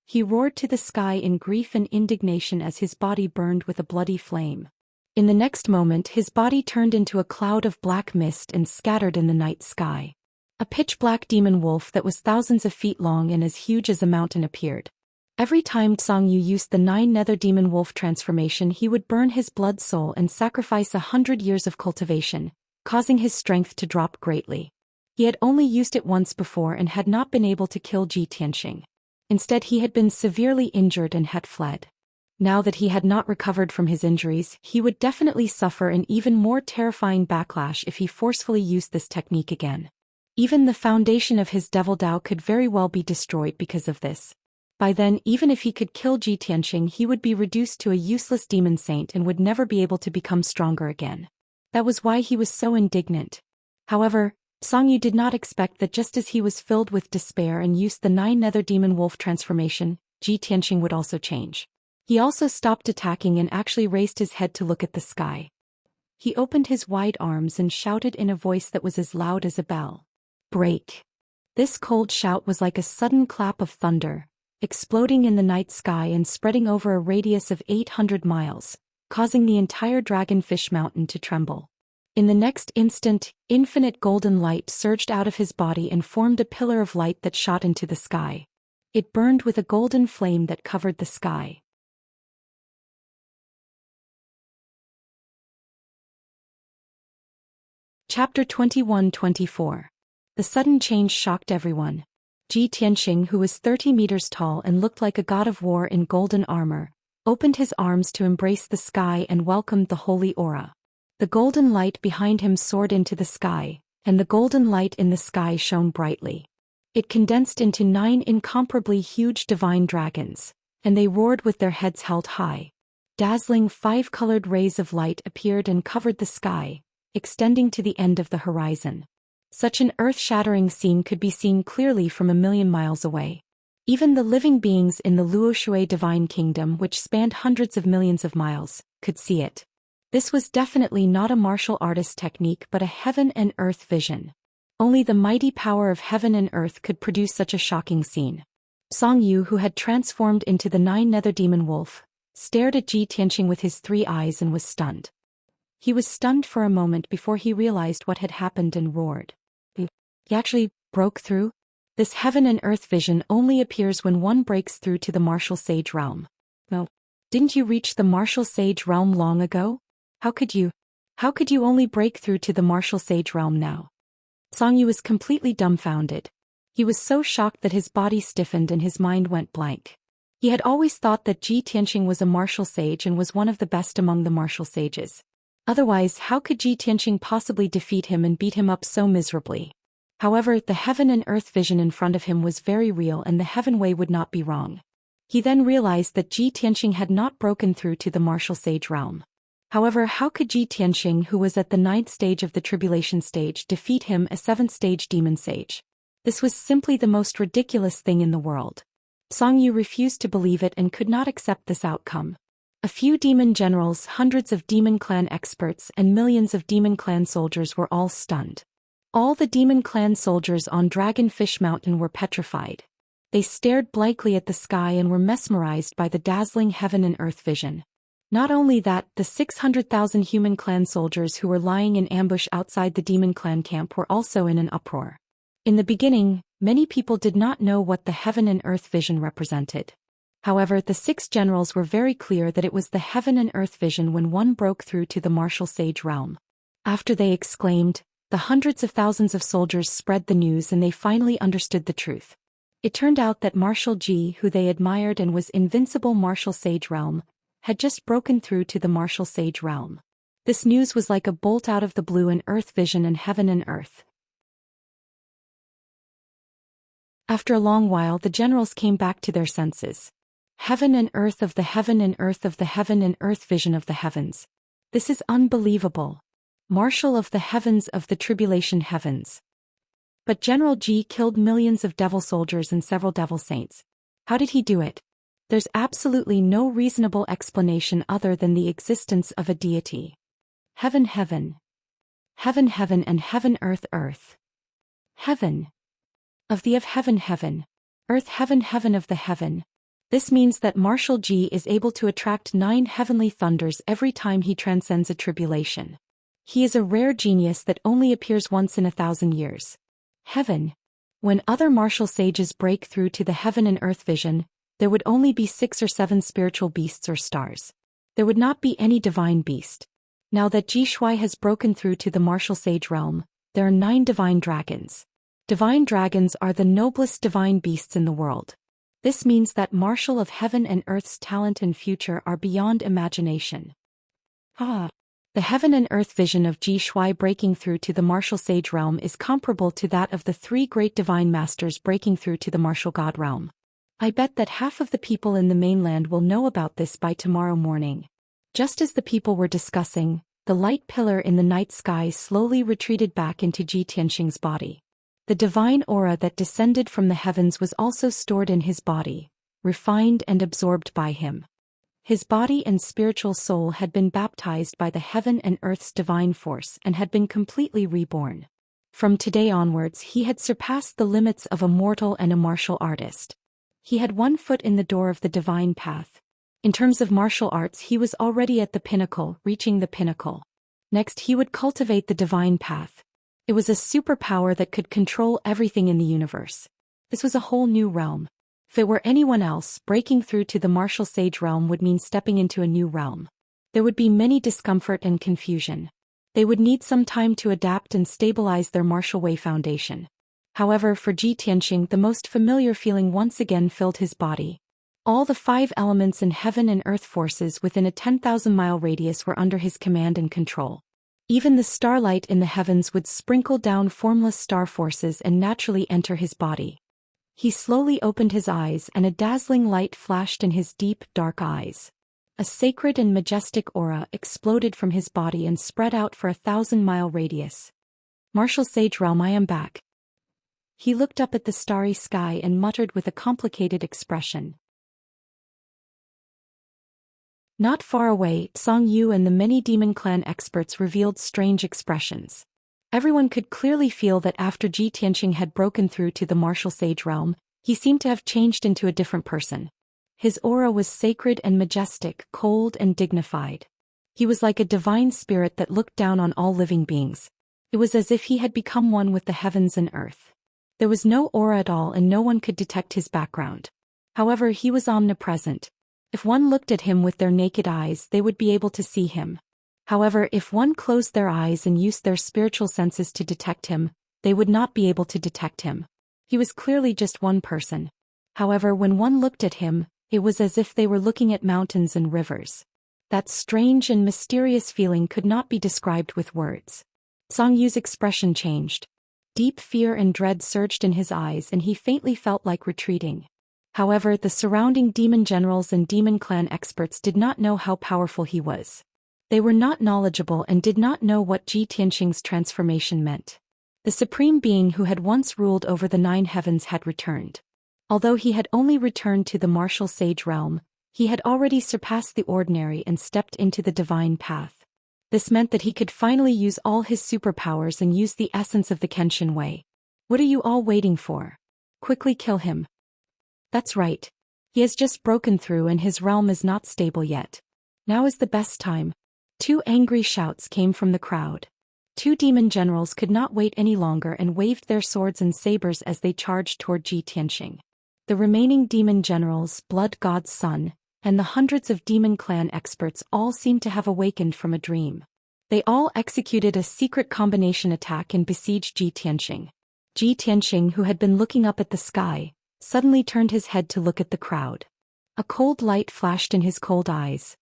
He roared to the sky in grief and indignation as his body burned with a bloody flame. In the next moment his body turned into a cloud of black mist and scattered in the night sky. A pitch-black demon wolf that was thousands of feet long and as huge as a mountain appeared. Every time Song Yu used the 9 Nether Demon Wolf transformation, he would burn his blood soul and sacrifice 100 years of cultivation, causing his strength to drop greatly. He had only used it once before and had not been able to kill Ji Tianxing. Instead, he had been severely injured and had fled. Now that he had not recovered from his injuries, he would definitely suffer an even more terrifying backlash if he forcefully used this technique again. Even the foundation of his devil Dao could very well be destroyed because of this. By then, even if he could kill Ji Tianxing, he would be reduced to a useless demon saint and would never be able to become stronger again. That was why he was so indignant. However, Song Yu did not expect that just as he was filled with despair and used the 9 nether demon wolf transformation, Ji Tianxing would also change. He also stopped attacking and actually raised his head to look at the sky. He opened his wide arms and shouted in a voice that was as loud as a bell. Break! This cold shout was like a sudden clap of thunder, exploding in the night sky and spreading over a radius of 800 miles, causing the entire Dragonfish Mountain to tremble. In the next instant, infinite golden light surged out of his body and formed a pillar of light that shot into the sky. It burned with a golden flame that covered the sky. Chapter 21-24. The sudden change shocked everyone. Ji Tianxing, who was 30 meters tall and looked like a god of war in golden armor, opened his arms to embrace the sky and welcomed the holy aura. The golden light behind him soared into the sky, and the golden light in the sky shone brightly. It condensed into 9 incomparably huge divine dragons, and they roared with their heads held high. Dazzling 5-colored rays of light appeared and covered the sky, extending to the end of the horizon. Such an earth-shattering scene could be seen clearly from 1,000,000 miles away. Even the living beings in the Luoshui Divine Kingdom, which spanned hundreds of millions of miles, could see it. This was definitely not a martial artist technique but a heaven and earth vision. Only the mighty power of heaven and earth could produce such a shocking scene. Song Yu, who had transformed into the 9 nether demon wolf, stared at Ji Tianxing with his 3 eyes and was stunned. He was stunned for a moment before he realized what had happened and roared. He actually broke through? This heaven and earth vision only appears when one breaks through to the martial sage realm. No, didn't you reach the martial sage realm long ago? How could you only break through to the martial sage realm now? Song Yu was completely dumbfounded. He was so shocked that his body stiffened and his mind went blank. He had always thought that Ji Tianxing was a martial sage and was one of the best among the martial sages. Otherwise, how could Ji Tianxing possibly defeat him and beat him up so miserably? However, the heaven and earth vision in front of him was very real and the heaven way would not be wrong. He then realized that Ji Tianxing had not broken through to the martial sage realm. However, how could Ji Tianxing, who was at the 9th stage of the tribulation stage, defeat him, a 7th stage demon sage? This was simply the most ridiculous thing in the world. Song Yu refused to believe it and could not accept this outcome. A few demon generals, hundreds of demon clan experts, and millions of demon clan soldiers were all stunned. All the demon clan soldiers on Dragonfish Mountain were petrified. They stared blankly at the sky and were mesmerized by the dazzling heaven and earth vision. Not only that, the 600,000 human clan soldiers who were lying in ambush outside the demon clan camp were also in an uproar. In the beginning, many people did not know what the heaven and earth vision represented. However, the 6 generals were very clear that it was the heaven and earth vision when one broke through to the martial sage realm. After they exclaimed, the hundreds of thousands of soldiers spread the news and they finally understood the truth. It turned out that Martial Ji, who they admired and was invincible martial sage realm, had just broken through to the martial sage realm. This news was like a bolt out of the blue in earth vision and heaven and earth. After a long while, the generals came back to their senses. Heaven and earth of the heaven and earth of the heaven and earth vision of the heavens. This is unbelievable. Marshal of the heavens of the tribulation heavens. But General Ji killed millions of devil soldiers and several devil saints. How did he do it? There's absolutely no reasonable explanation other than the existence of a deity. Heaven heaven. Heaven heaven and heaven earth earth. Heaven. Of the of heaven heaven. Earth heaven heaven of the heaven. This means that Martial Ji is able to attract 9 heavenly thunders every time he transcends a tribulation. He is a rare genius that only appears once in 1,000 years. Heaven. When other martial sages break through to the heaven and earth vision, there would only be 6 or 7 spiritual beasts or stars. There would not be any divine beast. Now that Ji Shui has broken through to the martial sage realm, there are 9 divine dragons. Divine dragons are the noblest divine beasts in the world. This means that martial of heaven and earth's talent and future are beyond imagination. Ah! The heaven and earth vision of Zhou Xian breaking through to the martial sage realm is comparable to that of the three great divine masters breaking through to the martial god realm. I bet that half of the people in the mainland will know about this by tomorrow morning. Just as the people were discussing, the light pillar in the night sky slowly retreated back into Ji Tianxing's body. The divine aura that descended from the heavens was also stored in his body, refined and absorbed by him. His body and spiritual soul had been baptized by the heaven and earth's divine force and had been completely reborn. From today onwards he had surpassed the limits of a mortal and a martial artist. He had one foot in the door of the divine path. In terms of martial arts he was already at the pinnacle, reaching the pinnacle. Next he would cultivate the divine path. It was a superpower that could control everything in the universe. This was a whole new realm. If it were anyone else, breaking through to the martial sage realm would mean stepping into a new realm. There would be many discomfort and confusion. They would need some time to adapt and stabilize their martial way foundation. However, for Ji Tianxing the most familiar feeling once again filled his body. All the 5 elements in heaven and earth forces within a 10,000-mile radius were under his command and control. Even the starlight in the heavens would sprinkle down formless star forces and naturally enter his body. He slowly opened his eyes and a dazzling light flashed in his deep, dark eyes. A sacred and majestic aura exploded from his body and spread out for a 1,000-mile radius. Martial Sage Realm, I am back. He looked up at the starry sky and muttered with a complicated expression. Not far away, Song Yu and the many demon clan experts revealed strange expressions. Everyone could clearly feel that after Ji Tianxing had broken through to the martial sage realm, he seemed to have changed into a different person. His aura was sacred and majestic, cold and dignified. He was like a divine spirit that looked down on all living beings. It was as if he had become one with the heavens and earth. There was no aura at all and no one could detect his background. However, he was omnipresent. If one looked at him with their naked eyes, they would be able to see him. However, if one closed their eyes and used their spiritual senses to detect him, they would not be able to detect him. He was clearly just one person. However, when one looked at him, it was as if they were looking at mountains and rivers. That strange and mysterious feeling could not be described with words. Song Yu's expression changed. Deep fear and dread surged in his eyes and he faintly felt like retreating. However, the surrounding demon generals and demon clan experts did not know how powerful he was. They were not knowledgeable and did not know what Ji Tianxing's transformation meant. The supreme being who had once ruled over the 9 heavens had returned. Although he had only returned to the martial sage realm, he had already surpassed the ordinary and stepped into the divine path. This meant that he could finally use all his superpowers and use the essence of the Kenshin way. What are you all waiting for? Quickly kill him. That's right. He has just broken through and his realm is not stable yet. Now is the best time. 2 angry shouts came from the crowd. 2 demon generals could not wait any longer and waved their swords and sabers as they charged toward Ji Tianxing. The remaining demon generals, Blood God's son, and the hundreds of demon clan experts all seemed to have awakened from a dream. They all executed a secret combination attack and besieged Ji Tianxing. Ji Tianxing, who had been looking up at the sky, suddenly turned his head to look at the crowd. A cold light flashed in his cold eyes.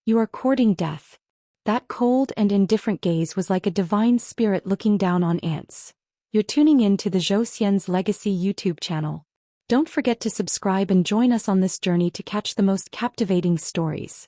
You are courting death. That cold and indifferent gaze was like a divine spirit looking down on ants. You're tuning in to the Zhou Xian's Legacy YouTube channel. Don't forget to subscribe and join us on this journey to catch the most captivating stories.